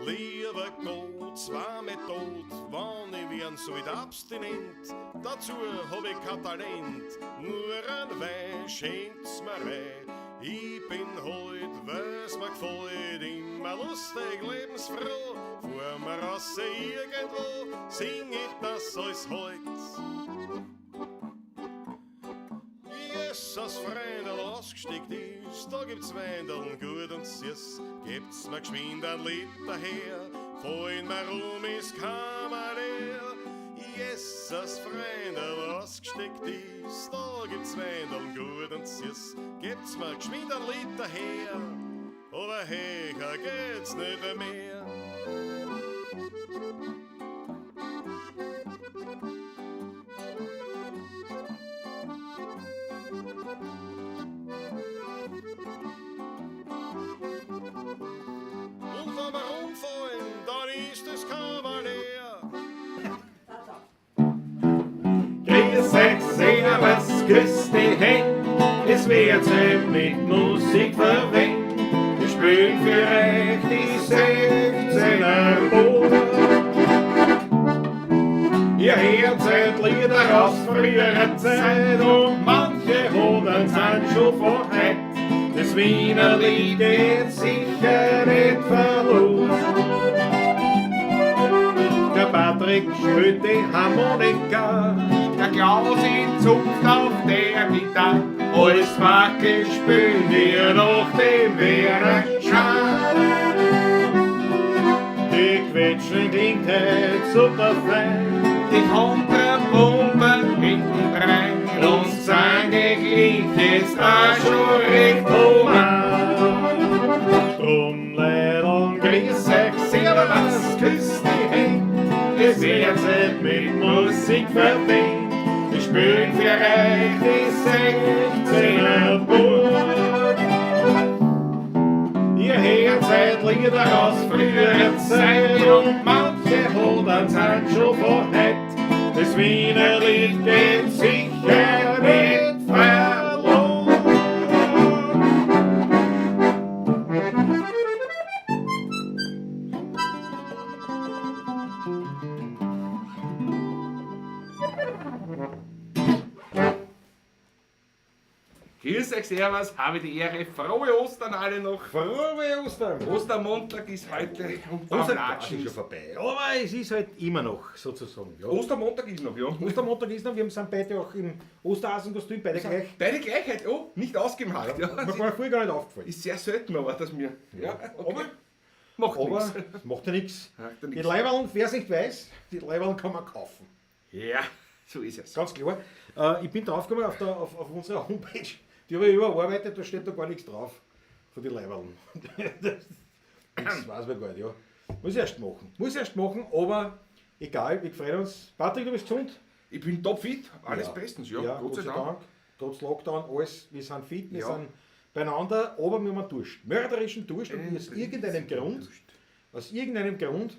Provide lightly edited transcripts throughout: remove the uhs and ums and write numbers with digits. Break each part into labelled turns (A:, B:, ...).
A: Lieve Gott, zwei Method, wann ich werden so weit abstinent. Dazu hab ich kein Talent, nur ein Wein schenkt's mir rein. Ich bin heut, weil's mir gefällt, immer lustig, lebensfroh. Vor mir raus irgendwo, sing ich das als heut. Jesus, Freundel, ausgesteckt ist, da gibt's Weindeln gut und süß. Gibt's mir geschwind ein Lied daher, vorhin mir ist Kammerleer. Jesus, Freundel, ausgesteckt ist, da gibt's Weindeln gut und süß. Gibt's mir geschwind ein Lied daher, aber höher geht's nicht mehr.
B: Servus, grüß dich, hey, es wird Zeit mit Musik verwendet. Wir spielen für euch die 16er Uhr. Ihr hört seit Lieder aus früherer Zeit und manche Hoden sind schon von heut. Das Wiener Lied geht sicher nicht verloren. Der Patrick spielt die Harmonika, der Klaus zupft auf der Gitarre. Alles wackelig spielen wir nach dem Weihnachtsschal. Die Quetschen klingt halt super fein, die Kontrabomben hintendrein. Und sein klingt jetzt auch schon recht human. Drum leid und grüß euch, servus, küsst die Hände. Es wird Zeit mit Musik verwendet. Wir spielen für euch die 16er Burg. Ihr hört seit Lieder aus früherer Zeit und manche Hodern sind schon von heut. Das Wiener Lied geht sicher nicht verloren.
C: Grüß euch, servus, habe die Ehre, frohe Ostern alle noch.
B: Frohe Ostern!
C: Ostermontag ist heute und
B: Ostermontag ist schon vorbei, aber es ist halt immer noch sozusagen. Ja.
C: Ostermontag ist noch, ja.
B: Ostermontag ist noch, wir sind beide auch im Osterhasenkostüm, beide gleich.
C: Beide Gleichheit, oh, nicht ausgemacht, ja.
B: Mir war früher gar nicht aufgefallen.
C: Ist sehr selten, aber dass mir. Ja, okay.
B: Aber
C: Macht nichts.
B: macht ja nichts.
C: Macht ja
B: Die
C: nix.
B: Leiberln, wer es nicht weiß, die Leiberln kann man kaufen.
C: Ja, so ist es.
B: Ganz klar. Ich bin draufgekommen auf unserer Homepage. Die habe ich überarbeitet, da steht da gar nichts drauf von den Leiberln. Das weiß man gar nicht, ja. Muss ich erst machen, aber egal, wir freuen uns. Patrick, du bist gesund?
C: Ich bin topfit, alles
B: Ja.
C: bestens, ja.
B: Gott sei Dank. Trotz Lockdown, alles, wir sind fit, wir
C: Ja.
B: sind beieinander, aber wir haben Durst. Mörderischen Durst und aus irgendeinem Grund,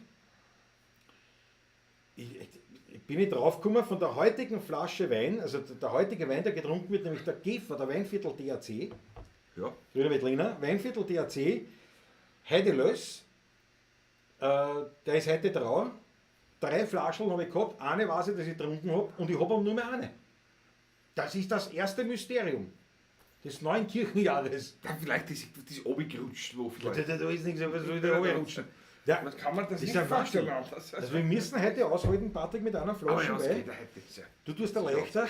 B: ich bin nicht draufgekommen, von der heutigen Flasche Wein, also der heutige Wein, der getrunken wird, nämlich der Geffer, der Weinviertel DAC,
C: Ja.
B: Grüner Wettliner, Weinviertel DAC, Heide Löss, der ist heute trauer. 3 Flaschen habe ich gehabt, eine weiß ich, dass ich getrunken habe und ich habe nur mehr eine. Das ist das erste Mysterium des neuen Kirchenjahres.
C: Ja, vielleicht ist das runtergerutscht, wo
B: Da
C: vielleicht.
B: ist nichts, was soll da runterrutschen? Ja,
C: Was kann man das
B: ist
C: nicht
B: ja
C: vorstellen?
B: Wahnsinn. Also wir müssen heute aushalten, Patrick, mit einer
C: aber
B: Flasche
C: ja, es
B: Wein.
C: geht ja heute.
B: Du tust da leichter,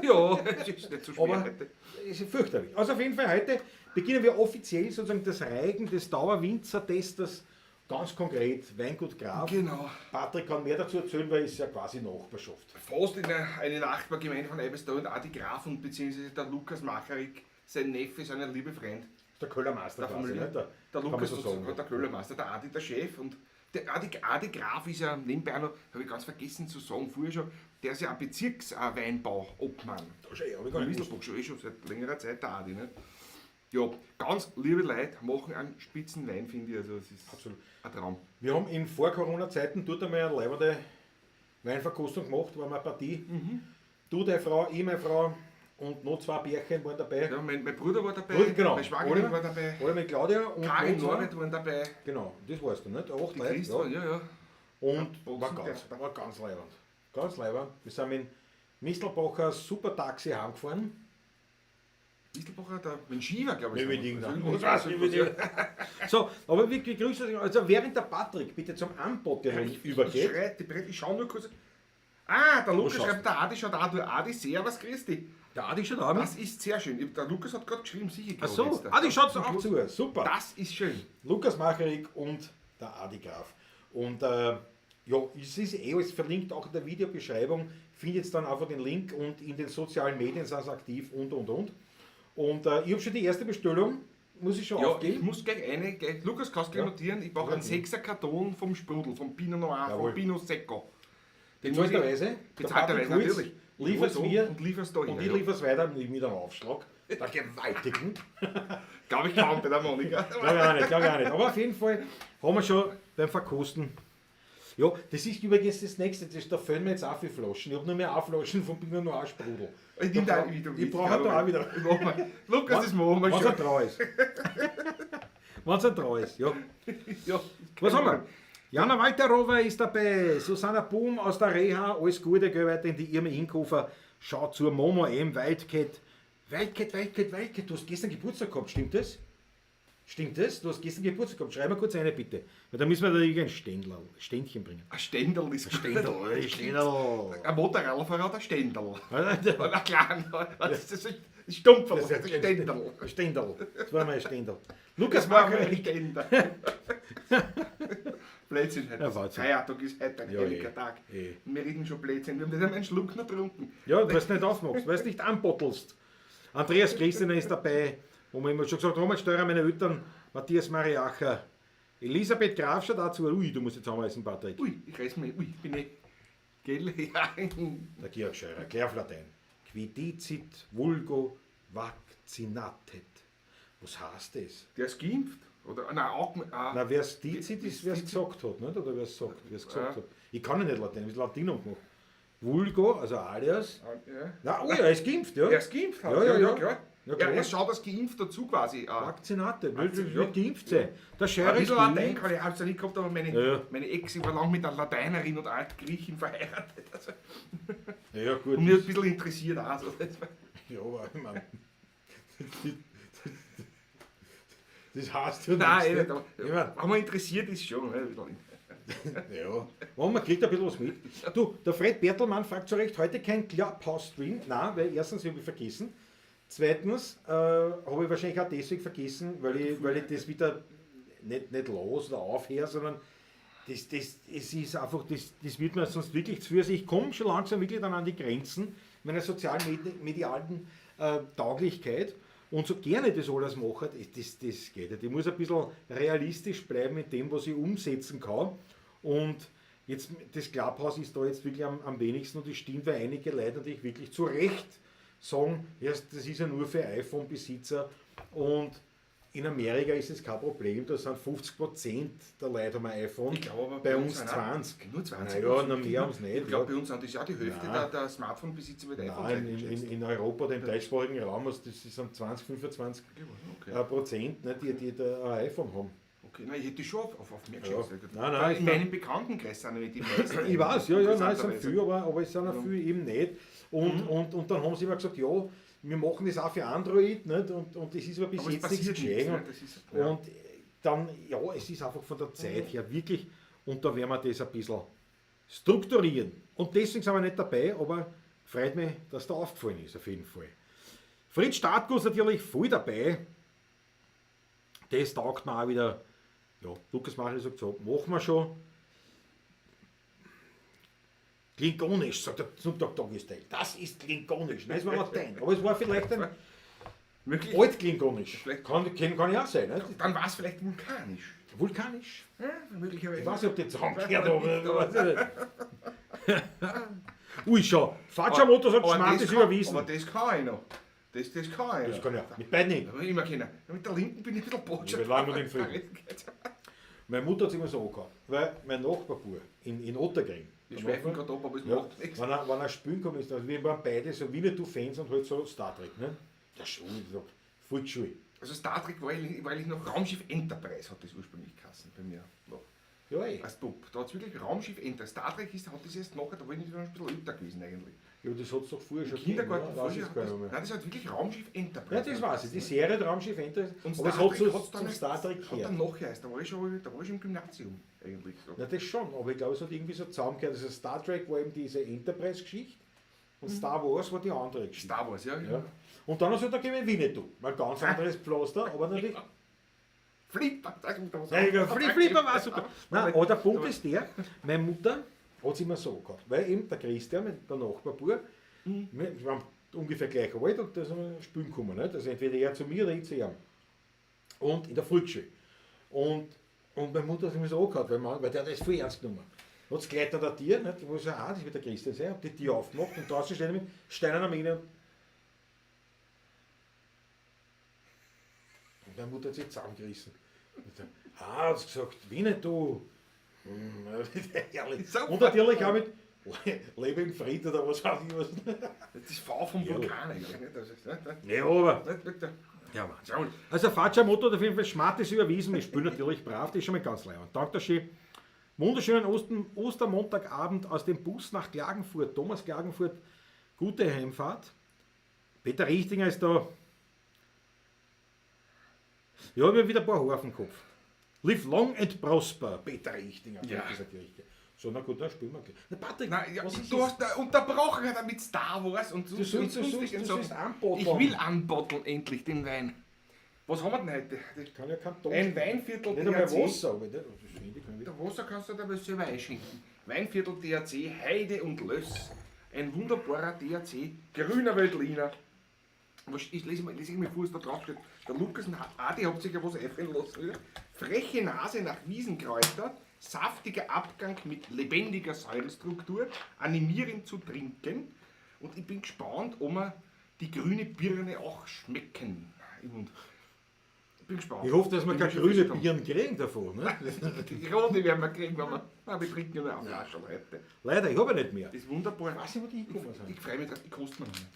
C: Ja, es ist nicht so schwer
B: aber
C: heute.
B: es ist fürchterlich. Also auf jeden Fall heute beginnen wir offiziell sozusagen das Reigen des Dauerwinzertesters, ganz konkret Weingut Graf.
C: Genau.
B: Patrick kann mehr dazu erzählen, weil es ja quasi Nachbarschaft.
C: Fast in eine Nachbargemeinde von Eibestal und auch die Graf und beziehungsweise der Lukas Macharik, sein Neffe, ist ein lieber Freund.
B: Der Köllermeister
C: Der
B: quasi,
C: Familie.
B: ne?
C: Der
B: kann man
C: Lukas
B: so
C: ist
B: sagen.
C: der Köhlermeister, der Adi der Chef und der Adi Graf ist ja nebenbei noch, habe ich ganz vergessen zu sagen, vorher schon, der ist ja ein Bezirksweinbau-Obmann.
B: Das ist habe ich
C: In
B: gar nicht gewusst.
C: Wieselburg schon seit längerer Zeit der Adi. Nicht? Ja, ganz liebe Leute machen einen spitzen Wein, finde ich, also es ist
B: Absolut.
C: ein Traum.
B: Wir haben in Vor-Corona-Zeiten dort einmal eine leibende Weinverkostung gemacht, war mal eine Partie. Du, deine Frau, ich, meine Frau
D: und noch 2 Bärchen waren dabei.
C: Ja, mein Bruder war dabei,
D: Genau.
C: meine Schwägerin
D: Oliver.
C: war dabei,
D: Oder mit Claudia und
C: Karin
D: noch zwei.
C: Norbert waren dabei,
D: Genau, das weißt du nicht. 8
C: die
D: Leute.
C: Christa, ja.
D: Und
C: Ja,
D: war ganz leibend. Ganz leibend. Wir sind mit Mistelbacher super Taxi heimgefahren.
C: Mistelbacher, der mit dem Schieber, glaube ich.
D: Nicht mit irgendeinem.
C: so.
D: Ich weiß nicht, mit irgendeinem. So, aber wir grüßen euch. Also während der Patrick bitte zum Anboten
C: Ich
D: übergeht.
C: schreie, ich schau nur kurz. Ah, der Lukas
D: schaust
C: schreibt, der Adi schaut auch, du Adi, servus, grüß dich.
D: Der Adi schon da mit.
C: Das ist sehr schön. Der Lukas hat gerade geschrieben, sicher
D: Ach
C: gerade
D: so,
C: jetzt.
D: Adi schaut
C: Zum
D: auch
C: Schluss.
D: zu. Super.
C: Das ist schön.
D: Lukas Macherik und der Adi Graf. Und ja, es ist alles verlinkt, auch in der Videobeschreibung. Findet jetzt dann einfach den Link und in den sozialen Medien sind sie aktiv und. Und ich habe schon die erste Bestellung, muss ich schon
C: Ja, ich
D: aufgeben.
C: muss gleich eine, Lukas, kannst du gleich
D: Ja.
C: notieren, ich brauche einen 6er Karton vom Sprudel, vom Pinot Noir,
D: Jawohl.
C: vom Pinot Secco.
D: Bezahlterweise.
C: Bezahlterweise, natürlich.
D: Liefert es mir
C: und lieferst da
D: und ich liefere es weiter mit einem Aufschlag. Der gewaltigen.
C: Glaube ich kaum bei der Monika.
D: Glaube ich auch nicht. Aber auf jeden Fall haben wir schon beim Verkosten. Ja, das ist übrigens das nächste. Da fehlen mir jetzt auch 5 Flaschen. Ich habe nur mehr 1 Flaschen vom Pinot Noir Sprudel.
C: Ich nehme da wieder
D: Ich brauche da auch wieder.
C: Lukas, das machen wir
D: Was er
C: schon.
D: treu ist. Was er treu ist, ja.
C: Ja,
D: Was haben wir? Jana Walterowa ist dabei, Susanna Boom aus der Reha, alles Gute, geh weiter in die Irma Inkofer, schau zur Momo M, Wildcat, du hast gestern Geburtstag gehabt, stimmt das? Stimmt das? Du hast gestern Geburtstag gehabt, schreib mal kurz eine bitte, weil da müssen wir da irgendein Ständchen bringen.
C: ein Ständel ist
D: Ständel.
C: Ein Motorradfahrer hat ein Ständel.
D: Das
C: Ein kleiner, das ist ein Stumpfer,
D: ist
C: ein Ständel.
D: Ständel, das war mal ein Ständel. Lukas
C: Das war mein
D: Macher,
C: Ständer. Blödsinn heute.
D: Ja, Wahnsinn.
C: Feiertag ist heute ein
D: Ja,
C: herrlicher Tag.
D: eh.
C: Und wir reden schon Blödsinn. Wir haben das einen Schluck noch getrunken.
D: ja, weil du nicht aufmachst, weil du nicht anbottelst. Andreas Christiner ist dabei, wo wir immer schon gesagt haben, Steuer meine Eltern, Matthias Mariacher, Elisabeth Graf schon dazu, ui, du musst jetzt anreißen, Patrick.
C: Ui, ich reiß mich, ui, bin ich. Gell? Ja.
D: Der Georg Scheurer, gleich auf Latein. Qui dicit vulgo vaccinatet. Was heißt das?
C: Der ist geimpft. Oder? Nein, auch.
D: Na, wer es dicit ist, wer es gesagt hat, nicht? Oder wer es sagt, wer es gesagt
C: Ja.
D: hat. Ich kann ja nicht Latein, ich habe Latinum gemacht. Vulgo, also alias.
C: Ja.
D: Na, oh ja, er ist geimpft, ja.
C: Er ist geimpft.
D: Ja, ja, ja.
C: klar.
D: Ja,
C: Ja,
D: klar.
C: er schaut das geimpft dazu quasi.
D: Vaccinatet,
C: Vakzin-
D: will geimpft sein. Der Scheurer
C: Ein
D: ist
C: bisschen Latein
D: geimpft.
C: kann ich also nicht gehabt, aber meine,
D: Ja.
C: meine Ex war lange mit einer Lateinerin und Altgriechin verheiratet. Also,
D: Ja, gut.
C: und mich ein bisschen interessiert auch. Also,
D: Ja, aber ich meine. Das heißt ja
C: nein,
D: nichts,
C: eh
D: ne?
C: nicht.
D: Ich mein,
C: Aber interessiert ist schon. Ne?
D: ja, aber man kriegt ein bisschen was mit. Du, der Fred Bertelmann fragt zu Recht, heute kein Clubhouse-Stream. Nein, weil erstens habe ich vergessen. Zweitens habe ich wahrscheinlich auch deswegen vergessen, weil ich das wieder nicht los oder aufhöre, sondern es ist einfach, das wird mir sonst wirklich zu viel. Also ich komme schon langsam wirklich dann an die Grenzen meiner sozial-medialen Tauglichkeit. Und so gerne das alles mache, das geht nicht. Ich muss ein bisschen realistisch bleiben mit dem, was ich umsetzen kann. Und jetzt, das Clubhouse ist da jetzt wirklich am wenigsten und es stimmt, weil einige Leute natürlich wirklich zu Recht sagen, ja, das ist ja nur für iPhone-Besitzer. Und in Amerika ist es kein Problem, da sind 50% der Leute haben ein iPhone,
C: Ich glaube aber
D: bei uns
C: sind
D: 20.
C: auch Nur 20.
D: Naja, noch mehr haben sie nicht.
C: Ich glaube,
D: ja.
C: bei uns sind das ja die Hälfte
D: Nein.
C: der Smartphone-Besitzer mit iPhone.
D: Nein, in Europa oder im deutschsprachigen Raum, das sind 20, 25
C: Okay.
D: Prozent, ne, die da ein iPhone haben.
C: Okay, nein, ich hätte schon auf mehr
D: Ja.
C: geschaut.
D: Nein,
C: In meinem Bekanntenkreis sind nicht die meisten.
D: Ich weiß, ja, nein, es sind
C: Interessanterweise.
D: viele, aber es sind auch
C: Ja.
D: viele eben nicht. Und dann haben sie immer gesagt, ja, wir machen das auch für Android, nicht? Und das ist aber bis
C: Aber es
D: jetzt nichts
C: passiert nichts.
D: geschehen.
C: Ne? Das ist, ja.
D: Und dann, ja, es ist einfach von der Zeit her wirklich, und da werden wir das ein bisschen strukturieren. Und deswegen sind wir nicht dabei, aber freut mich, dass da aufgefallen ist, auf jeden Fall. Fritz Startguss natürlich voll dabei. Das taugt mir auch wieder. Ja, Lukas Machel sagt so, machen wir schon. Klingonisch, sagt der Sonntag Tagesteil. Das ist Klingonisch. Nein, es war Latein. Aber es war vielleicht ein
C: Wirklich?
D: Altklingonisch.
C: Vielleicht-
D: Kann ja auch sein. Nicht?
C: Dann war es vielleicht vulkanisch.
D: Vulkanisch.
C: Ja, möglicherweise.
D: Ich weiß nicht, ob die zusammengehört haben. Ui, schau. Fatscher-Motor sagt, Smart ist überwiesen.
C: Aber das kann ich noch. Das kann ich
D: Das
C: noch.
D: kann ich auch. Mit beiden nicht.
C: Aber immer kennen. Mit der linken bin ich ein bisschen botschert.
D: Mit lang und in Meine Mutter hat es immer so angehört. Weil mein Nachbarbub in Ottergring,
C: Wir schweifen gerade ab, aber es
D: Ja,
C: macht nichts.
D: wenn er spielen kommt, ist das, wir waren beide so Winnetou-Fans und halt so Star Trek, ne? Ja, schon, voll schön.
C: Also Star Trek war eigentlich noch Raumschiff Enterprise, hat das ursprünglich geheißen bei mir. Noch.
D: Ja, eh.
C: Als Bub. Da hat es wirklich Raumschiff Enterprise. Star Trek hat das erst nachher, da war ich schon ein bisschen älter gewesen eigentlich.
D: Ja, das hat es doch vorher
C: Im
D: schon
C: Kindergarten
D: gegeben,
C: vorher
D: ja,
C: hat
D: weiß
C: das,
D: ich gar
C: nein,
D: nicht
C: das hat wirklich Raumschiff Enterprise.
D: mehr. Ja, das weiß ich, die Serie der Raumschiff Enterprise,
C: Und
D: aber es
C: Star
D: hat
C: Trek
D: so
C: hat's dann
D: zum
C: nicht-
D: Star Trek
C: hat
D: gehört.
C: dann nachher erst, da war ich schon im Gymnasium eigentlich. So.
D: Ja, das schon, aber ich glaube, es hat irgendwie so zusammengehört. Also Star Trek war eben diese Enterprise-Geschichte und Star Wars war die andere Geschichte.
C: Star Wars, ja.
D: Ja. Und dann hast du da gegeben Winnetou. Ein ganz anderes Pflaster, aber natürlich.
C: Flipper, das muss man
D: Ja,
C: sagen.
D: Flipper war super. Nein, aber der Punkt ist der, meine Mutter hat es immer so gehabt. Weil eben der Christian, der Nachbarbub, wir waren ungefähr gleich alt und da sind wir spielen gekommen. Nicht? Also entweder er zu mir oder ich zu ihm. Und in der Volksschule. Und meine Mutter hat es immer so angehört, weil der hat das viel ernst genommen. Hat es gleich an der Tür, nicht? Wo ich so, das wird der Christian sein, hat die Tür aufgemacht und draußen steht er mit Steinen am Ende. Und meine Mutter hat sich zusammengerissen. Und dann, hat sie gesagt, Winnetou. Herrlich.
C: So
D: Und natürlich auch mit Lebe in Frieden oder was auch immer.
C: Das ist V vom Vulkan eigentlich. Nicht? Das ist, nicht?
D: Ja, aber.
C: Nicht?
D: Ja, Mann.
C: Schau,
D: Also Fatscher Motto hat auf jeden Fall Schmattes überwiesen. Wir spielen natürlich brav, das ist schon mal ganz leid. Danke, dass Sie wunderschönen Ostermontagabend aus dem Bus nach Klagenfurt. Thomas Klagenfurt, gute Heimfahrt. Peter Richtinger ist da. Ja, wir haben wieder ein paar Haare auf dem Kopf. Live long and prosper, Peter Richtinger.
C: Ja.
D: Das ist die Richtige. So, na gut, dann spielen wir gleich. Na, Patrick,
C: nein, ja,
D: was ist
C: du
D: das?
C: hast da unterbrochen mit Star Wars und so.
D: Du sollst anbotteln.
C: Ich will anbotteln endlich den Wein. Was haben wir denn heute?
D: Ich kann ja kein Ton.
C: Ein Weinviertel
D: Nicht einmal
C: DRC.
D: Wasser, aber nicht. Das finde ich nicht.
C: Der Wasser kannst du da selber einschenken. Weinviertel DRC, Heide und Löss. Ein wunderbarer DRC, grüner Veltliner. Ich lese mal vor, was da drauf steht. Der Lukas und Adi habt sich ja was einfallen lassen. Freche Nase nach Wiesenkräuter, saftiger Abgang mit lebendiger Säurenstruktur, animierend zu trinken. Und ich bin gespannt, ob wir die grüne Birne auch schmecken. Ich bin gespannt.
D: Ich hoffe, dass wir
C: Bin
D: keine
C: schon
D: grüne
C: gespannt.
D: Bieren kriegen davon. Ne?
C: Die rote werden wir kriegen, wenn wir. Nein, wir trinken ja nur eine Flasche heute.
D: Leider, ich habe ja nicht mehr.
C: Das ist wunderbar.
D: Ich weiß nicht, wo die hingekommen sind.
C: Ich freue mich drauf, die kosten wir nicht.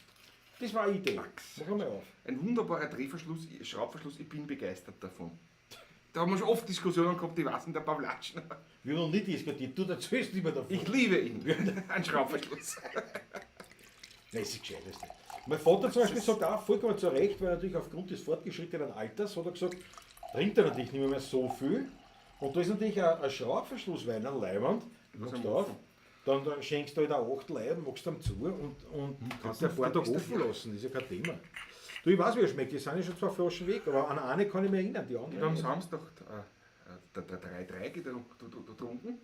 D: Das war eine Idee. Machen wir auf.
C: Ein wunderbarer Drehverschluss, Schraubverschluss, ich bin begeistert davon. Da haben wir schon oft Diskussionen gehabt, ich weiß nicht, der Pawlatschen.
D: Wir haben noch nie diskutiert. Du erzählst nicht mehr davon.
C: Ich liebe ihn. Ein Schraubverschluss.
D: Nein, ist das Gescheiteste. Mein Vater zum Beispiel sagt auch vollkommen zu Recht, weil natürlich aufgrund des fortgeschrittenen Alters hat er gesagt, trinkt er natürlich nicht mehr so viel. Und da ist natürlich ein Schraubverschlusswein, ein Leibwand, machst du auf, dann schenkst du halt auch 8 Leib, machst du ihm zu und kannst dir ein paar Tage offen lassen, das ist ja kein Thema. Du, ich weiß, wie er schmeckt, die sind ja schon 2 Flaschen weg, aber an eine kann ich mich erinnern, die andere
C: Wir haben
D: nicht.
C: Samstag der 3-3 getrunken.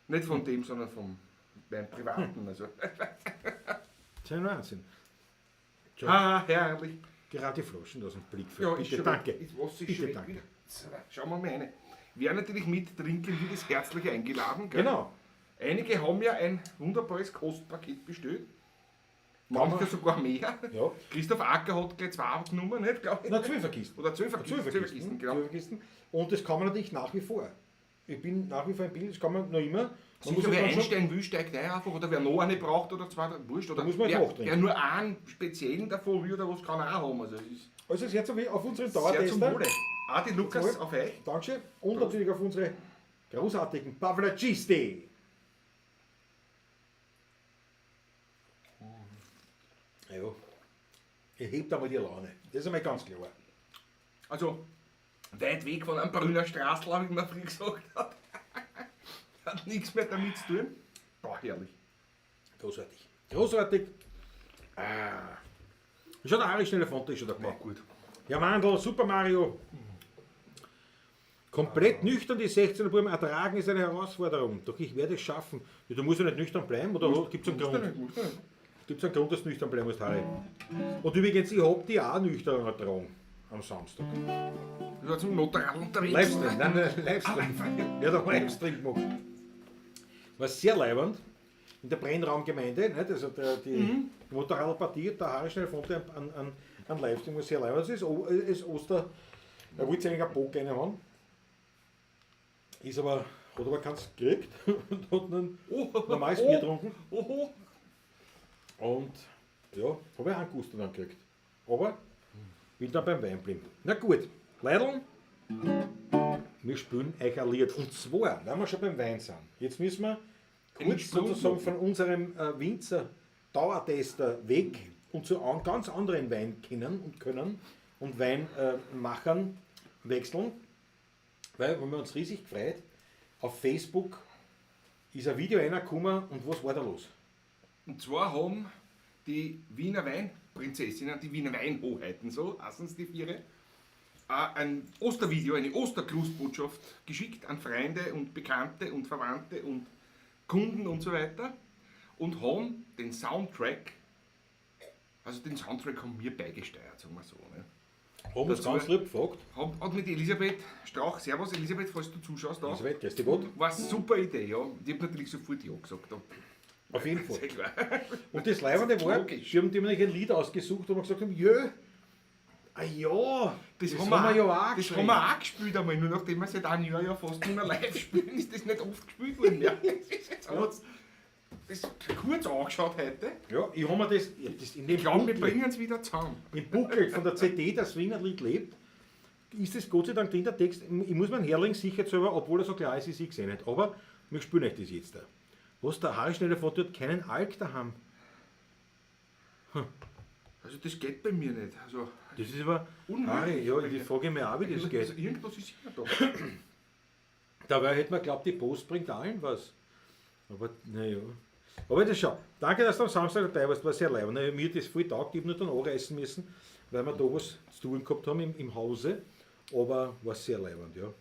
C: Nicht von dem, sondern von meinem Privaten. Also.
D: Das ist ein Wahnsinn. Schau,
C: Herrlich.
D: gerade die Flaschen aus dem Blickfeld.
C: Ja,
D: Bitte,
C: schon
D: danke.
C: Ist was ist
D: Bitte,
C: schon weg
D: danke.
C: wieder. So, schauen wir mal rein. Wer natürlich mittrinken will, ist herzlich eingeladen. Gell?
D: Genau.
C: Einige haben ja ein wunderbares Kostpaket bestellt. Manche sogar mehr.
D: Ja.
C: Christoph Acker hat gleich 2 genommen, nicht, glaube ich.
D: Na, 12 Kisten.
C: Oder 12 Kisten, genau.
D: 12 Kisten. Und das kann man natürlich nach wie vor. Ich bin nach wie vor im Bild, das kann man noch immer. Man
C: Sicher,
D: ja
C: wer
D: dann schon-
C: einsteigen will, steigt ein einfach. Oder wer noch eine braucht oder 2, wurscht. Oder
D: Da muss man
C: wer,
D: halt nachtrinken.
C: wer nur einen speziellen davon will oder was, kann er auch haben. Also, es ist
D: Also sehr zu auf unseren
C: sehr zum
D: Dauertester.
C: Wohle. Adi Lukas,
D: Wohl.
C: auf euch.
D: Dankeschön. Und natürlich auf unsere großartigen Pavlacisti. Ja, ihr hebt einmal die Laune. Das ist einmal ganz klar.
C: Also, weit weg von einem Brünner Straßler, wie man früher gesagt hat. Hat nichts mehr damit zu tun. Boah, herrlich.
D: Großartig. Großartig. Schon der Irish Elefant ist schon dabei.
C: Gut.
D: Ja, Mandel, Super Mario. Komplett nüchtern die 16er Buben ertragen ist eine Herausforderung. Doch ich werde es schaffen. Ja, du musst ja nicht nüchtern bleiben, oder gibt es einen Grund? Gibt es einen Grund, dass du nüchtern bleiben musst, Harry? Und übrigens, ich habe die auch nüchtern ertragen am Samstag.
C: Du warst mit dem Motorrad unterwegs.
D: Livestream, nein, Livestream. Ja, der Livestream gemacht. War sehr leibernd. In der Brennraumgemeinde, nicht? Also die Motorradpartie, der Harry Schnellfond an Livestream war sehr leibernd. Es ist Oster, er wollte eigentlich einen Bock haben. Ist aber hat aber keins gekriegt und hat ein
C: Oh,
D: normales Bier getrunken.
C: Oh.
D: Und ja, habe ich angehustet dann gekriegt. Aber bin dann beim Wein geblieben. Na gut, Leidl, wir spielen euch ein Lied. Und zwar, wenn wir schon beim Wein sind, jetzt müssen wir kurz sozusagen von unserem Winzer Dauertester weg und zu ganz anderen Wein kennen und können und Weinmachern wechseln, weil wir uns riesig gefreut, auf Facebook ist ein Video reingekommen und was war da los?
C: Und zwar haben die Wiener Weinprinzessinnen, die Wiener Weinhoheiten, so heißen die vier, ein Ostervideo, eine Ostergrußbotschaft geschickt an Freunde und Bekannte und Verwandte und Kunden und so weiter und haben den Soundtrack haben wir beigesteuert, sagen wir so. Ne?
D: Haben wir uns ganz lieb gefragt.
C: Hat mit Elisabeth Strauch, servus Elisabeth, falls du zuschaust, da.
D: Elisabeth, grüß dich Gott.
C: War eine super Idee, ja. Ich habe natürlich sofort ja gesagt.
D: Auf jeden Fall.
C: Sehr klar.
D: Und das Leibende war,
C: Logisch.
D: sie haben nämlich ein Lied ausgesucht, wo wir gesagt haben, ja,
C: Das
D: haben wir ja auch
C: Das haben wir auch gespielt einmal, nur nachdem wir seit einem Jahr ja fast nicht mehr live spielen, ist das nicht oft gespielt worden. Ja. Jetzt haben wir uns das kurz angeschaut heute.
D: Ja, ich habe mir das in dem
C: Ich glaube, wir
D: Booklet,
C: bringen es wieder zusammen.
D: im Booklet von der CD, das Wienerlied lebt, ist das Gott sei Dank drin, der Text. Ich muss meinen Herrling sicher selber, obwohl er so klar ist, ich gesehen nicht. Aber wir spielen euch das jetzt da. Was der Harry schnell davon tut, keinen Alk daheim.
C: Also das geht bei mir nicht. Also,
D: Das ist aber.
C: Unmöglich.
D: Harry, ja, ich frage mich auch, wie das
C: also
D: geht.
C: irgendwas ist immer da.
D: Dabei hätte man glaubt, die Post bringt allen was. Aber naja. Aber das schau. Danke, dass du am Samstag dabei warst, war sehr leid. Mir hat das voll taugt, ich habe nur dann anreißen müssen, weil wir da was zu tun gehabt haben im Hause. Aber war sehr leibend, ja.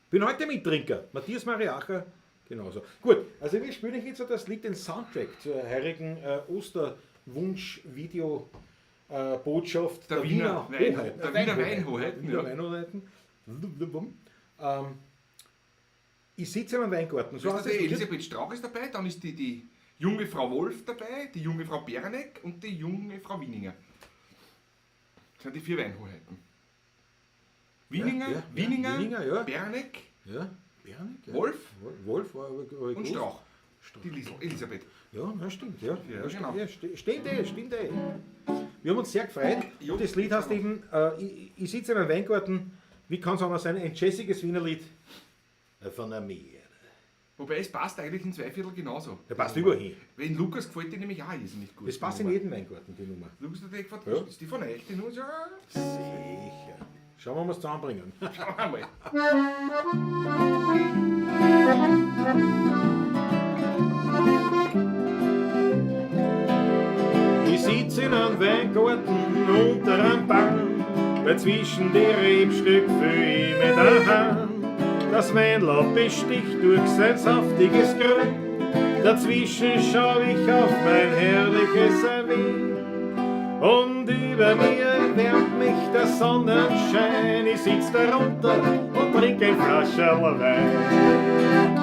D: Bin heute Mittrinker. Matthias Mariacher, genauso. Gut, also wir spielen jetzt so das Lied, den Soundtrack zur heurigen Osterwunsch-Video. Botschaft
C: Der Wiener Weinhoheit. Der Wiener Weinhoheit,
D: Wiener
C: ja.
D: Weinhoheiten. Ich sitze in einem Weingarten. So
C: So
D: heißt
C: die
D: das Lied.
C: Elisabeth Strauch ist dabei, dann ist die junge Frau Wolf dabei, die junge Frau Berneck und die junge Frau Wieninger. Das sind die vier Weinhoheiten. Wieninger,
D: Ja,
C: Wieninger,
D: ja.
C: Berneck,
D: Ja, Bernig, ja.
C: Wolf
D: Wolf war
C: und
D: gut.
C: Strauch. Die Elisabeth.
D: Ja, ja, stimmt. Ja,
C: Ja, genau.
D: Stimmt. Wir haben uns sehr gefreut.
C: Jo,
D: Das Lied heißt
C: genau.
D: eben, ich sitze in einem Weingarten, wie kann es anders sein, ein jazziges Wienerlied von der Meer.
C: Wobei es passt eigentlich in 2/4 genauso.
D: Der passt überall hin.
C: Wenn Lukas gefällt dir nämlich auch irrsinnig gut.
D: Das passt
C: die
D: in
C: Nummer.
D: jeden Weingarten, die Nummer.
C: Lukas hat dir gefragt,
D: Ja.
C: ist die von euch, die Nummer? Ja,
D: Sicher. Schauen wir mal, was zusammenbringen.
C: schauen wir mal.
D: Ich sitze in einem Weingarten unter einem Baum, weil zwischen die Rebstück fühl ich mit der Hand. Das Weinlaub besticht durch sein saftiges Grün, dazwischen schau ich auf mein herrliches Wien. Und über mir wärmt mich der Sonnenschein, ich sitz darunter und trink ein Flascherl Wein.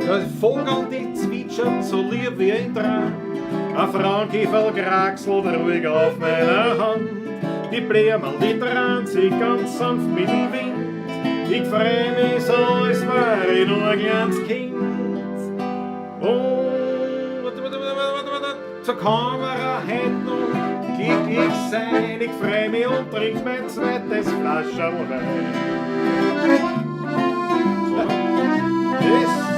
D: Der Vogel, die zwitschert so lieb wie ein Traum. Ein Frauenkäfer kraxelt ruhig auf meiner Hand. Die Blumen, die drehen sich ganz sanft mit dem Wind. Ich freu mich so, als wär ich nur ein kleines Kind. Und zur Kamera heut noch gib ich sein. Ich freu mich und trink mein zweites Flascherl Wein. Das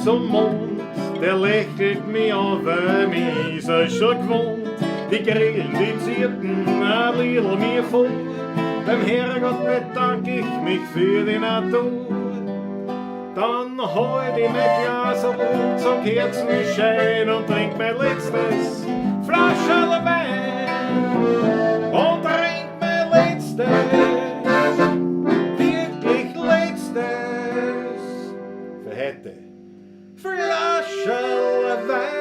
D: zum Mond, der lächelt mich an, weil mich ist er schon gewohnt. Die Grillen, die zierten ein little mir vor. Beim Herrgott bedanke ich mich für die Natur. Dann halt ich mein Glas und zum Kerzenschein und trink mein letztes Flascherl Wein. Und trink mein letztes, wirklich letztes für heute Flascherl Wein.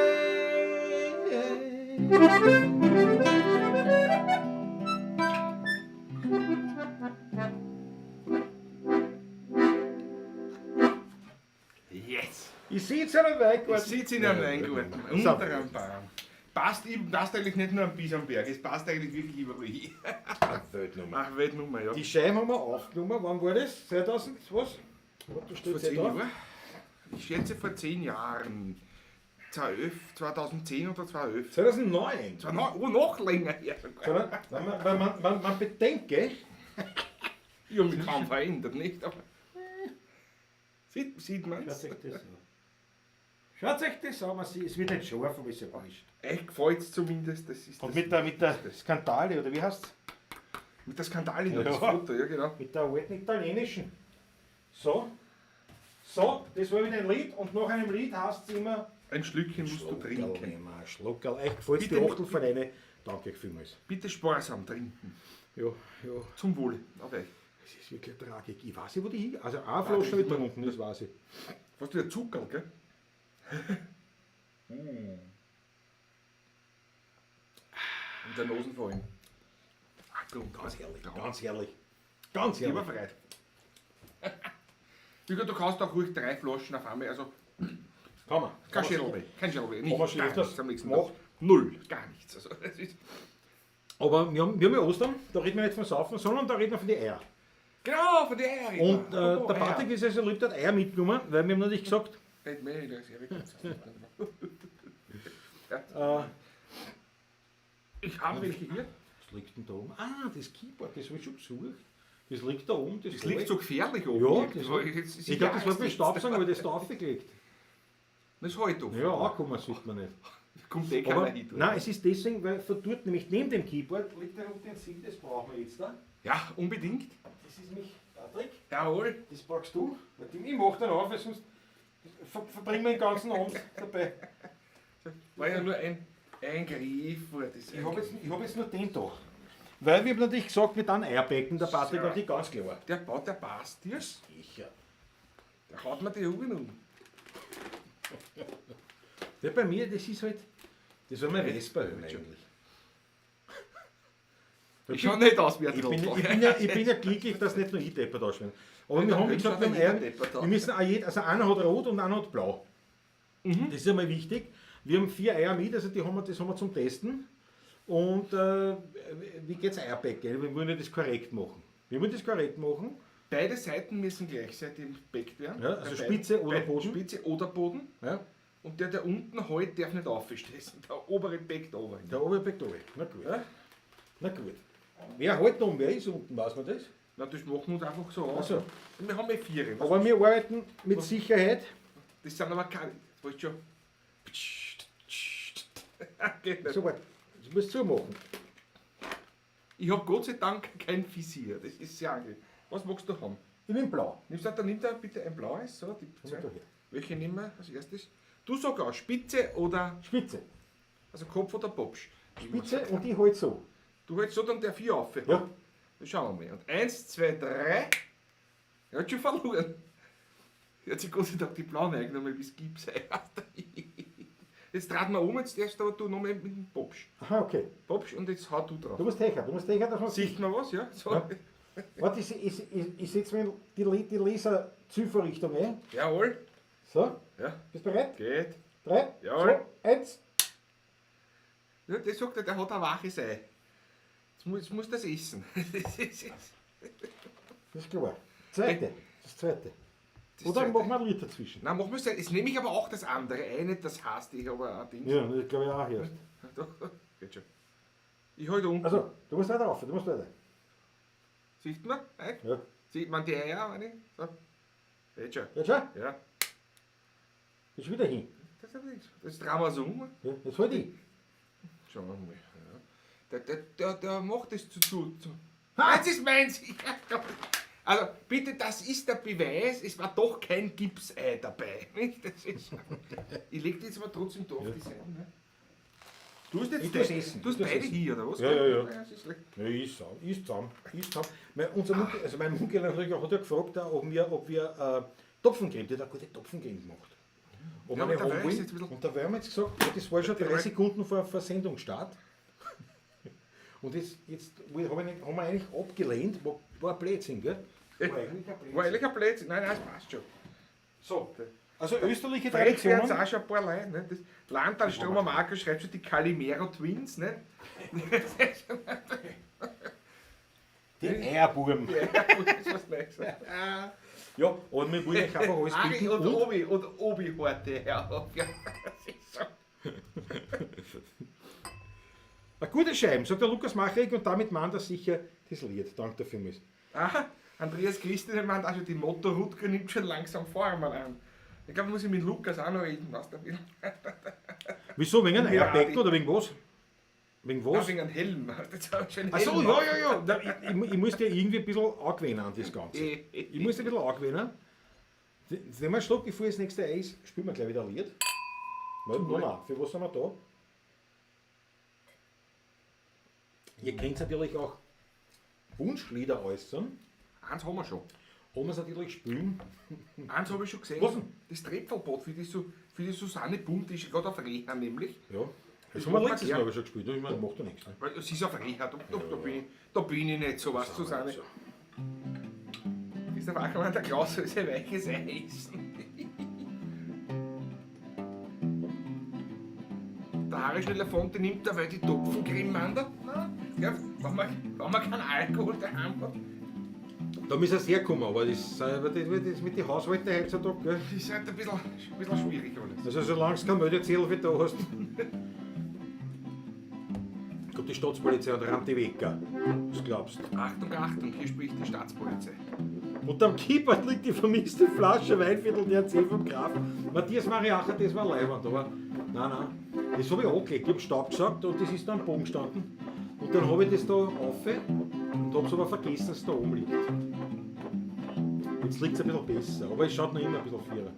C: Yes!
D: Ich sitze in einem Weingarten.
C: Ich sitze in einem Weingarten, unter einem Baum. Passt eigentlich nicht nur bis am Berg, es passt eigentlich wirklich überall hin.
D: Weltnummer.
C: Ach, Weltnummer, ja.
D: Die Scheiben haben wir aufgenommen. Wann war das? 2000? Was? Du
C: Vor
D: steht
C: 10
D: da.
C: Jahren? Ich schätze vor 10 Jahren. 2010 oder 2011.
D: 2009.
C: Oh, noch länger her sogar.
D: Wenn man bedenke,
C: Ich habe mich kaum verändert, nicht? Aber sieht man
D: schaut
C: es?
D: euch das an. Schaut euch das an, es wird nicht scharf, aber es ist ja wurscht.
C: Euch gefällt es zumindest. Das ist
D: Und
C: das,
D: mit der Skandale, oder wie heißt
C: mit der Skandale
D: Ja.
C: das Foto, ja genau.
D: mit der alten italienischen. So, das war wieder ein Lied und nach einem Lied heißt es immer
C: Ein Schlückchen musst du trinken.
D: Schluckerl. Euch gefällt die
C: Bitte
D: Achtel von eine. Danke euch vielmals.
C: Bitte sparsam trinken.
D: Ja.
C: Zum Wohle. Auf euch.
D: Es ist wirklich eine Tragik. Ich weiß nicht, wo die hin. Also eine Flasche habe ich getrunken, das weiß ich.
C: Was du, der Zucker, gell? Und der Nosen fallen.
D: Ganz herrlich, ganz herrlich. Ganz herrlich.
C: Überfreit. Du kannst auch ruhig 3 Flaschen auf einmal, also
D: Kann man.
C: kein Schädelweh, kein Schädelweh,
D: Haben wir
C: gar
D: schon öfters
C: nichts am nächsten
D: gemacht.
C: Tag. Null, gar nichts. Also, das ist,
D: Aber wir haben ja Ostern, da reden wir nicht von Saufen, sondern da reden wir von den Eier.
C: genau, von der Ehre.
D: Und der Patrick ist also lieb, der hat Eier mitgenommen, weil wir haben natürlich gesagt,
C: Nicht mehr, das ist ja wirklich. Ich habe welche hier.
D: was liegt denn da oben? Ah, das Keyboard, das habe ich schon gesucht. Das liegt da oben.
C: Das liegt so gefährlich oben.
D: Ja,
C: irgendwie.
D: das war-
C: Jetzt-
D: Ich glaube, das war
C: jetzt
D: beim
C: nichts.
D: Staubsaugen, aber das da aufgelegt.
C: Das ist halt offen.
D: Ja, ankommen sollte man nicht.
C: Kommt eh keiner
D: Aber,
C: hin.
D: nein, es ist deswegen, weil von dort, nämlich neben dem Keyboard, liegt ein Utensil, das brauchen wir jetzt da.
C: Ja, unbedingt.
D: Das ist mich, Patrick,
C: Jawohl.
D: das brauchst du. Weil ich mach dann auf, weil sonst verbringen wir den ganzen Abend dabei.
C: War ja nur ein Griff. Das
D: Ich habe jetzt nur den da. Weil wir haben natürlich gesagt, wir dann Eierbecken, der Patrick
C: Ja.
D: und ich ganz klar.
C: der passt dir.
D: Sicher.
C: Der haut mir die Augen um.
D: Ja, bei mir, das ist halt, das war mein Vesperhöhlen
C: Schon.
D: eigentlich.
C: Ich schau nicht aus wie ein
D: Ich bin,
C: Trottel.
D: ich bin ja glücklich, dass nicht nur ich deppert ausschauen. Aber
C: Ja,
D: wir
C: dann
D: haben, wie gesagt,
C: schaut
D: beim
C: ja jeder
D: Eiern,
C: deppert aus.
D: wir müssen auch also einer hat rot und einer hat blau. Das ist einmal wichtig. Wir haben 4 Eier mit, also das haben wir zum Testen. Und wie geht es Eierbecken? Wir wollen ja das korrekt machen. Wir wollen das korrekt machen.
C: Beide Seiten müssen gleichzeitig gebackt werden.
D: Ja, also
C: Bei
D: Spitze oder
C: bei
D: Boden.
C: Spitze oder Boden.
D: Ja,
C: Und der unten halt darf nicht aufstechen. Der obere backt oben.
D: der obere backt oben. Na gut.
C: Ja?
D: Na gut. Wer halt um, wer ist unten, weiß man das?
C: Na, das machen wir uns einfach so aus.
D: Also,
C: Wir haben 4.
D: aber wir arbeiten mit Sicherheit.
C: Das sind aber keine. Das wollte schon. Geht nicht.
D: So, warte, das musst du zumachen.
C: Ich habe Gott sei Dank kein Visier. Das ist sehr angenehm. Was magst du haben?
D: Ich bin blau.
C: Dann nimm da bitte ein blaues. So, die
D: Komm mal
C: zwei.
D: da her.
C: Welche nehmen wir als erstes? Du sag auch, Spitze oder.
D: Spitze.
C: Also Kopf oder Popsch.
D: Spitze und ich halt so.
C: Du hältst so dann der 4 auf.
D: Ja.
C: Das schauen wir mal. Und 1, 2, 3. Er hat schon verloren. Er hat sich Gott sei Dank die blauen eingenommen, wie es gibt. Jetzt dreht man um, jetzt darfst du nochmal mit dem Popsch.
D: Aha, okay.
C: Popsch und jetzt hau du drauf.
D: Du musst hecher, dass man
C: Sieht man was, ja? So.
D: Ja. Warte, ich setze mir die Laser-Zielvorrichtung ein.
C: Jawohl.
D: So,
C: Ja,
D: bist du bereit?
C: geht.
D: 3,
C: Jawohl.
D: 2, 1.
C: Ja, der sagt, der hat ein waches Ei. Jetzt muss das essen.
D: Das ist klar. Zweite. Das zweite. Oder
C: zweite.
D: machen wir ein Lied dazwischen.
C: Nein, machen wir es. Jetzt nehme ich aber auch das andere Ei, nicht das hastig, aber ein Ding.
D: Ja, das glaube ich auch erst.
C: Doch, geht schon. Ich halte unten.
D: Also, du musst weiter rauf, du musst weiter.
C: Sieht man? Ei?
D: Ja.
C: Sieht man die Eier, meine? So. Geht schon.
D: Jetzt schon?
C: Ja.
D: Ist wieder hin.
C: Das drehen wir so um.
D: Ja, jetzt halt ich.
C: Schauen wir mal. Ja. Der macht das zu. Das ist meins. Also bitte, das ist der Beweis, es war doch kein Gipsei dabei. Nicht? Das ist, ich leg die jetzt aber trotzdem da auf die Seite. Ne? Du hast
D: Ich
C: jetzt
D: tu's essen.
C: du hast
D: Ich tu's
C: beide
D: essen.
C: hier, oder was?
D: Ja.
C: Das ist lecker.
D: Ja, ist zusammen. Mein Onkel natürlich auch, hat ja gefragt, ob wir Topfencreme, der hat eine gute Topfencreme gemacht. Ob
C: Ja,
D: wir eine
C: aber da
D: haben
C: weiß ich
D: wollen.
C: jetzt ein bisschen-
D: Und da haben wir jetzt gesagt, ja, das war schon 3 Sekunden vor Sendungsstart. Und jetzt haben wir eigentlich abgelehnt, war ein Blödsinn, gell? War eigentlich ein Blödsinn.
C: War eigentlich ein Blödsinn. Nein, das passt schon.
D: So, also österliche
C: Vielleicht werden es
D: Traditionen.
C: auch schon ein paar Leute. Ne? Das Landtal Stromer Marco schreibt schon die Calimero Twins. Ne?
D: Die Eierbuben.
C: Ja, das ist was Neues.
D: Ja, und wir wollen euch einfach alles
C: Ari
D: bieten.
C: und Obi-Horte. Ja, das ist so.
D: Eine gute Scheibe, sagt der Lukas Machrig, und damit meint er sicher das Lied. Danke dafür.
C: Aha, Andreas Christen meint auch schon, die Motto-Rutger nimmt schon langsam Vormann an. Ich glaube, muss ich mit Lukas auch noch reden, was der will.
D: Wieso? Wegen einem
C: Ja,
D: Airbag oder wegen was? Wegen
C: Ja,
D: was?
C: wegen einem Helm. Jetzt hab ich schon einen
D: Achso,
C: Helm
D: ja,
C: auf.
D: ja, ja. Da, ich muss dir irgendwie ein bisschen angewöhnen an das Ganze. Ich muss dir ein bisschen angewöhnen. Nehmen wir einen Schluck, bevor das nächste Eis, spielen wir gleich wieder ein Lied. Nein, für was sind wir da? Ihr könnt natürlich auch Wunschlieder äußern.
C: Eins haben wir schon.
D: Haben wir es natürlich spielen.
C: Eins habe ich schon gesehen.
D: Was denn?
C: Das Trepfelbad für die Susanne Bunt, die ist gerade auf Reha nämlich.
D: Ja. Das
C: Das
D: haben wir
C: macht man
D: letztes
C: gern.
D: Mal aber schon gespielt. Ich meine, macht ja nichts. Ne?
C: Weil sie ist auf Reha, da bin ich nicht so was, Susanne.
D: So.
C: Ist der Wackermann, der Klaus soll sein weiches Ei essen. Der Harry Schneller-Fonte nimmt dabei die Topfencreme an. Ja, wenn man keinen Alkohol daheim hat.
D: Da müssen wir sehr kommen, aber das mit den Haushalten heutzutage, gell?
C: Das ist halt ein bisschen schwierig alles.
D: Also solange du keine Meldezettel für da hast. Kommt die Staatspolizei und rammt die Wecker. Was glaubst du?
C: Achtung, Achtung, hier spricht die Staatspolizei.
D: Und am Kippert liegt die vermisste Flasche Weinviertel DRC vom Graf. Matthias Mariacher, das war leibend, aber nein. Das habe ich angelegt. Ich habe Staub gesagt und das ist da am Boden gestanden. Und dann habe ich das da auf und habe es aber vergessen, dass es da oben liegt. Jetzt liegt es ein bisschen besser, aber es schaut noch immer ein bisschen vierer.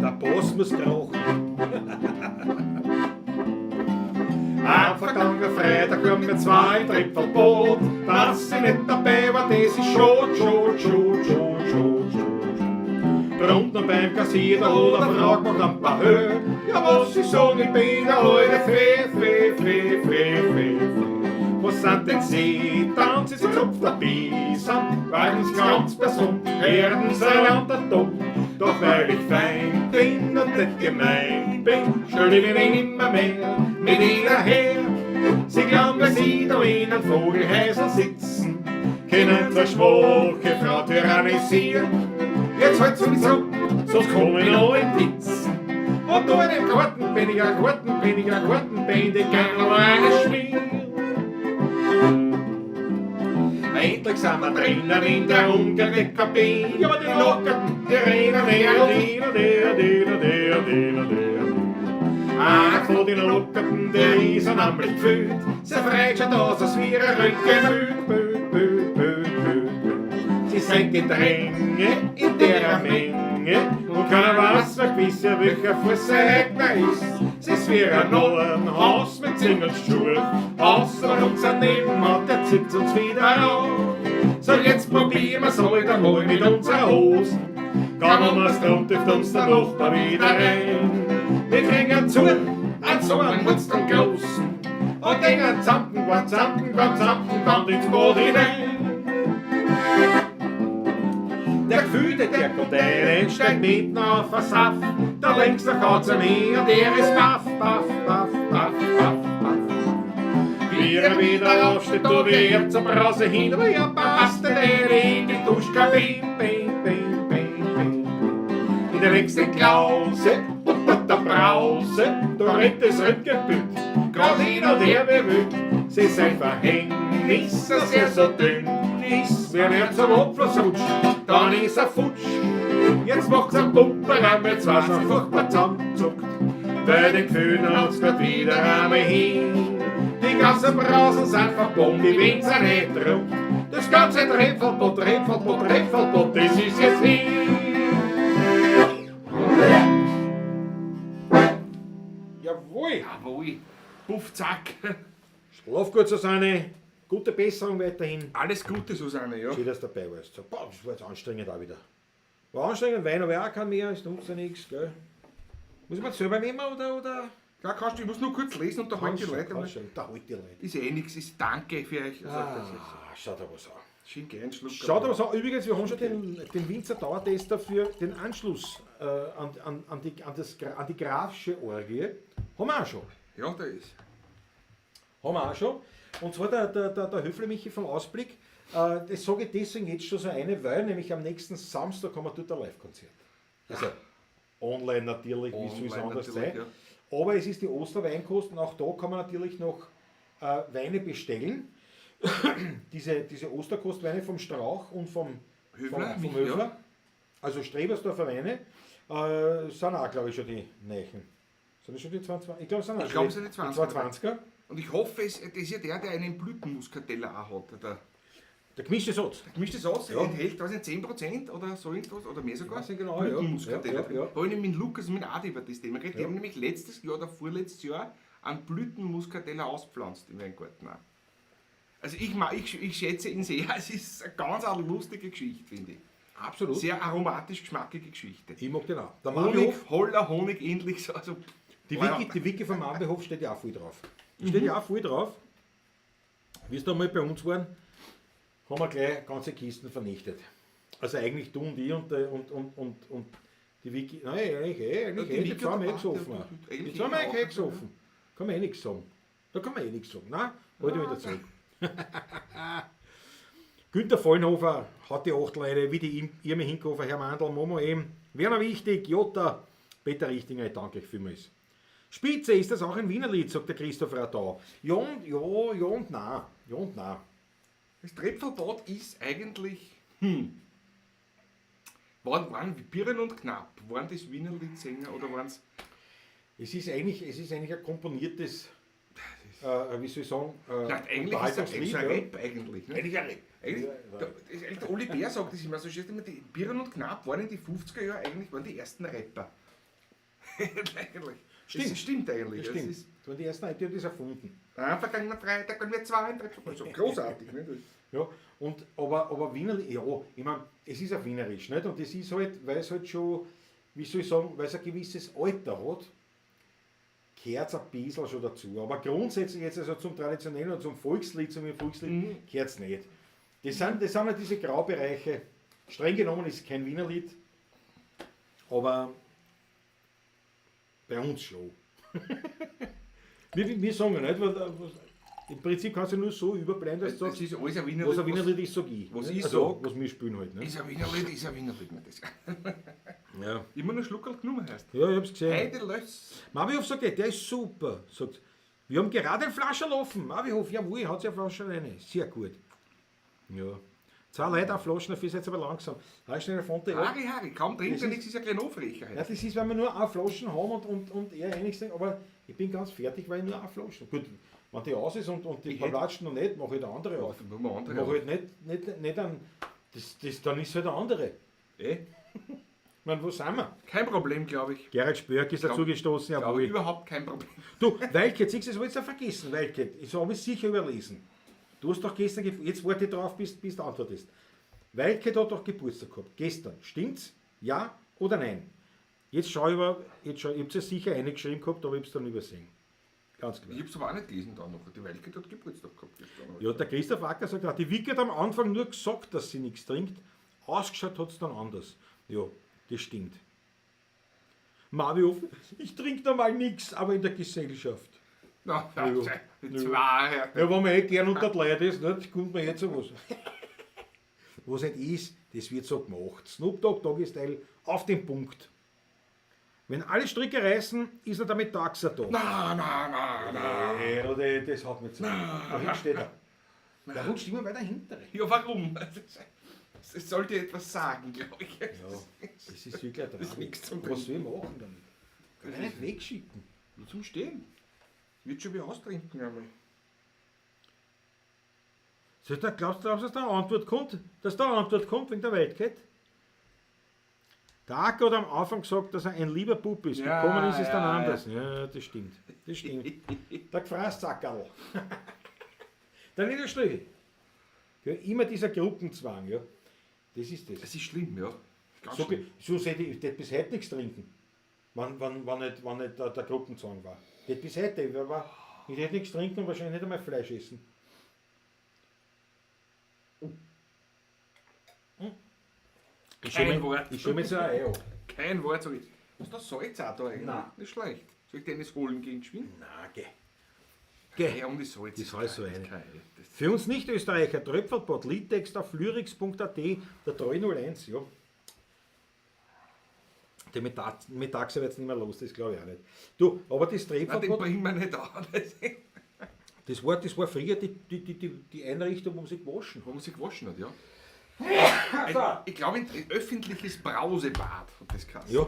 D: Der Boss muss rauchen. Am vergangenen Freitag haben wir 2 Tripfelboot. Dass ich nicht dabei war, das ist schon. Rund noch beim Kassierer oder fragt noch ein paar Höhe. Ja, was ich sagen, ich bin der alte Fee. Was sind denn Sie? Tanzen Sie zupft der Bisan, weil uns ganz besund werden sie einander dumm. Doch weil ich fein bin und nicht gemein bin, stell ich mich immer mehr mit ihnen her. Sie glauben, dass sie da in einem Vogelhäusl sitzen, können zur schwache Frau tyrannisieren. Jetzt halt so zurück, sonst komm ich noch in Titzen. Und da in dem Garten bin ich ein Gartenband, ich kann noch eine spielen. Endlich sind wir drinnen in der Umkleidekabine. Ja, die Lockerten, die rennen Einer von den Lockerten, der ist ein amtlich gefühlt. Sie fragt schon aus, als wir ein Röntgenbild. Sie sind Gedränge in der Menge und keiner weiß noch gewiss, welcher Fußeigner ist. Sie ist wie ein Nollenhaus mit Singelstuhl, außer unser Nebenmann, der zieht uns wieder auf. So, jetzt probieren wir's heute einmal mit unserer Hosen. Kaum wir's drum, trifft uns der Nachbar wieder rein. Wir kriegen zu, an so einem Monster großen, und gehen zampen ins Boot hinein. Der Gefühlte, der kommt rein, steigt mitten auf den Saft. Da links der Katze mir und er ist baff. Wie er wieder aufsteht, tut er zum Brause hin, aber ja, passt der in die Duschkabine. In der nächsten Klause und der Brause, da rennt das Röntgenbild, grad hin und her wie wild. Sie ist ein Verhängnis, dass er so dünn ist, wer nicht zum Abfluss rutscht, dann ist er futsch. Jetzt macht's ein Pumperraum, jetzt was er furchtbar zusammenzuckt. Bei den Gefühlen hat's grad wieder einmal hin. Die ganzen Brausen sind verbogen, die Wind sind nicht druckt. Das ganze Trepfelbott, das ist jetzt hin. Jawohl.
C: Jawohl. Puff, zack.
D: Schlaf gut, Susanne. Gute Besserung weiterhin.
C: Alles Gute, Susanne, ja.
D: Schön, dass du dabei warst. So, boah, das war jetzt anstrengend auch wieder. War anstrengend, Wein aber auch kein mehr, ist nutzt ja nichts, gell? Muss man das selber nehmen oder?
C: Ja, kannst du, ich muss nur kurz lesen und da halt die Leute mal.
D: Da halt die Leute.
C: Ist eh nichts, ist Danke für euch. Also,
D: Schaut aber so.
C: schön gern Schluck.
D: Schaut aber so, übrigens, wir haben schon den Winzer Dauertester für den Anschluss an die Grafsche Orgie. Haben wir auch schon.
C: Ja, da ist.
D: Haben wir auch schon. Und zwar der Höfle-Michi vom Ausblick. Das sage ich deswegen jetzt schon so eine, weil nämlich am nächsten Samstag haben wir dort ein Live-Konzert. Also online natürlich, wie soll es anders sein.
C: Ja.
D: Aber es ist die Osterweinkost und auch da kann man natürlich noch Weine bestellen. diese Osterkostweine vom Strauch und vom Höfler.
C: Ja.
D: Also Strebersdorfer Weine sind auch, glaube ich, schon die Neichen. Sind das schon die 22? Ich glaube, es sind
C: die
D: 20er.
C: Und ich hoffe, das ist ja der einen Blütenmuskateller auch hat.
D: Der gemischte Satz.
C: Der gemischte Satz
D: Ja.
C: enthält, weiß nicht, 10% oder so irgendwas, oder mehr sogar.
D: Weiß nicht genau,
C: Blütenmuskateller.
D: ja.
C: Habe ich nämlich mit Lukas und mit Adi über das Thema geredet. Die
D: Ja.
C: haben nämlich letztes Jahr oder vorletztes Jahr einen Blütenmuskateller auspflanzt im Weingarten. auch. Also ich schätze ihn sehr. Es ist eine ganz eine lustige Geschichte, finde ich.
D: Absolut.
C: Sehr aromatisch geschmackige Geschichte.
D: Ich mag den auch. Der
C: Honig,
D: Manbehof,
C: Holler Honig ähnlich. So, also,
D: die Wiki vom Manbehof steht ja auch viel drauf. Steht ja auch viel drauf. Wie es da mal bei uns waren, haben wir gleich ganze Kisten vernichtet. Also eigentlich du und ich und die Wiki. Nein, eigentlich die zwei haben gesoffen. Die zwei haben gesoffen. Kann man nichts sagen. Da kann man nichts sagen. Nein, halt ich wieder zurück. Günter Vollenhofer hat die 8 Leute, wie die Irme Hinkhofer, Herr Mandl, Momo M, Werner Wichtig, Jota, Peter Richtinger, ich danke euch vielmals. Spitze, ist das auch ein Wienerlied, sagt der Christoph Radau. Ja und nein.
C: Das Trepfelbad ist eigentlich. Waren Birren und Knapp, waren das Wiener Liedsänger oder waren es.
D: Es ist eigentlich ein komponiertes, wie soll ich sagen,
C: Eigentlich ist das
D: Unterhaltungslied,
C: ein
D: ja.
C: Rap eigentlich. Ne?
D: Eigentlich ein Rap.
C: Eigentlich,
D: Ja.
C: der Oli Bär sagt das immer so, schön, die Birren und Knapp waren in die 50er Jahren eigentlich waren die ersten Rapper. Eigentlich.
D: Stimmt.
C: Das stimmt eigentlich.
D: Das
C: Das
D: stimmt.
C: ist
D: Das waren die ersten Leute, die haben das erfunden.
C: am vergangenen Freitag waren wir 2 so großartig. Ne?
D: Ja, aber Wienerlied, ja, ich meine, es ist auch wienerisch, nicht? Und das ist halt, weil es halt schon, wie soll ich sagen, weil es ein gewisses Alter hat, gehört es ein bisschen schon dazu. Aber grundsätzlich jetzt also zum traditionellen und zum Volkslied gehört es nicht. Das sind halt diese Graubereiche. Streng genommen ist es kein Wienerlied, aber bei uns schon. wir sagen ja nicht, weil im Prinzip kannst du nur so überbleiben, dass du
C: Das
D: sagst,
C: ist alles ein Wiener
D: was ein Wienerlied ist, sag ich.
C: was
D: nicht?
C: ich
D: Also,
C: sag,
D: was wir spielen halt. Ne?
C: ist ein Wienerlied, ist ein Wienerlied. Nicht das.
D: Ja.
C: Immer nur Schluckerl genommen hast.
D: Ja, ich hab's gesehen.
C: Heide Löss.
D: Marvihof sagt, der ist super. Sagt, wir haben gerade einen Flascherl offen. Marvihof, jawohl, hat ja eine Flasche rein. Sehr gut. Ja. 2 Leute auf Flaschen, dafür ist jetzt aber langsam. Halt schnell eine Fonte. Ja,
C: Harry, kaum trinkt er nichts, ist ja kein Aufrecher.
D: das ist, wenn wir nur eine Flaschen haben und eher einig sind, aber ich bin ganz fertig, weil ich nur eine Flaschen. Gut, wenn die aus ist und die
C: Ich hätte-
D: platschen noch nicht, mache ich eine andere auf.
C: Dann machen wir
D: Ich
C: andere.
D: mache halt nicht einen, dann ist halt eine andere.
C: Eh?
D: Ich meine, wo sind wir?
C: Kein Problem, glaube ich.
D: Gerhard Spörk ist dazugestoßen,
C: Glaube
D: jawohl.
C: überhaupt kein Problem.
D: Du, Wildcat, siehst du, das habe ich jetzt vergessen, Wildcat. Ich habe es sicher überlesen. Du hast doch gestern, jetzt warte ich drauf, bis du antwortest. Wildcat hat doch Geburtstag gehabt. Gestern. Stimmt's? Ja oder nein? Jetzt schau ich habe es sicher eingeschrieben gehabt, aber ich habe es dann übersehen. Ganz
C: Ich
D: klar.
C: habe es aber auch nicht gelesen da noch. Die Welke hat Geburtstag gehabt. gestern.
D: Ja, der Christoph Acker sagt auch, die Wicke hat am Anfang nur gesagt, dass sie nichts trinkt. Ausgeschaut hat es dann anders. Ja, das stimmt. Mario, ich trinke da mal nichts, aber in der Gesellschaft.
C: Na,
D: Ja.
C: zwei.
D: Ja, wenn man gern unter die Leute ist, nicht, kommt man jetzt sowas. Was nicht ist, das wird so gemacht. Snoop Dogg, Doggy Style, auf den Punkt. Wenn alle Stricke reißen, ist er damit Taxa da.
C: Na.
D: Nee, das hat mir zu. Da steht er. Der rutscht immer weiter hintere.
C: Ja, warum? Es sollte etwas sagen, glaube ich.
D: Ja, das ist wirklich ein
C: Das ist
D: Drama.
C: nichts zum
D: Was soll
C: Trinken.
D: ich machen damit? Kann ich nicht wegschicken.
C: Nur zum Stehen. Wird schon wieder austrinken einmal.
D: So, da glaubst du, dass da eine Antwort kommt? Dass da eine Antwort kommt wegen der Wildcat? Der Acker hat am Anfang gesagt, dass er ein lieber Bub ist.
C: Ja,
D: Gekommen ist es dann
C: ja,
D: anders. Ja, das stimmt. Das stimmt. Der Gefraßzackerl. Der Niederschläge. Ja, immer dieser Gruppenzwang, ja. Das ist das.
C: Das ist schlimm, ja. Ganz
D: So,
C: schlimm.
D: so hätte ich bis heute nichts trinken. Wann nicht der Gruppenzwang war. Nicht bis heute. Ich hätte nichts trinken und wahrscheinlich nicht einmal Fleisch essen.
C: Kein Wort.
D: Ich schaue mir jetzt ein Ei an.
C: Kein Wort, sag ich. Ist das Salz auch da eigentlich?
D: Nein.
C: Nicht schlecht. Soll ich den das holen gegen geschwind?
D: Nein, geh.
C: Ja, und das Salz.
D: Die Salz so
C: ist
D: rein.
C: geil. Das
D: Für uns Nicht-Österreicher, Tröpfelpott, Liedtext auf lyrix.at, der 301, ja. Der mit Taxi wird es nicht mehr los, das glaube ich auch nicht. Du, aber das
C: Nein, den
D: Tröpfelpott,
C: bringen wir nicht an. Das
D: das war früher die Einrichtung, wo man sich gewaschen
C: wo man sich gewaschen hat, ja.
D: hat.
C: Ich glaube, ein öffentliches Brausebad hat das geheißen.
D: Ja,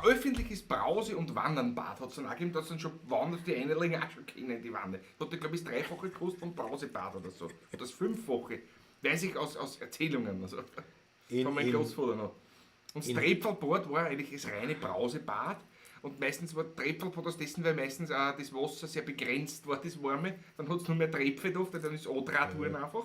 C: Öffentliches Brause- und Wandernbad hat es dann auch gegeben, dass dann schon Wandern die Einlänger auch schon kennen, die Wanne. Das hat, glaube ich, das Dreifache gekostet vom Brausebad oder so. Oder das Fünffache. Weiß ich aus Erzählungen. Also. Von meinem Großvater noch. Und das Trepfelbad war eigentlich das reine Brausebad. Und meistens war Trepfelbad aus dessen, weil meistens auch das Wasser sehr begrenzt war, das Warme. Dann hat es nur mehr Trepfe drauf, dann ist es andraht worden einfach.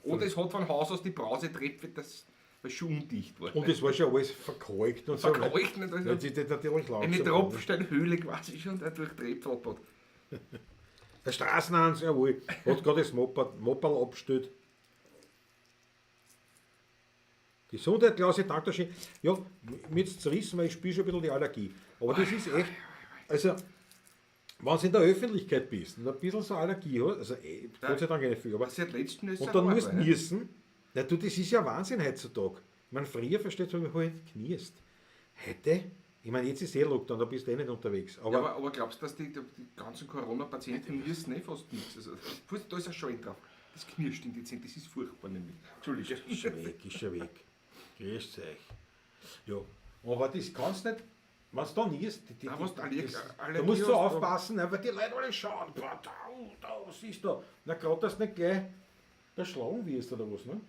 C: Oder es hat von Haus aus die Brausetrepfe, das schon undicht war.
D: und das war schon alles verkalkt und so.
C: Verkalkt nicht, also
D: Dann sich das natürlich langsam
C: eine
D: an.
C: Tropfsteinhöhle quasi schon da durch Trepfelbad.
D: Der Straßenhans, jawohl, hat gerade das Mopperl abgestellt. Gesundheit, Klaus, danke schön. Ja, mir jetzt zerrissen, weil ich spüre schon ein bisschen die Allergie. Aber das ist echt, also, wenn du in der Öffentlichkeit bist und ein bisschen so Allergie hast, also Gott sei Dank nicht viel, aber
C: Was seit letzten ist
D: und dann musst du niesen, na du, das ist ja Wahnsinn heutzutage. Ich meine, früher, verstehst du, habe ich halt kniest. Heute, ich meine, jetzt ist Lockdown, da bist du nicht unterwegs.
C: Ja, aber glaubst du, dass die ganzen Corona-Patienten knirschen eh fast nichts? Also, da ist ein Schwein drauf. Das knirscht in die Zähne, das ist furchtbar nämlich. Entschuldigung.
D: Ist schon weg, ist schon weg. Grüßt euch. Ja, aber das kannst du nicht, wenn du da niest,
C: Da hast du Allergie
D: da musst du so
C: hast,
D: aufpassen, weil die Leute alle schauen, boah, was ist da? Na, gerade, dass du nicht gleich erschlagen wirst oder was, ne?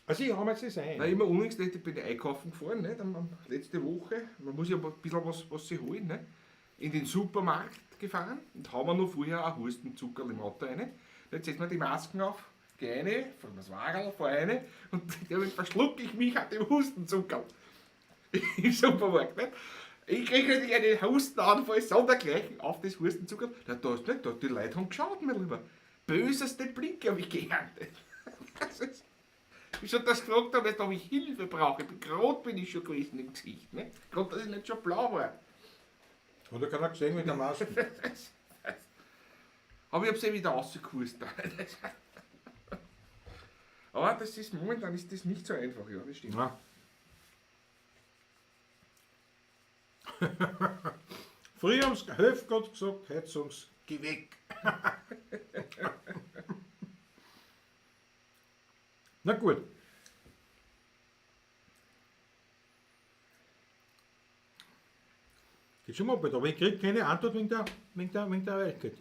D: Also ich habe jetzt das ein.
C: Nein, immer unlängst, ich bin einkaufen gefahren, nicht? Letzte Woche. Man muss ja ein bisschen was sich holen. Nicht? In den Supermarkt gefahren und haben wir noch vorher auch Hustenzucker im Auto rein. Jetzt setzen wir die Masken auf, gehe rein, von das Wagel, vor rein und damit verschlucke ich mich an dem Hustenzucker. Im Supermarkt. Nicht? Ich kriege natürlich einen Hustenanfall, sondergleichen auf das Hustenzucker. Da ist nicht, da, die Leute haben geschaut, mein Lieber. Böseste Blicke habe ich geerntet. Ich schon das gefragt habe, ob ich Hilfe brauche. Rot bin ich schon gewesen im Gesicht. Ne? Gerade, dass ich nicht schon blau war.
D: Und da kann er gesehen mit der Maske.
C: Aber ich habe sie wieder rausgekürzt. Aber das ist, momentan ist das nicht so einfach, ja, das stimmt.
D: Ja. Früher haben sie Höfgott gesagt, heute sagen sie, geh weg. Na gut. Geht schon mal bald, aber ich kriege keine Antwort wegen der Wildcat.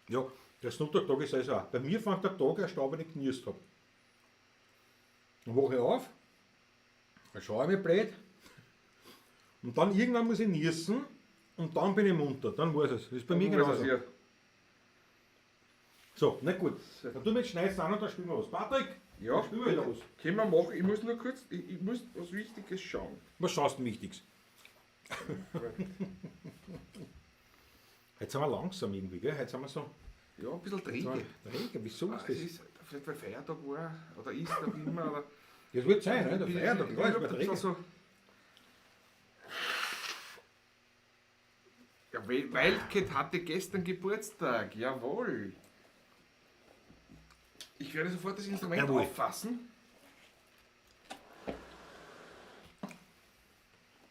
D: Ja, der Snootag-Tag ist also auch. Bei mir fängt der Tag erst an, wenn ich genießt habe. Dann wache ich auf, dann schaue ich mich blöd und dann irgendwann muss ich niesen und dann bin ich munter. Dann weiß es. Das ist bei mir genauso.
C: Ja.
D: So, na gut. Dann tun wir jetzt schneidest an und dann spielen wir was. Patrick,
C: Ja,
D: dann spielen wir wieder was.
C: können wir machen. Ich muss nur kurz, ich muss was Wichtiges schauen.
D: Was schaust du denn Wichtiges? Jetzt sind wir langsam irgendwie, gell? Jetzt sind wir so.
C: Ja, ein bisschen
D: Jetzt sind
C: träge.
D: wir Träge, wieso ist
C: Es
D: das?
C: ist vielleicht weil Feiertag war oder ist noch immer. Oder
D: Das wird sein, ne? Der Feiertag,
C: ich
D: klar, ist
C: bin
D: bei
C: ein bisschen
D: Träge.
C: so. Ja, Wildcat hatte gestern Geburtstag, jawohl. Ich werde sofort das Instrument
D: Jawohl.
C: auffassen.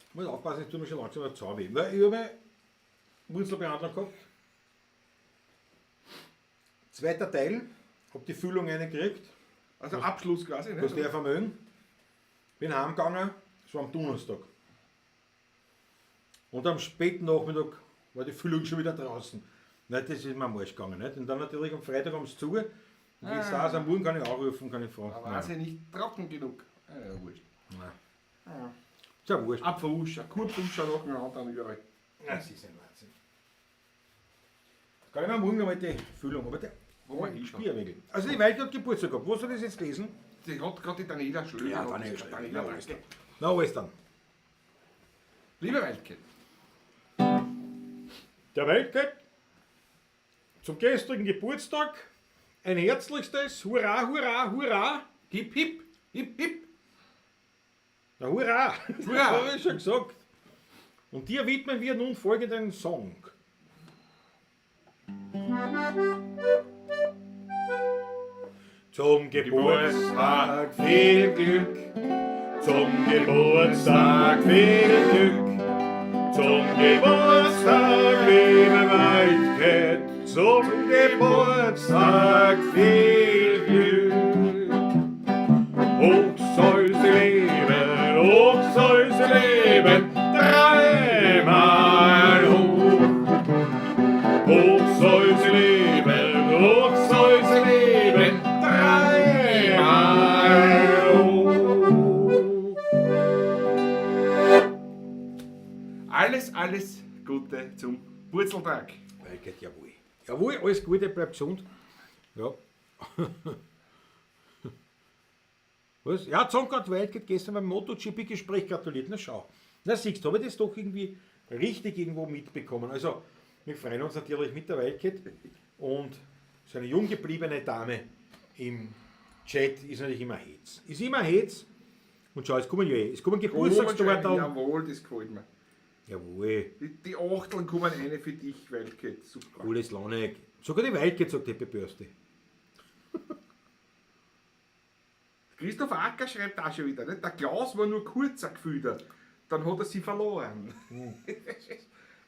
D: Ich muss aufpassen, ich tue mir schon langsam der Zahn weh. Weil ich habe Wurzelbehandlung gehabt. Zweiter Teil, hab die Füllung reingekriegt,
C: Also Abschluss quasi, ne?
D: was der vermögen. Bin heimgegangen, so am Donnerstag. Und am späten Nachmittag war die Füllung schon wieder draußen. Nein, das ist mir am Arsch gegangen. Nicht? Und dann natürlich am Freitag am Zuge. Und jetzt da am Morgen kann ich anrufen, kann ich fragen.
C: Aber war sie nicht trocken genug? Ja, wurscht.
D: Nein.
C: Ja.
D: Ist ja wurscht.
C: Abverwuschen, Kurpuscher nach dem anderen überall.
D: Das ist ein Wahnsinn. Kann ich mir morgen nochmal die Füllung, aber der
C: Wo man hinschaut.
D: Spierwegel. Also die Weike hat Geburtstag gehabt. Wo soll ich das jetzt lesen?
C: Die hat gerade die Daniela Schlöger.
D: Ja,
C: noch
D: Daniela
C: gesagt.
D: Schlöger.
C: Daniela,
D: Ja, alles
C: danke.
D: Na, alles dann.
C: Liebe Weltke,
D: Der Weltke zum gestrigen Geburtstag ein herzlichstes Hurra, Hurra, Hurra.
C: hip hip, hip hip.
D: Na, Hurra!
C: Hurra!
D: Habe ich schon gesagt. Und dir widmen wir nun folgenden Song. Zum Geburtstag viel Glück, zum Geburtstag viel Glück, zum Geburtstag liebe Waldcat, zum Geburtstag viel Glück. Hoch soll sie leben, hoch soll sie leben, dreimal hoch. Hoch soll sie leben, hoch soll sie leben, dreimal hoch.
C: Alles Gute zum Wurzeltag.
D: Geht jawohl. Jawohl, alles Gute, bleib gesund. Ja. Was? Ja, Zonkert Weit geht gestern beim MotoGP-Gespräch gratuliert. Na schau. Na siehst du, habe ich das doch irgendwie richtig irgendwo mitbekommen. Also, wir freuen uns natürlich mit der Wildcat und so eine jung gebliebene Dame im Chat ist natürlich immer Hetz. Ist immer Hetz. Und schau, es kommen Geburtstagstorten.
C: Jawohl, das gefällt mir.
D: Jawohl,
C: Die Achteln kommen eine für dich, Weltke. Super.
D: cooles Launig. Sogar die Wildcat sagt Happy Birthday.
C: Christoph Acker schreibt auch schon wieder, nicht? Der Klaus war nur kurz gefühlt, dann hat er sie verloren.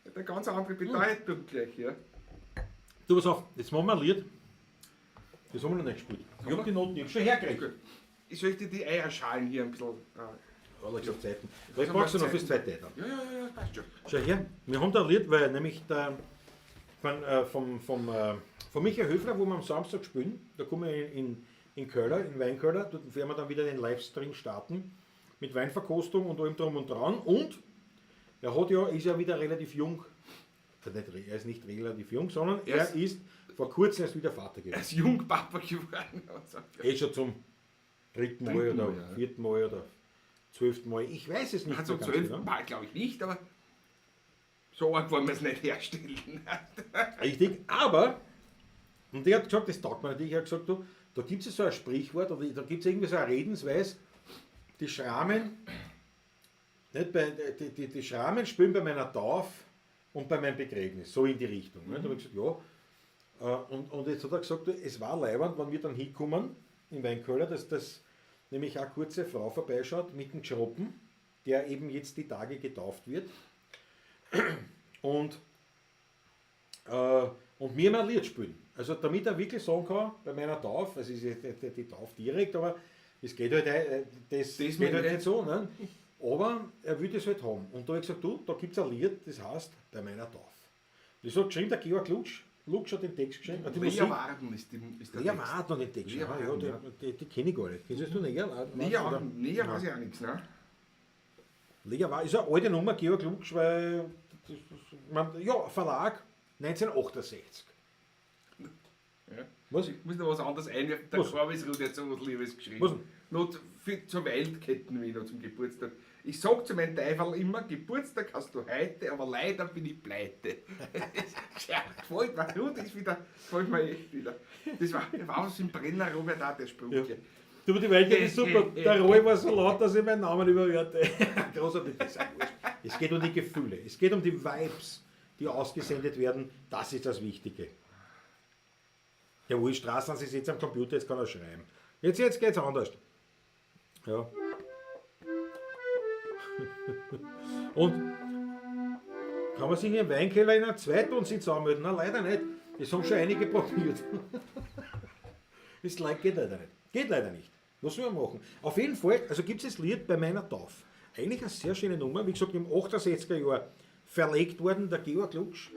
C: Hat eine ganz andere Bedeutung gleich, ja.
D: Du, pass auf, jetzt machen wir ein Lied. Das haben wir noch nicht gespielt. Ich habe die Noten jetzt schon hergekriegt.
C: Gut. Ich möchte die Eierschalen hier ein bisschen.
D: Alle gesagt Zeiten. Weil ich brauche sie noch fürs zweite dann.
C: Ja, passt schon.
D: Schau her, wir haben da ein Lied, weil nämlich der, von Michael Höfler, wo wir am Samstag spielen, da kommen wir in Köller, in Weinköller, dort werden wir dann wieder den Livestream starten mit Weinverkostung und allem drum und dran. Und ist ja wieder relativ jung. Er ist nicht relativ jung, sondern er ist vor kurzem erst wieder Vater
C: Er
D: geworden.
C: ist Jungpapa geworden.
D: Schon zum dritten Mal
C: Dritten
D: oder
C: Mal, ja.
D: vierten Mal oder 12. Mal. Ich weiß es nicht.
C: Also
D: mehr
C: zum
D: ganz
C: 12.
D: genau.
C: Mal glaube ich nicht, aber so arg wollen wir es nicht herstellen.
D: Richtig, aber, und der hat gesagt, das taugt mir natürlich, er hat gesagt, du, da gibt es so ein Sprichwort, oder da gibt es irgendwie so eine Redensweise, die Schramen, die Schramen spielen bei meiner Taufe und bei meinem Begräbnis, so in die Richtung. Da habe ich gesagt, ja. Und jetzt hat er gesagt, du, es war leibend, wenn wir dann hinkommen, in Weinköller, dass das nämlich eine kurze Frau vorbeischaut mit dem Schroppen, der eben jetzt die Tage getauft wird. Und mir mal ein Lied spielen. Also damit er wirklich sagen kann, bei meiner Taufe, also ist jetzt nicht die Taufe direkt, aber es geht halt, das geht halt nicht so. Ne? Aber er will das halt haben. Und da habe ich gesagt, du, da gibt es ein Lied, das heißt bei meiner Taufe. Das hat geschrieben der Georg Lutsch. Lutsch hat den Text geschrieben. Die Musik.
C: Warten ist der
D: Ja,
C: Text.
D: warte noch den Text.
C: Lea
D: Ja,
C: Warten, ja.
D: die kenne ich gar nicht. Kennst du näher?
C: Näher weiß ich auch nichts, ne?
D: Lea war, ist eine alte Nummer, Georg Lutsch, weil, Verlag 1968.
C: Ja.
D: Was?
C: Ich muss noch was anderes einwerfen. Der
D: Was?
C: Korbisrud hat so was Liebes geschrieben.
D: Was denn?
C: Not zur Weltketten wieder zum Geburtstag. Ich sag zu meinem Teufel immer, Geburtstag hast du heute, aber leider bin ich pleite. Ja, gefällt mir, Rud ist wieder, gefällt mir echt wieder. Das war was im Brenner, Robert, auch der Spruch.
D: Ja. Du, die Welt ist super. Der Roy war so laut, dass ich meinen Namen überhörte. Großartig, das ist auch wurscht. Es geht um die Gefühle, es geht um die Vibes, die ausgesendet werden. Das ist das Wichtige. Der Uli Straßan ist jetzt am Computer, jetzt kann er schreiben. Jetzt geht es anders. Ja. Und Kann man sich in einem Weinkeller in einen Zweitonsitz anmelden? Nein, leider nicht. Das haben schon einige probiert. Das geht leider nicht. Geht leider nicht. Was soll man machen? Auf jeden Fall, also gibt es das Lied bei meiner Taufe. Eigentlich eine sehr schöne Nummer. Wie gesagt, im 68er Jahr verlegt worden, der Georg Luksch.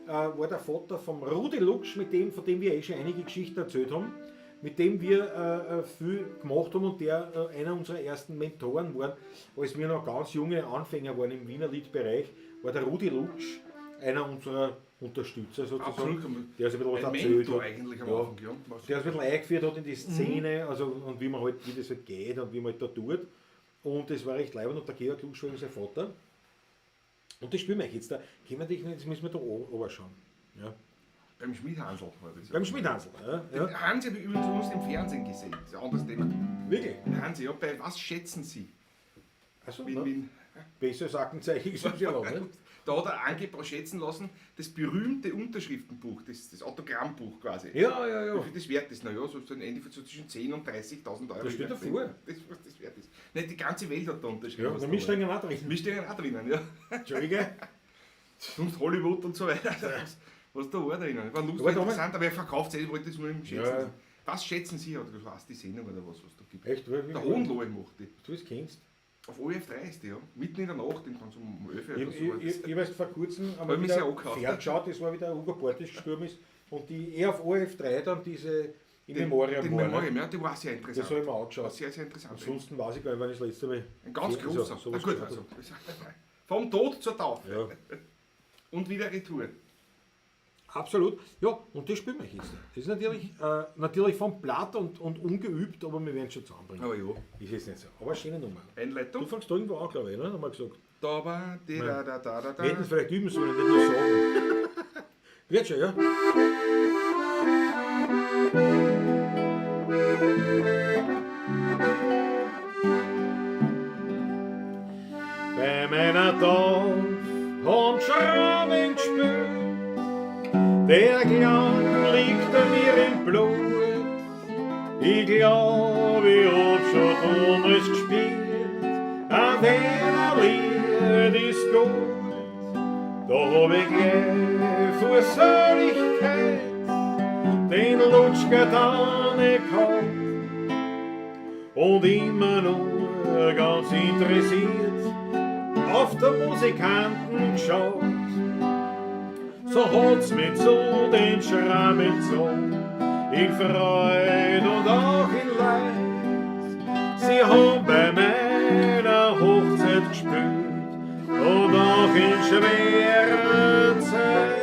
D: War der Vater vom Rudi Luksch, von dem wir schon einige Geschichten erzählt haben, mit dem wir viel gemacht haben und der einer unserer ersten Mentoren war, als wir noch ganz junge Anfänger waren im Wiener Liedbereich, war der Rudi Luksch einer unserer Unterstützer sozusagen.
C: Absolut.
D: Der sich ein bisschen was
C: Ein
D: erzählt
C: Mentor
D: hat.
C: eigentlich am
D: Ja.
C: Anfang, ja.
D: Der uns ein bisschen eingeführt hat in die Szene, also und wie das halt geht und wie man halt da tut. Und das war recht leibend und der Georg Luksch war sein Vater. Und das spielen wir jetzt da. Das müssen wir da oben schauen. Ja.
C: Beim Schmiedhansel war das.
D: Beim Schmiedhansel. Ja.
C: Den Hansi habe ich übrigens uns im Fernsehen gesehen. Das ist ein anderes Thema.
D: Wirklich?
C: Den Hansi, ja, bei Was schätzen Sie?
D: Also,
C: Mit,
D: besseres Aktenzeichen ist es ja lang, ne?
C: Da hat er angeblich schätzen lassen, das berühmte Unterschriftenbuch, das Autogrammbuch quasi.
D: Ja, ja, ja.
C: Wie viel das wert ist? Naja, so ein Ende von so zwischen 10.000 und 30.000 Euro.
D: Das steht
C: wert.
D: davor.
C: Das wert ist. Nicht die ganze Welt hat da unterschrieben.
D: Ja,
C: was
D: da
C: da
D: mischt
C: war.
D: einen auch drin.
C: Wir stehen auch drinnen, ja.
D: Entschuldige.
C: Sonst Hollywood und so weiter. Was da war drinnen. War lustig,
D: Aber da
C: interessant, aber er verkauft es, ich wollte das nur im Schätzen.
D: Ja.
C: Was schätzen Sie? Oder was die Sendung oder was da gibt?
D: Echt?
C: Der Hohenlohe macht die.
D: Du es kennst.
C: Auf ORF3 ist die, ja. Mitten in der Nacht, dann um 11 Uhr oder so.
D: Ich weiß vor kurzem
C: Hab
D: einmal
C: mich
D: wieder
C: sehr angekauft.
D: ferngeschaut, das war wieder Hugo Portisch gestorben ist und die eher auf ORF3 dann diese In Memoriam
C: Den
D: war. Ne?
C: Memoriam, ja, die war sehr
D: Das
C: interessant.
D: habe ich mir
C: War
D: angeschaut.
C: sehr, sehr interessant.
D: Ansonsten weiß ich gar nicht, wann ich das letzte Mal.
C: Ein ganz
D: Also,
C: großer.
D: sowas
C: Na gut,
D: gehört
C: also. Vom Tod zur Taufe.
D: Ja,
C: Und wieder Retour.
D: absolut. Ja, und das spielen wir jetzt. Das ist natürlich vom Blatt und ungeübt, aber wir werden es schon zusammenbringen.
C: Aber ja.
D: Ist jetzt nicht so. Aber eine schöne Nummer. Du
C: Einleitung.
D: fängst da irgendwo an, glaube ich, ne? Haben wir gesagt.
C: Da war die da.
D: Wir hätten es vielleicht üben sollen, nicht nur sagen. Wird schon, ja? Bei meiner Taufe haben Schrauben gespürt, der Klang liegt mir im Blut. Ich glaube, ich hab schon damals gespielt, ein Wiener-Lied ist gut. Da hab ich gleich vor Seligkeit den Lutschka dann gehabt und immer nur ganz interessiert auf der Musikanten geschaut. So hat's mich zu den Schrammen gezogen, in Freude und auch in Leid. Sie haben bei meiner Hochzeit gespielt und auch in schwerer Zeit.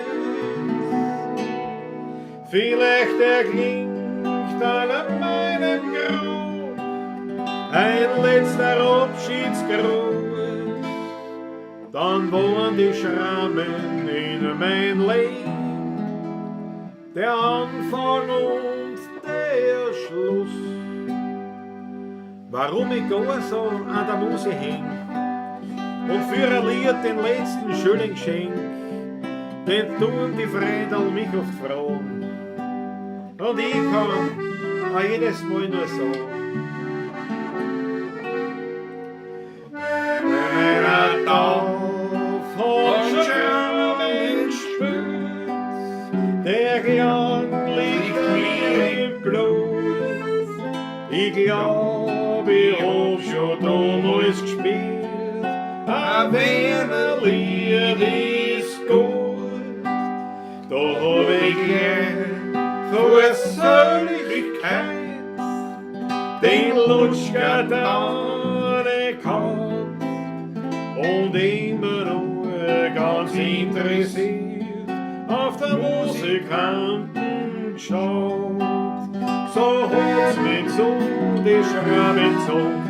D: Vielleicht erklingt an meinem Grab ein letzter Abschiedsgruß, dann waren die Schrammen in mein Leben, der Anfang und der Schluss. Warum ich gar so an der Muse häng und für ein Lied den letzten schönen Geschenk, den tun die Freundl mich oft fragen. Und ich kann auch jedes Mal nur sagen, meiner Taufe hat Schrauben gespürt, der Klang liegt mir im Blut. Ich glaub, ich hab schon damals gespielt, ein Wiener-Lied ist gut. Da hab ich gleich vor Seligkeit den Lutschka dann gehabt und immer nur ganz interessiert auf der Musikanten geschaut. So hat's mich zu die Schraube gezogen,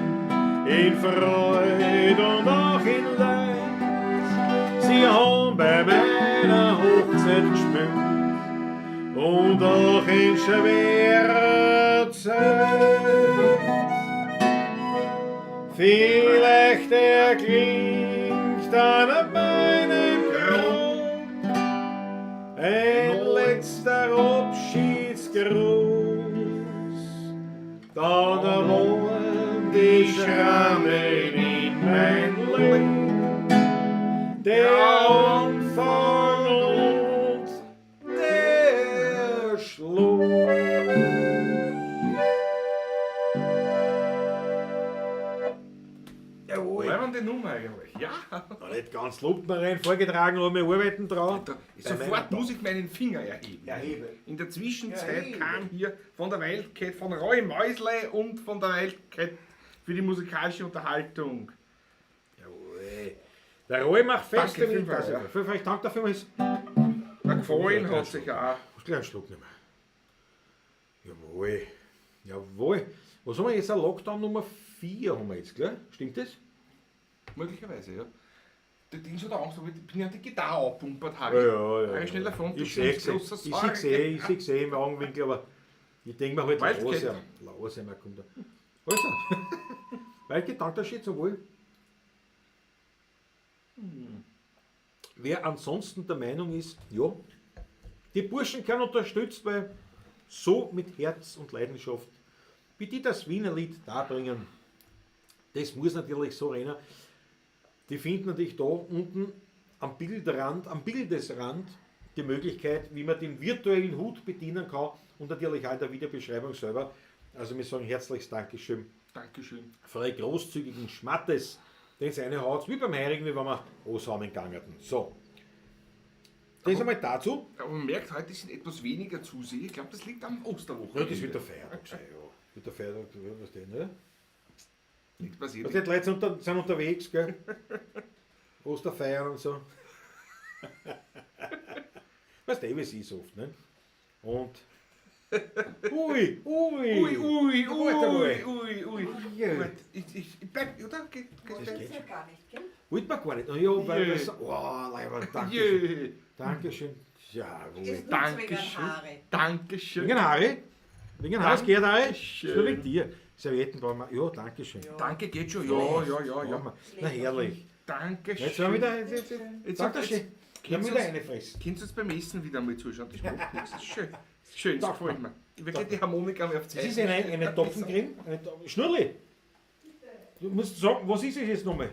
D: in Freude und auch in Leid. Sie haben bei meiner Hochzeit gespielt und auch in schwerer Zeit. Vielleicht erklingt an meinem Grab ein letzter Abschiedsgruß, dann waren die Schrammen in mein Leben, der Anfang
C: warum eigentlich? Ja.
D: Noch nicht ganz Luftmarin vorgetragen, aber wir arbeiten dran.
C: Da,
D: Bei meiner
C: sofort muss ich meinen Finger erheben.
D: Erhebe.
C: In der Zwischenzeit
D: Erhebe.
C: kam hier von der Wildcat, von Roy Mäusle und von der Wildcat für die musikalische Unterhaltung.
D: Jawohl. Der Roy macht fest
C: Danke,
D: damit.
C: fünfmal, ja.
D: Fünfmal, danke dafür.
C: Der gefallen hat sich auch.
D: Muss gleich einen Schluck nehmen. Jawohl. Jawohl. Was haben wir jetzt? Ein Lockdown Nummer 4 haben wir jetzt, gell? Stimmt das?
C: Möglicherweise, ja. Der Dienst hat Angst, aber ich bin ja die Gitarre abpumpert,
D: Ja,
C: Harry.
D: ja.
C: Harry, schneller von,
D: Ich sehe es im Augenwinkel, aber ich denke mir halt,
C: Wildcat.
D: Lause, man kommt da. Also, Wildcat, danke, das steht so wohl. Wer ansonsten der Meinung ist, ja, die Burschen können unterstützt, weil so mit Herz und Leidenschaft, wie die das Wiener Lied darbringen, das muss natürlich so rennen. Die finden natürlich da unten am Bildrand, am Bildesrand die Möglichkeit, wie man den virtuellen Hut bedienen kann und natürlich auch in der Videobeschreibung selber. Also wir sagen herzliches Dankeschön
C: Dankeschön.
D: für eure großzügigen Schmattes, den es eine haut, wie beim Heirigen, wie wenn wir zusammengegangen hatten. So. Das einmal dazu.
C: Aber man merkt, heute sind etwas weniger Zuseher. Ich glaube, das liegt am Osterwoche.
D: Ja, das wird der Feiertag sein, ja. Wird der Feiertag, was denn, ne?
C: Nichts passiert.
D: Was die Leute sind unterwegs, gell? Osterfeiern und so. Weißt du, wie es ist oft, ne? Und. Ui. Ja.
C: Gut, ich bleib, oder? Geht,
D: Das
C: geht.
D: geht.
E: Ja, gar nicht, gell?
D: Wollt man gar nicht. Ja, weil
C: Jö.
D: das. Oh, Leiber, Dankeschön.
C: Jö.
D: Dankeschön. Ja,
E: Ist
D: wohl.
E: nur
C: Dankeschön.
E: wegen Haare.
C: Dankeschön.
D: Wegen Haare? Wegen Haare, es geht Haare?
C: Dankeschön.
D: Nur wegen dir. Servietten brauchen wir. Ja, Dankeschön.
E: Ja.
C: Danke, geht schon.
D: Brauchen
C: Ja.
D: wir. Na herrlich.
C: Dankeschön.
D: Jetzt haben wir wieder. Dankeschön. Wir haben
C: Kennst
D: wieder
C: du
D: eine Fresse.
C: Kannst du uns beim Essen wieder mal zuschauen? Das macht nichts. Das ist schön. Das ist schön, das
D: Sag
C: gefällt mir. Ich will gleich die Harmonika mal auf
D: Das
C: Zeit.
D: ist eine Topfencreme. Schnurli. Du musst sagen, was ist es jetzt nochmal?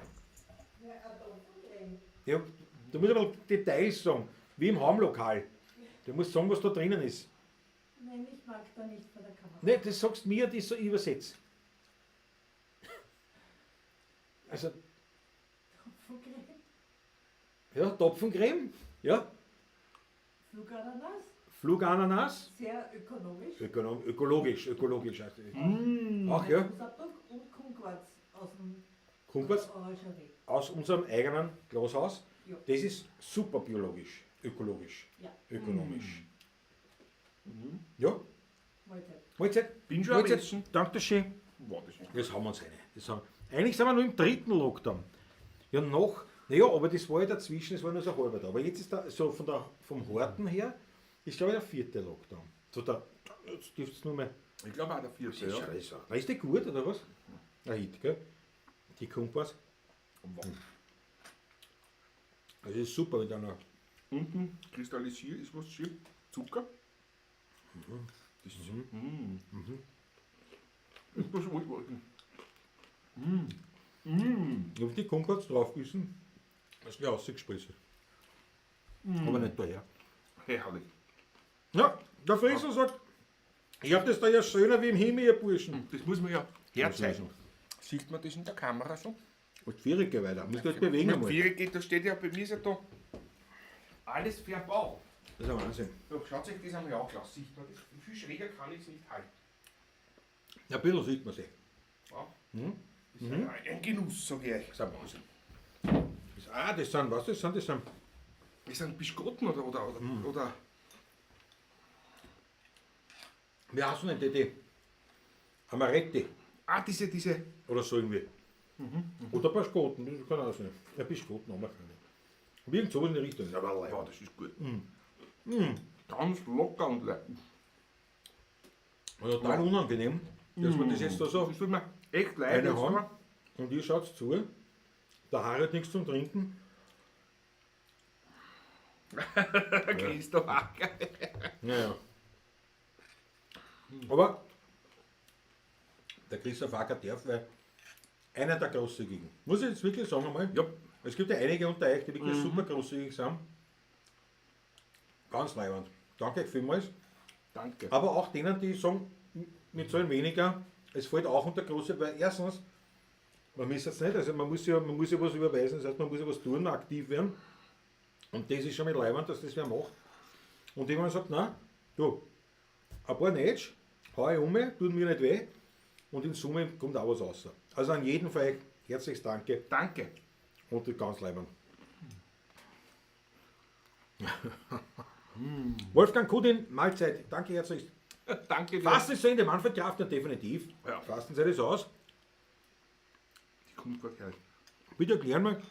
D: Ja, du musst aber Details sagen, wie im Heimlokal. Du musst sagen, was da drinnen ist.
E: Nein, ich mag da nicht vor der Kamera.
D: Ne, das sagst mir, das so übersetzt. Also, ja, Topfencreme, ja,
E: Flugananas,
D: Flugananas,
E: sehr ökonomisch.
D: ökologisch. Also. Ach ja,
E: Rosaburg und Kumquats aus dem
D: Kumquats
E: Orangerie.
D: aus unserem eigenen Glashaus.
E: Ja.
D: Das ist super biologisch, ökologisch,
E: Ja,
D: ökonomisch. Ja,
E: Mahlzeit.
D: Mahlzeit.
C: Bin schon am
D: Mahlzeit.
C: Essen.
D: Dankeschön.
C: Wow, das ist
D: Das haben wir uns eine. Eigentlich sind wir nur im 3. Lockdown. Ja, naja, aber das war ja dazwischen, es war nur so halber da. Aber jetzt ist da, so vom Horten her, ist glaube ich der 4. Lockdown. So jetzt dürfte es nur mehr.
C: Ich glaube auch der vierte, ja.
D: Na, ist der gut, oder was? Ein Hit, gell? Die Kompass. Das ist super mit einer.
C: Unten kristallisiert ist was schön. Zucker. Das ist ist was wohlwollten.
D: Ich habe die Kompass draufgebissen. Das ist gleich rausgespritzt. Aber nicht daher.
C: Herrlich.
D: Ja, der Frisser sagt, ich habe das da ja schöner wie im Himmel, ihr Burschen.
C: Das muss man ja herzeigen. Sieht man das in der Kamera so?
D: Und schwierig geht weiter. Muss das bewegen
C: Mit
D: einmal.
C: 4 geht, da steht ja bei mir ist ja da alles verbaut.
D: Das ist ein Wahnsinn.
C: So, schaut euch das einmal an, Klaus. Sieht man das? Viel schräger kann ich es nicht halten.
D: Ja, ein bisschen sieht man sie.
C: Ja.
D: Mhm.
C: Das ist ein Genuss, sag ich euch.
D: Das ist ein Wahnsinn. Das sind, was das sind? Das sind
C: Das sind Biskotten oder
D: wie heißen denn die? Amaretti.
C: diese.
D: Oder so irgendwie. Oder Paschkoten, das kann auch sein. Ja, Biskoten haben wir keine. Und irgend so in die Richtung. Aber
C: Ja, das ist gut.
D: Mhm.
C: Ganz locker und lecker.
D: total unangenehm, dass man das jetzt da so
C: Das tut mir echt leid.
D: eine
C: jetzt
D: haben.
C: aber-
D: Und ihr schaut zu. Der Harry hat nichts zum Trinken.
C: Christoph Acker.
D: Naja. Aber der Christoph Acker darf, weil einer der Großzügigen. Muss ich jetzt wirklich sagen einmal?
C: Ja.
D: Es gibt ja einige unter euch, die wirklich super großzügig sind. Ganz leibend. Danke euch vielmals.
C: Danke.
D: Aber auch denen, die sagen, wir zahlen weniger, es fällt auch unter große, weil erstens, Man muss jetzt nicht, also man muss ja was überweisen, das heißt, man muss ja was tun, aktiv werden. Und das ist schon mit Leibwand, dass das wer macht. Und jemand sagt, nein, du, ein paar Netsch, hau ich um, tut mir nicht weh. Und in Summe kommt auch was raus. Also an jeden Fall herzliches Danke
C: Danke.
D: und die ganz Leibwand. Wolfgang Kudin, Mahlzeit, danke herzlichst.
C: Danke dir.
D: Fastenzeit, manchmal darf er definitiv.
C: Ja.
D: Fastenzeit ist aus.
C: Die kommt gut her.
D: Bitte erklären wir,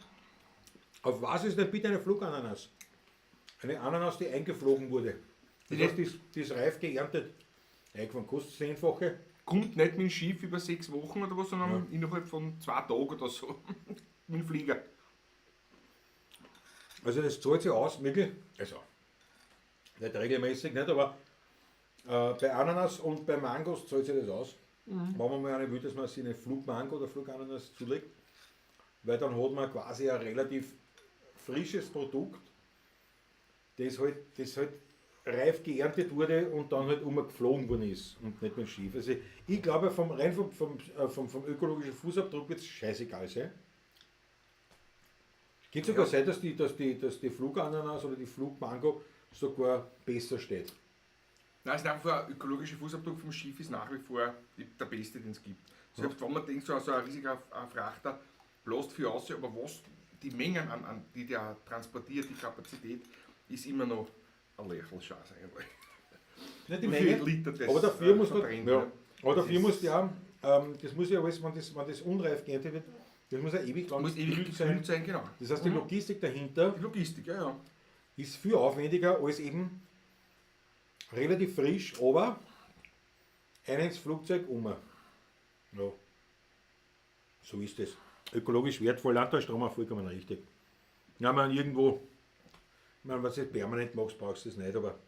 D: auf was ist denn bitte eine Flugananas? Eine Ananas, die eingeflogen wurde. Das heißt, die ist reif geerntet. Von kostet 10-fache.
C: Kommt nicht mit dem Schiff über 6 Wochen oder was, sondern innerhalb von 2 Tagen oder so. Mit dem Flieger.
D: Also das zahlt sich aus, wirklich. Also nicht regelmäßig, nicht, aber bei Ananas und bei Mangos zahlt sich das aus. Wenn man mal eine will, dass man sich eine Flugmango oder Flugananas zulegt. Weil dann hat man quasi ein relativ frisches Produkt, das halt reif geerntet wurde und dann halt geflogen worden ist und nicht mit dem Schiff. Also ich glaube, vom ökologischen Fußabdruck wird es scheißegal sein. Geht sogar sein, dass die Flugananas oder die Flugmango sogar besser steht.
C: Nein, es ist einfach ein ökologischer Fußabdruck vom Schiff ist nach wie vor der beste, den es gibt. Selbst wenn man denkt, so ein riesiger Frachter bläst viel aus, aber was die Mengen die der transportiert, die Kapazität, ist immer noch ein Lächelscheiß eigentlich.
D: Nicht die
C: Wie viel
D: Menge,
C: Liter das
D: aber dafür muss man,
C: verbrennt,
D: ja,
C: ne?
D: aber
C: Das
D: dafür
C: ist-
D: muss ja, das muss ja alles, wenn das unreif geerntet wird, das muss ja ewig lang
C: Muss ewig
D: gekühlt
C: gekühlt sein, genau.
D: Das heißt, die Logistik dahinter
C: Die Logistik, ja.
D: ist viel aufwendiger als eben relativ frisch, aber ein ins Flugzeug Ja. So ist es. Ökologisch wertvoll, Landtagsstrom vollkommen richtig. Ja, man irgendwo, wenn du es jetzt permanent machst, brauchst du das nicht, aber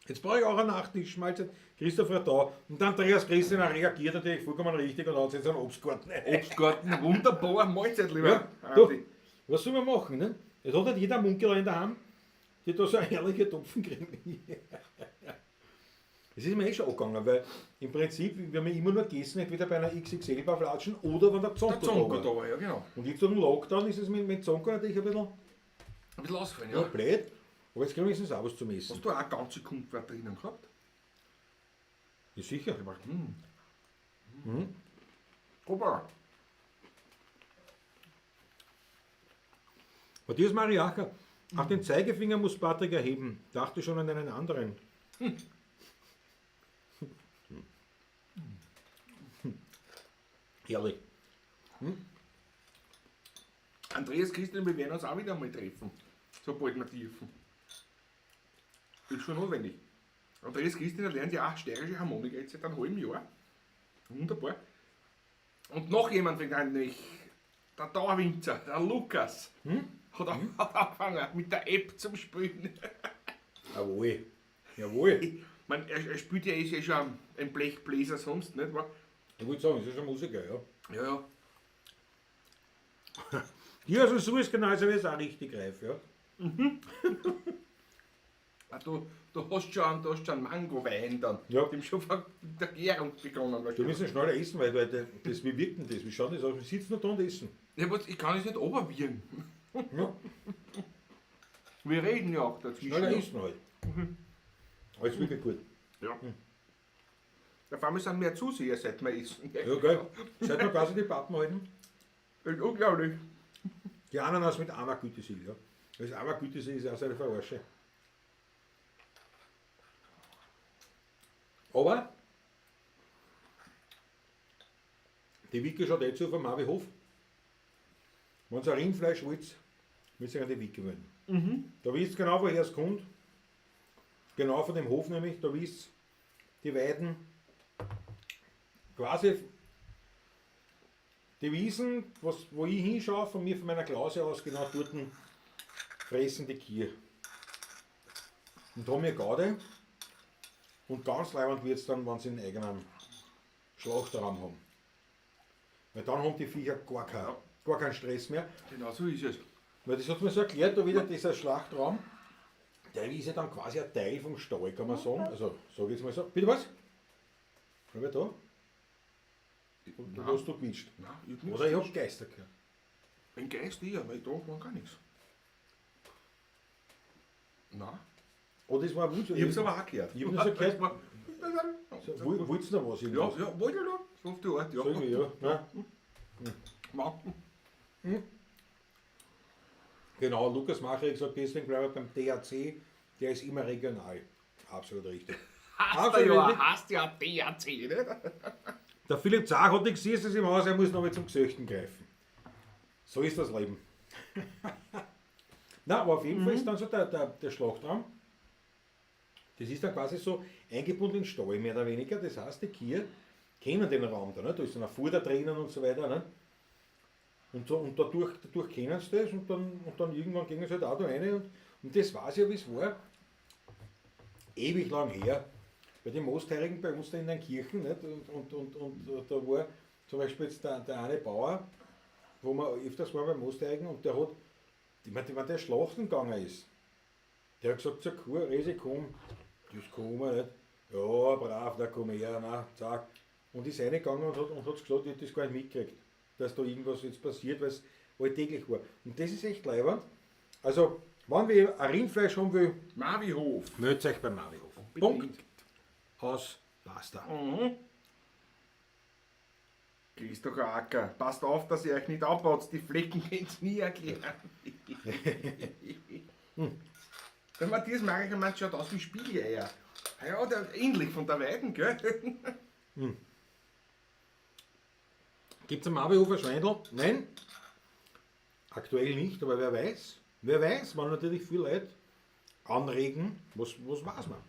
D: jetzt brauche ich auch einen Nachtisch, Mahlzeit. Christoph war da und der Andreas Christian reagiert natürlich vollkommen richtig und hat jetzt einen Obstgarten.
C: Obstgarten, wunderbar, Mahlzeit, lieber
D: Ja,
C: Andi.
D: Was soll man machen? Ne? Jetzt hat nicht jeder Munkel in der Hand, die da so eine herrliche Topfen kriegen. Das ist mir eh schon angegangen, weil im Prinzip, wenn man immer nur gegessen, entweder bei einer XXL-Bauflatschen oder wenn der
C: Der
D: Zonko
C: Zonko
D: da
C: da
D: war.
C: war, ja genau.
D: Und jetzt im Lockdown ist es mit Zonko natürlich ein bisschen
C: Ein bisschen ausgefallen,
D: ja.
C: ja.
D: blöd, aber jetzt kriegen wir wenigstens auch was zum Essen.
C: Hast du auch eine ganze Kumquat drinnen gehabt?
D: Ja, sicher.
C: Ich dachte,
D: Aber Matthias Mariacher, auch den Zeigefinger muss Patrick erheben. Dachte schon an einen anderen. Herrlich.
C: Andreas Christian, wir werden uns auch wieder mal treffen, sobald wir dürfen. Ist schon notwendig. Andreas Christian lernt ja auch steirische Harmonika jetzt seit einem halben Jahr. Wunderbar. Und noch jemand fängt an, nämlich der Dauerwinzer, der Lukas, hat angefangen mit der App zum Spielen.
D: Jawohl. Jawohl.
C: Ich mein, er spielt ja eh schon ein Blechbläser sonst, nicht wahr?
D: Ich würde sagen, es ist ein Musiker, ja.
C: Ja, ja.
D: Hier aus dem Suezkanal sind wir jetzt auch richtig reif, ja.
C: Ah, du hast schon einen Mangowein dann.
D: Ja.
C: Dem schon von der Gärung begonnen.
D: Wir müssen schneller essen, weil wie wirkt denn das? Wie schaut das aus? Wir sitzen noch da und essen.
C: Ja, aber ich kann es nicht oberwirren.
D: Ja,
C: Wir reden ja auch dazwischen.
D: schneller essen halt. Alles wirklich gut.
C: Ja. Auf einmal sind mehr Zuseher, seit wir essen.
D: Ja, geil. Seit wir quasi die Pappen halten.
C: Das ist unglaublich.
D: Die Ananas mit einer Gütesiegel, ja. Das einer Gütesiegel ist auch so eine Verarsche. Aber die Wicke schaut eh zu vom Marvihof. Wenn ihr ein Rindfleisch wollt, müsst ihr an die Wicke wollen. Da wisst ihr genau, woher es kommt. Genau von dem Hof nämlich, da wisst ihr, die Weiden quasi die Wiesen, wo ich hinschaue, von meiner Klause aus, genau dort fressen die Kühe. Und da haben wir Gaude. Und ganz leibend wird es dann, wenn sie einen eigenen Schlachtraum haben. Weil dann haben die Viecher gar keinen Stress mehr.
C: Genau so ist es.
D: Weil das hat mir so erklärt, da wieder dieser Schlachtraum, der ist ja dann quasi ein Teil vom Stall, kann man sagen. Also, sag ich jetzt mal so. Bitte was? Hab ich da? Und du
C: Nein.
D: hast du gewischt.
C: Nein, ich hab nichts
D: Oder ich hab
C: gewusst.
D: Geister gehört.
C: Ein Geist eher, weil da war gar nichts. Nein.
D: Oder es war Wut.
C: Ich hab's aber auch gehört.
D: Ich hab nur so gehört.
C: Ja,
D: Wolltest du noch was?
C: ja, wollte ich noch. So auf die Art, ja.
D: Sag ich, ja. Ja.
C: Ja.
D: Genau, Lukas Macher hat gesagt, deswegen glaube ich beim DAC, der ist immer regional. Absolut richtig.
C: Hast ja DAC, nicht?
D: Der Philipp Zach hat nicht gesehen, dass im Haus, er muss noch mal zum Gesöchten greifen. So ist das Leben. Na, aber auf jeden Fall ist dann so der Schlachtraum. Das ist dann quasi so eingebunden in Stall, mehr oder weniger. Das heißt, die Kühe kennen den Raum da. Ne? Da ist dann ein Futter drinnen und so weiter. Ne? Und dadurch kennen sie das und dann irgendwann gehen sie halt auch da rein. Und das weiß ich ja, wie es war. Ewig lang her. Bei den Moostheirigen bei uns da in den Kirchen. Nicht? Und da war zum Beispiel jetzt der eine Bauer, wo man öfters war beim Moostheirigen und der hat, wenn der schlachten gegangen ist, der hat gesagt zur Kuh, Resi, komm, das kann man nicht. Ja, brav, da komm her, na, zack. Und ist reingegangen und hat gesagt, ich hab das gar nicht mitgekriegt, dass da irgendwas jetzt passiert, weil es alltäglich war. Und das ist echt leibend. Also, wenn wir ein Rindfleisch haben will,
C: Marvihof.
D: meldet euch beim Marvihof. Punkt. Aus, basta.
C: Christoph Acker, passt auf, dass ihr euch nicht abbaut, die Flecken könnt ihr nie erklären. Der Matthias Marichermann schaut aus wie Spiegeleier. Ja, ähnlich von der Weiden, gell?
D: Gibt es am Marvihofer Schweindl? Nein. Aktuell nicht, aber wer weiß. Wer weiß, man natürlich viel Leute anregen, was weiß man.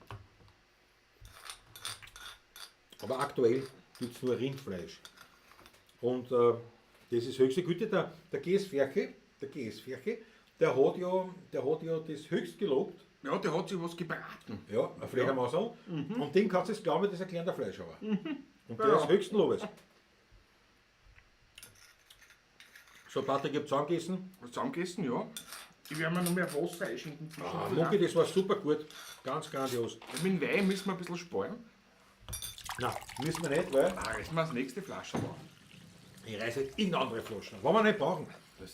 D: Aber aktuell gibt es nur Rindfleisch. Und das ist höchste Güte. Der GS Ferche, der hat ja das höchst gelobt.
C: Ja, der hat sich was gebraten.
D: Ja, ein Fledermausl. Und dem kannst du es glauben, das ist ein kleiner Fleischhauer. Und der
C: Ja.
D: ist höchsten Lobes. So, Patrick, ich hab zusammengegessen.
C: Zusammengegessen, ja. Ich werde mir noch mehr Wasser einschenken.
D: Mucki, das war super gut. Ganz grandios.
C: Mit dem Wein müssen wir ein bisschen sparen.
D: Nein, müssen wir nicht, weil
C: Reißen wir das nächste Flasche machen.
D: ich reiße jetzt in andere Flaschen. Wollen wir nicht brauchen.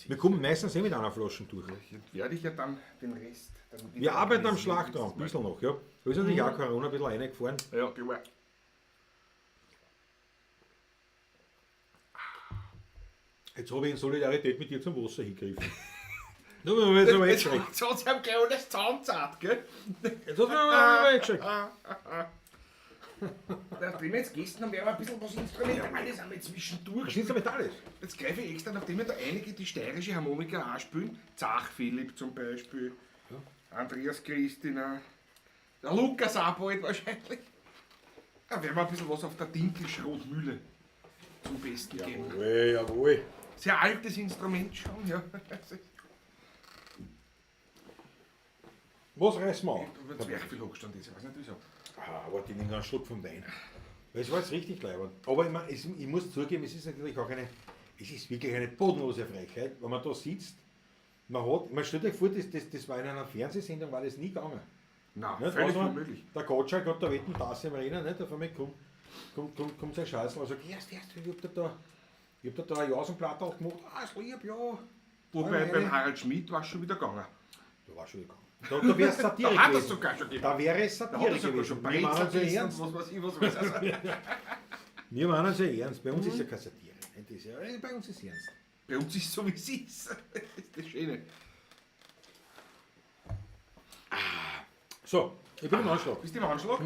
D: Wir kommen meistens mit einer Flasche durch.
C: Jetzt werde ich ja dann den Rest. dann wieder
D: Wir arbeiten am
C: organisieren.
D: Schlachtraum, ein bisschen noch. Ja. Da ist natürlich auch Corona ein bisschen reingefahren.
C: Ja, klar.
D: Jetzt habe ich in Solidarität mit dir zum Wasser hingegriffen. Da bin ich jetzt aber weggeschreckt.
C: Jetzt hat sie am gleich alles zusammenzahlt, gell?
D: Jetzt hat mich aber weggeschreckt.
C: Nachdem wir jetzt gestern haben, werden wir ein bisschen was Instrumentales haben wir
D: Was
C: zwischendurch.
D: ist damit alles?
C: Jetzt greife ich extra, nachdem wir da einige die steirische Harmonika auch spielen, Zach Philipp zum Beispiel, Andreas Christina, der Lukas auch bald wahrscheinlich. Da werden wir ein bisschen was auf der Dinkelschrotmühle zum Besten geben.
D: Jawohl.
C: Sehr altes Instrument schon, ja.
D: Was reißen wir auf?
C: Aber Zwerchfell hochstand ist, ich weiß nicht wieso.
D: Warte, ich nehme noch einen Schluck vom Wein. Weil es war jetzt richtig leibend. Aber ich muss zugeben, es ist natürlich auch es ist wirklich eine bodenlose Frechheit, wenn man da sitzt. Man stellt euch vor, das war in einer Fernsehsendung, war das nie gegangen.
C: Nein,
D: Nicht?
C: völlig
D: Also,
C: unmöglich.
D: Der Gottschalk hat da Wetten, das im Rennen, nicht? Auf einmal kommt sein Scheißl und sagt, erst, ich hab da ein Jasenblatt gemacht, ist lieb, ja.
C: Wobei
D: Nein.
C: beim Harald Schmidt war es schon wieder gegangen.
D: Da war schon gegangen. Da wäre es Satire
C: Da hat er
D: gewesen.
C: sogar schon
D: Da
C: gemacht.
D: wäre es
C: Da hat
D: Satire
C: er sogar
D: gewesen.
C: schon
D: Wir meinen
C: Brezel
D: es ja
C: gegessen,
D: ernst.
C: was weiß ich, was weiß ich.
D: Wir meinen es ja ernst. Bei uns ist ja keine Satire. Das ist ja, bei uns ist ernst.
C: Bei uns ist es so wie es ist. Das ist das Schöne.
D: So, ich bin im Anschlag.
C: Bist du im Anschlag?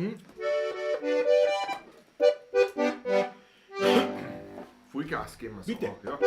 C: Voll Gas geben wir so.
D: Bitte.
C: Ja.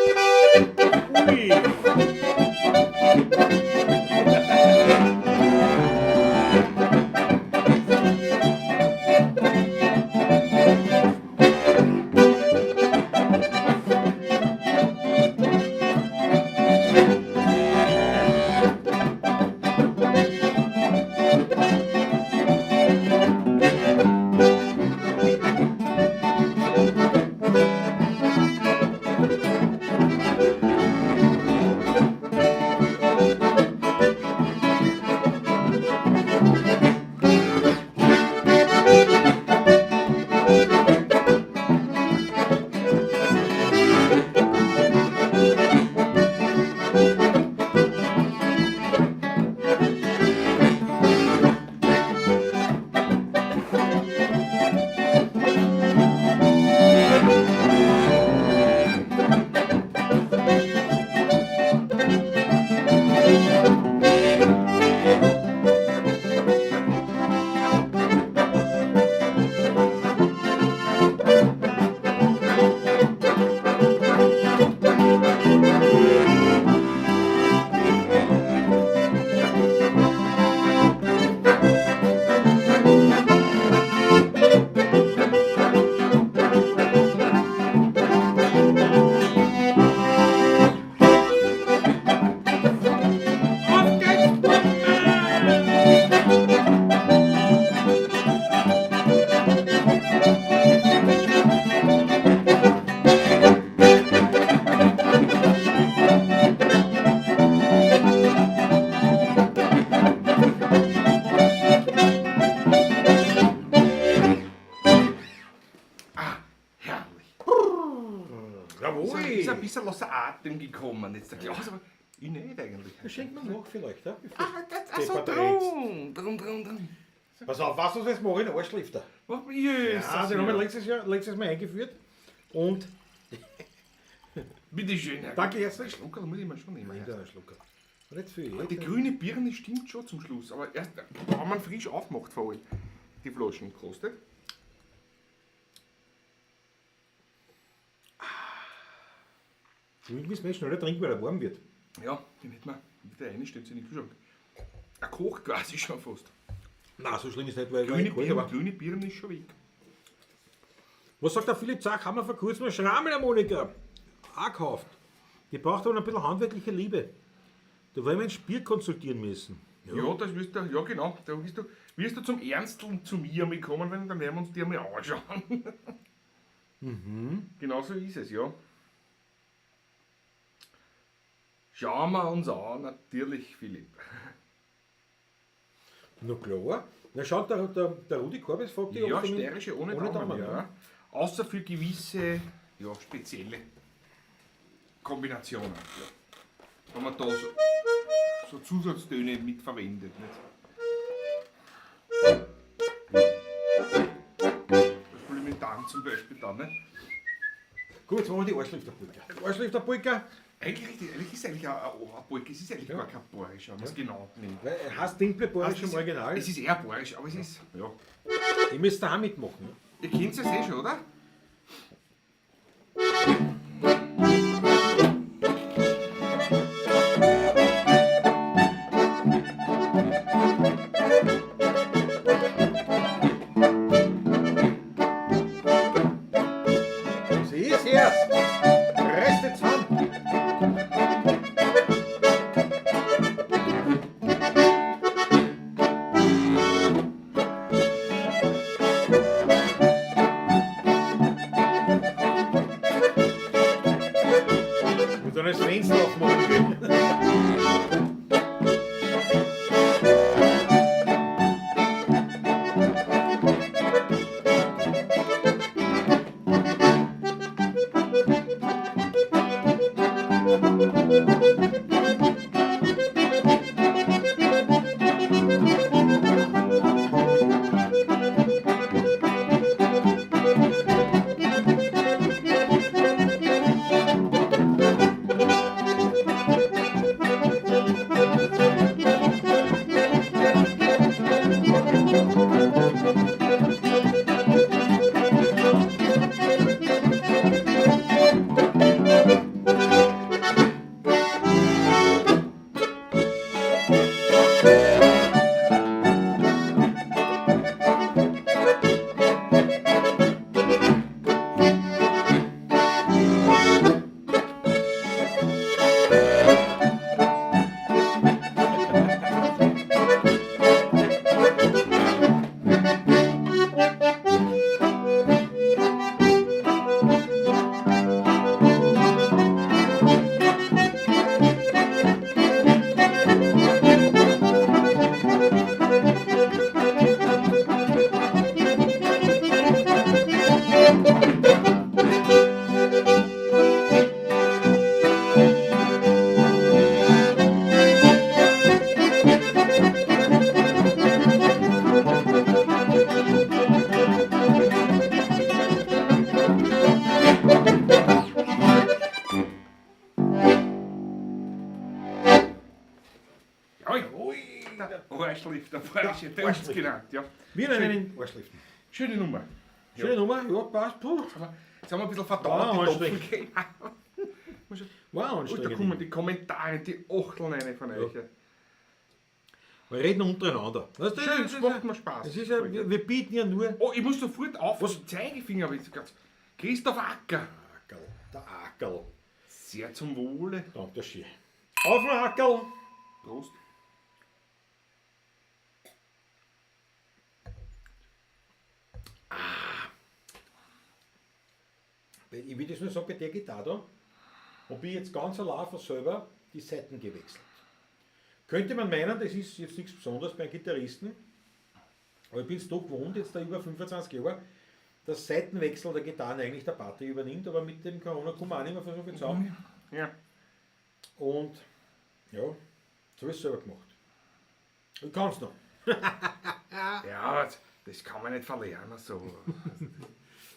C: ist ein bisschen außer Atem gekommen. Jetzt der Klaus, aber ich nicht eigentlich.
D: Das schenkt man noch vielleicht, ja?
C: So drum.
D: Pass auf, was das mache ich in Arschlifter.
C: Jesus.
D: Ja, den haben wir letztes Mal eingeführt. Und
C: Bitte schön, Herr.
D: danke herzlich.
C: Schlucker, muss ich mir schon nehmen.
D: Der Schlucker. Nicht viel.
C: Die grüne Birne stimmt schon zum Schluss, aber erst, wenn man frisch aufmacht vor allem, die Flaschen kostet.
D: Wir müssen schneller trinken, weil er warm wird.
C: Ja, den hätten wir wieder einstellen sie in den Kühlschrank. Ein Kochgas ist schon fast.
D: Na, so schlimm ist nicht, weil
C: Grüne
D: ich
C: Birne, aber grüne Birne ist schon weg.
D: Was sagt der Philipp Zach? Haben wir vor kurzem eine Schrammelharmonika auch gekauft. Die braucht aber ein bisschen handwerkliche Liebe. Da wollen wir ein Spiel konsultieren müssen.
C: Ja, das wirst du, ja genau, da wirst du zum Ernsteln zu mir mitkommen, dann werden wir uns die einmal anschauen. Genau so ist es, ja. Schauen wir uns an, natürlich, Philipp.
D: Na klar. Na schaut, der Rudi Korbes fragt dich,
C: Ja,
D: ob du mit-
C: steirische ohne
D: ohne
C: Daumen,
D: Daumen,
C: ja. Außer für gewisse, ja, spezielle Kombinationen. Ja. Wenn man da so Zusatztöne mitverwendet. Nicht? Das Problem mit Dan zum Beispiel dann, nicht?
D: Gut, jetzt machen wir die Arschlifterpolka. Arschlifterpolka,
C: Eigentlich ist es eigentlich ein Polka, es ist eigentlich gar kein Borisch, wenn man es genau nimmt.
D: weil er heißt Dimple Borisch
C: Es
D: im
C: ist-
D: Original.
C: Es ist eher Borisch, aber es ist, ja.
D: Ich müsste da auch mitmachen. Ne?
C: Ihr kennt es eh schon, oder?
D: Sie ist erst. Reste zusammen. Und dann ist Fenster aufmachen.
C: Der Arschlift, der falsche, der ist genannt, ja.
D: Wir nennen ihn Arschliften.
C: Schöne Nummer.
D: Schöne Nummer, ja, passt. Puh.
C: Aber jetzt haben wir ein bisschen
D: War
C: verdaut, die
D: anstrengend.
C: Doppelgänger.
D: War
C: Und da kommen
D: anstrengend.
C: die Kommentare, die Ochteln rein von euch. Ja.
D: Wir reden untereinander. Weißt du,
C: Schön, es macht mir Spaß.
D: Es ist ja, wir bieten ja nur
C: Oh, ich muss sofort auf. Was? Zeigefinger habe ich ganz. Christoph Acker.
D: Ackerl. Der Ackerl.
C: Sehr zum Wohle.
D: Dankeschön. Auf den Ackerl.
C: Prost.
D: Ich will das nur sagen, bei der Gitarre da, habe ich jetzt ganz allein von selber die Seiten gewechselt. Könnte man meinen, das ist jetzt nichts Besonderes bei einem Gitarristen, aber ich bin es doch gewohnt, jetzt da über 25 Jahre, das Seitenwechsel der Gitarren eigentlich der Pate übernimmt, aber mit dem Corona kommen wir auch nicht mehr so viel zusammen.
C: Ja.
D: Und ja, so habe ich es selber gemacht. Ich kann es noch.
C: Ja, das kann man nicht verlernen. So.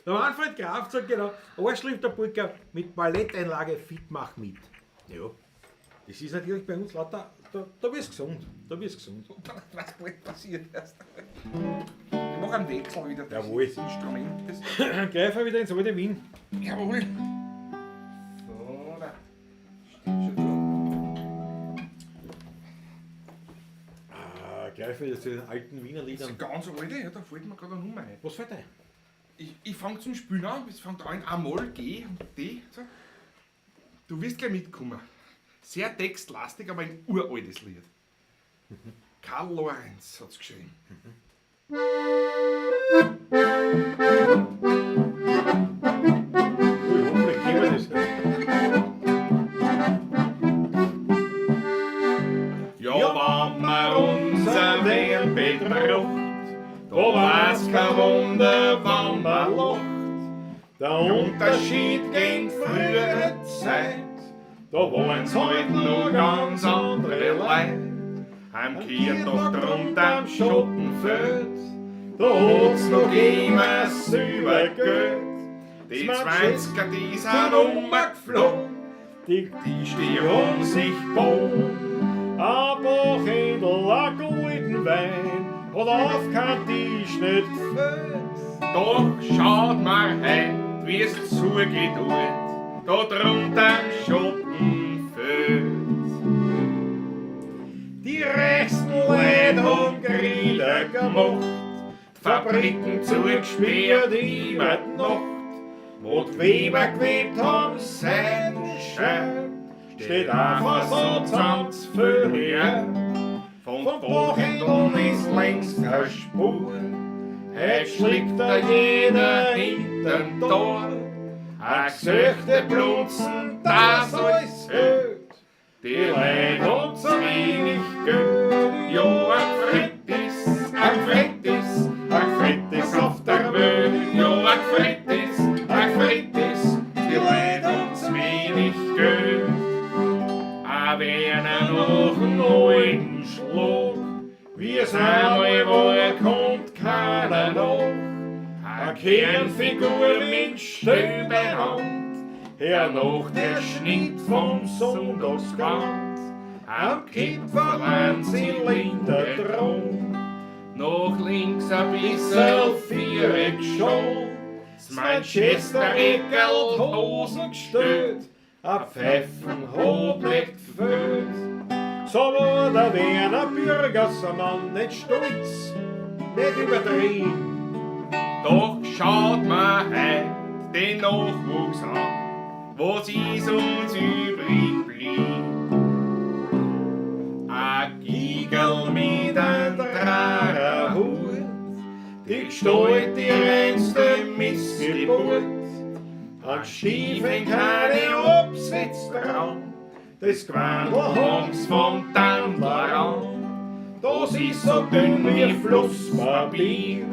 D: Der Manfred Graf sagt genau, Arschliff der Polka mit Balletteinlage fit mach mit. Ja, das ist natürlich bei uns lauter, da wirst du gesund. Da wirst du gesund.
C: Was bald passiert erst? Ich mache einen Wechsel wieder. Das
D: Jawohl.
C: ist das Instrument. Das
D: Greifen wir wieder ins alte Wien.
C: Jawohl. So, da steht schon
D: Greifen wir wieder zu den alten Wiener
C: da. Das
D: Liedern.
C: ist ganz alte, ja, da fällt mir gerade eine Nummer ein.
D: Was fällt dir ein?
C: Ich fange zum Spielen an, es fängt an A-Moll, G und D. So. Du wirst gleich mitkommen. Sehr textlastig, aber ein uraltes Lied. Karl Lorenz hat es geschrieben.
D: Ui, hoffentlich kennen wir das.
B: Ja, wenn wir unser Wehren betracht, da war's kein Wunder, wenn man lacht. Der Unterschied gegen frühere Zeit, da waren's halt nur ganz andere Leute. Am Kirchtag drunter am Schottenfeld, da hat's noch immer Silbergeld. Die 20er, die sind umgeflogen, die haben sich bogen. Ein Bachhändel, ein golden Wein, hat auf kein Tisch nicht gefällt. Doch schaut mal heim, wie's zugeht, da drunter am Schottenfeld. Die reichsten Leute haben Grille gemacht, Fabriken zugesperrt über die Nacht, wo die Weber gewebt haben Seidenschein, steht einfach so zusammen her. Von Bachhändeln ist längst keine Spur, heute schlägt da jeder hinterm Tor. A gesöchte Blunzen, das alles hält. Die Leute haben zu wenig Geld. Ja, ein Frettis auf der Welt. Ja, ein Frettis, die Leute haben zu wenig Geld. Aber einer noch einen neuen Schlag, wie es einmal war, kommt keiner noch. Eine Kernfigur mit Stöbenhand, her noch der Schnitt vom Sonntagskant. Am Kipfer ein Zylinder drum, noch links ein bisschen Viereck schon. Das Manchester-Eckerl Hosen gestellt, a Pfeffen hat nicht gefällt. So war der Werner Bürgersermann nicht stolz, nicht übertrieben. Doch schaut mal heut den Nachwuchs an, was ist uns übrig blieb. A Giegel mit einem Trarerhut, die Gestalt die reinste Missgeburt. An Stiefeln keine Absitz dran, das Gewandel haben's vom Tandler an. Das ist so dünn wie Flusspapier,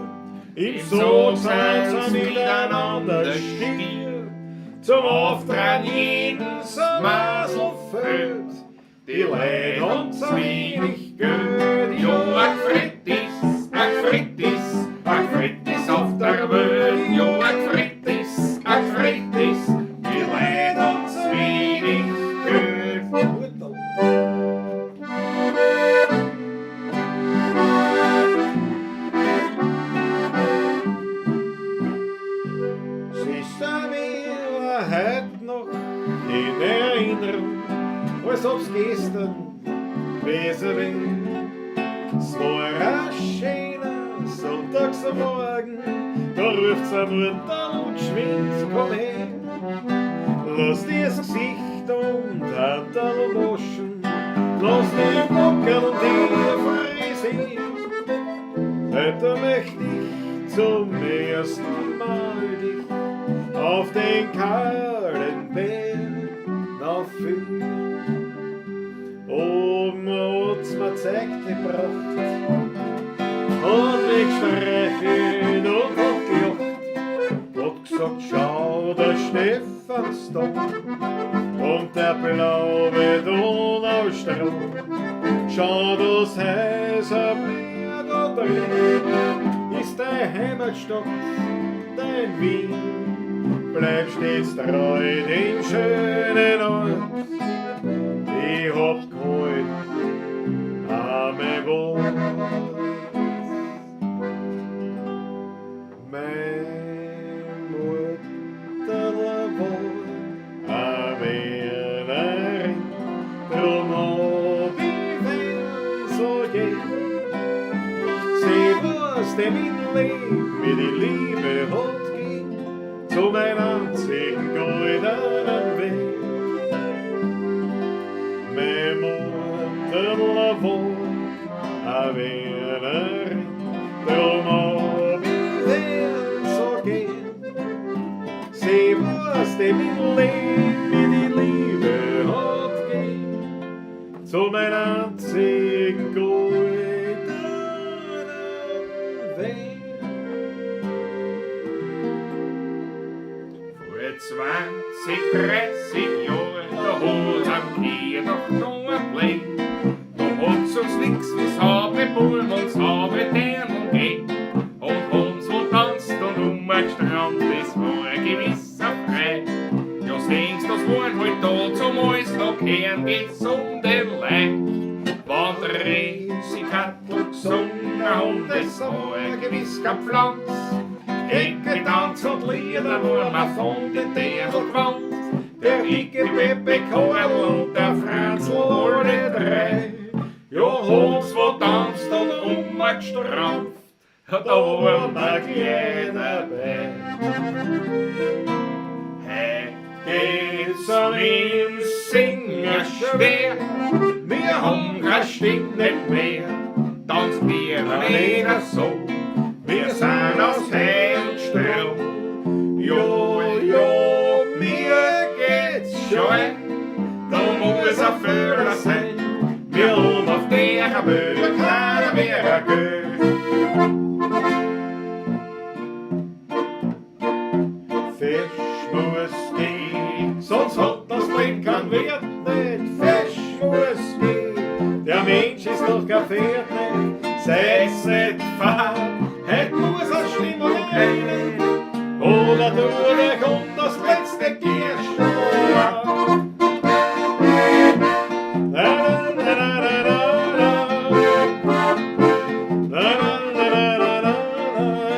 B: im Sog sind's miteinander stier. Zum Auftragen jedes Masel fällt, die Leute haben zu wenig Geld. Ja, ein Frettis auf der Welt. Ja, ein Frettis, die Leute haben zu wenig Geld. Siehst du mir heute noch in Erinnerung, als ob's gestern gewesen wär. Es war ein schöner Sonntagsmorgen, da ruft's eine Mutter und geschwind, komm her. Lass dir das Gesicht und Handel waschen, lass dir Bocken und dir frisieren. Heute möchte ich zum ersten Mal dich auf den kahlen Berg aufführen. Oben hat's mir Zeug gebracht und mich streichen und hat gelacht.
D: sagt, schau, der Stephansdom und der blaue Donaustrand. Schau, das Häuserberg da drüben ist deine Heimatstadt, dein Wien. Bleib stets treu dem schönen Ort. Ich hab geholt arme Wort. Meine Mutter war eine Wienerin, drum hab ich viel so gern. Sie weiß dem Leben, wie die Liebe hat ging, zu meinem einzigen goldenen Weg. Meine Mutter war eine Wienerin, drum hab ich viel so gern. Sie weiß dem Leben, wie die Liebe hat ging, zu meinem einzigen goldenen Weg.
C: Vor 20, 30 Jahren, da hat am Kier doch noch ein Blick. Da hat's uns nix wie Sabelbulm und Sabeltern und Geh. Und uns wo tanzt und den Strand, das war ein gewisser Frei. Ja, sehst, das waren halt da zum Eis, noch kehren geht's um den Leib. Wann der Resi Kattel gesungen und es war ein gewisser Pflanz. Ecke, Tanz und Lieder, wo man von den Dämel gewandt. Der Icke, Pepe, Karl und der Franzl, alle drei. Ja, Hans, wo tanzt und gestrampft, da waren wir gleich dabei. Hey, geht's an ihm Singen schwer, wir haben keine Stimme nicht mehr, tanzt wir nicht so. Wir sind aus Hellstell, jo, mir geht's schon, da muss ein Führer sein. Wir haben auf der Bühne keiner mehr gehört.
D: Fisch muss gehen, sonst hat das Leben keinen Wert nicht. Fisch muss gehen, der Mensch ist doch kein Pferd nicht. Sei's nicht fahr, het muss ein Schlimmer rein. Oder du, da kommt das letzte Kirschrohr.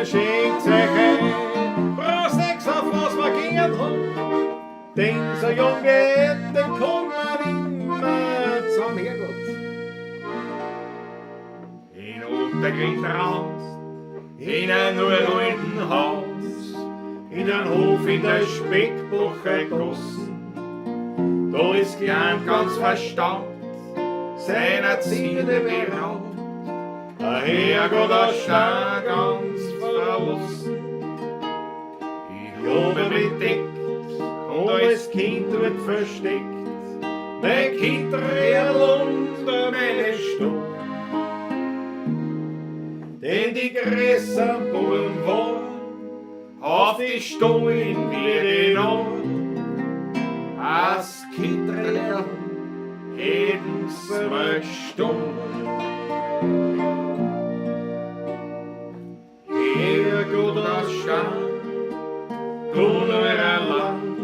D: Schenkt euch ein, brauchst nix auf was wir gern haben. Denn so jung wie den kommt man immer zum Herrgott.
C: In Untergrund raus, in ein uralten Haus,
D: In den Hof in der Speckbuche gossen,
C: da ist gern ganz verstaubt, seiner Ziele beraubt.
D: ein
C: Herrgott,
D: Herrgott
C: der Star ganz verlassen. Ich habe mich deckt und als Kind wird versteckt, mein Kind unter meine Stuhl. Denn die größeren Bullen waren auf die Stollen wie den Ohren. Als Kinder hätten's mal gestohlen. Herrgott, das Stand, du nur allein,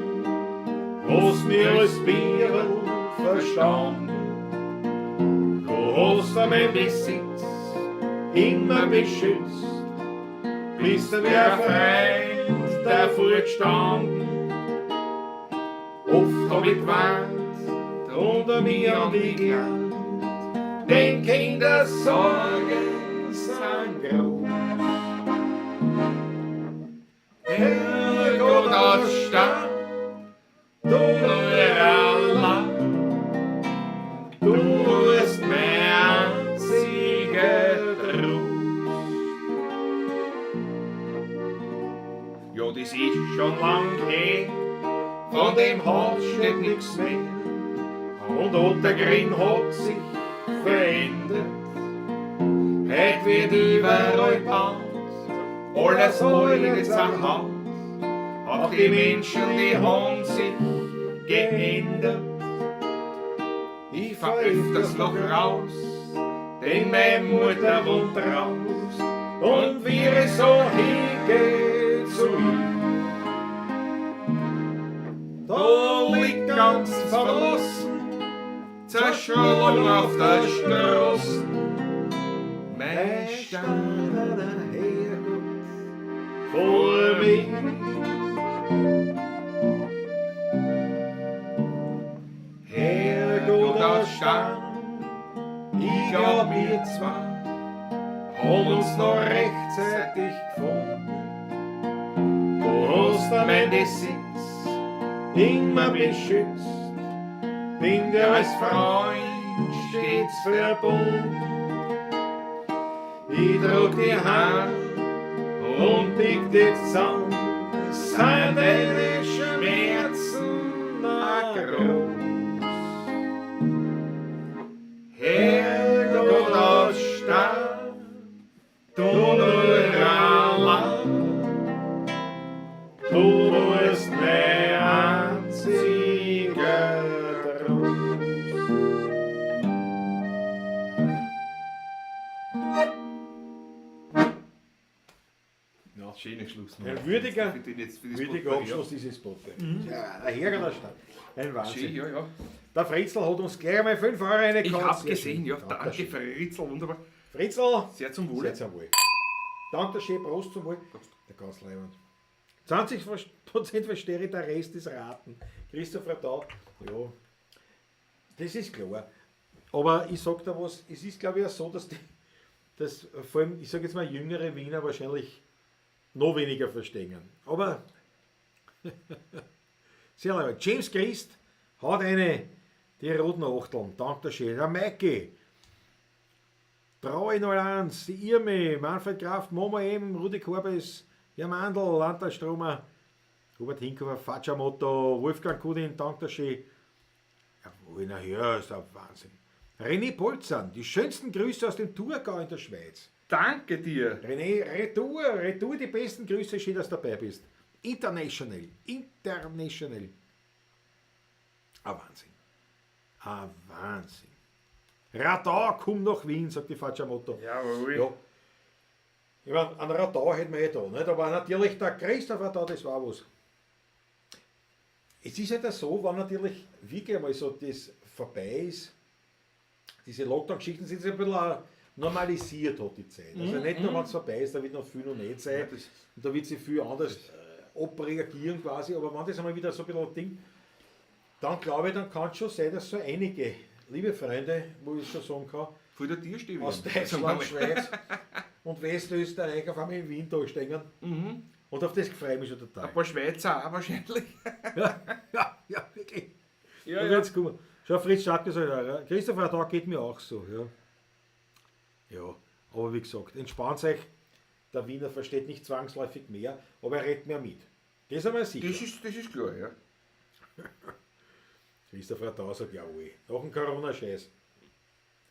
C: hast mir als Bibel verstanden. Du hast mein Besitz immer beschützt, bist du wie ein Freund davor gestanden. Oft hab ich gewarnt, unter mir und ich gelernt, denn Kindersorgen sind groß. Herrgott, das Stand, du nur allein, du bist mein einziger Trost. Ja, das ist schon lang her, von dem Haus steht nix mehr. Und Ottergrin hat sich verändert. Heut wird überall gebaut, alles Heuliges am Haus. Auch die Menschen, die haben sich geändert. Ich fahr öfters noch raus, denn meine Mutter wohnt raus. Und wie es so hingeht zu ihm, da liegt ganz verlassen, zerschlagen auf der Straße. Mein Steiner Herrgott vor mir. Herrgott aus Stein, ich glaub wir zwei haben uns noch rechtzeitig gefunden. Du hast mein Besitz immer beschützt, bin dir als Freund stets verbunden. Ich trug die Hand und pick dich zusammen, sind deine Schmerzen auch groß. Herrgott aus Stahl, du nur allein, du bist mein einziger Trost. Ja, schöner Schluss.
D: Ein würdiger,
C: Für das
D: würdiger
C: Potpourri,
D: Abschluss dieses Spotte. Ja, der Herr der Stadt. Ein
C: Schön,
D: Wahnsinn.
C: ja, ja.
D: Der Fritzl hat uns gleich einmal 5 Euro reingekaut.
C: Ich hab's
D: Sehr
C: gesehen,
D: schön.
C: ja.
D: Danke
C: Danke,
D: schön.
C: Fritzl, wunderbar.
D: Fritzl,
C: Sehr zum Wohle.
D: sehr zum Wohl. Danke schön, Prost zum Wohl. Der ganz leibend. 20% verstehe ich, der Rest ist Raten. Christopher da, ja, das ist klar. Aber ich sag da was, es ist glaube ich auch so, dass vor allem, ich sage jetzt mal, jüngere Wiener wahrscheinlich noch weniger verstehen. Aber sehr leibend. James Christ hat die roten Achteln. Danke schön. Der Maike. Trau 01, die Irme, Manfred Kraft, Momo M, Rudi Korbes, Jan Mandl, Landal Stromer, Hubert Hinkover, Facciamotto, Wolfgang Kudin, Dankeschön. Jawohl, na ja, ist ein Wahnsinn. René Polzan, die schönsten Grüße aus dem Thurgau in der Schweiz.
C: Danke dir.
D: René, Retour, die besten Grüße, schön, dass du dabei bist. International. Ein Wahnsinn. Ein Wahnsinn. Radau, komm nach Wien, sagt die Facciamotto.
C: Jawohl.
D: Ja. Ich meine, an Radau hätten wir da, nicht? Aber natürlich der Christopher da, das war was. Es ist halt so, wenn natürlich wirklich einmal so das vorbei ist, diese Lockdown-Geschichten sind ein bisschen auch normalisiert hat die Zeit. Also nicht nur, wenn es vorbei ist, da wird noch viel noch nicht sein.
C: Ja,
D: Und da wird sich viel anders abreagieren quasi. Aber wenn das einmal wieder so ein bisschen ein Ding, dann glaube ich, dann kann es schon sein, dass so einige liebe Freunde, wo ich schon sagen kann,
C: Vor der Tür stehen wir.
D: aus Deutschland, Schweiz und Westösterreich auf einmal in Wien da stehen. Und auf das freue ich mich schon total.
C: Ein paar Schweizer auch wahrscheinlich.
D: Ja, wirklich.
C: Ja,
D: Da wird's kommen. Schau, Fritz Stark gesagt, ja. Christopher, da geht mir auch so. Ja, aber wie gesagt, entspannt euch. Der Wiener versteht nicht zwangsläufig mehr, aber er redet mehr mit. Das ist einmal sicher.
C: Das ist klar, ja.
D: Christopher da sagt, jawohl. Nach dem Corona-Scheiß.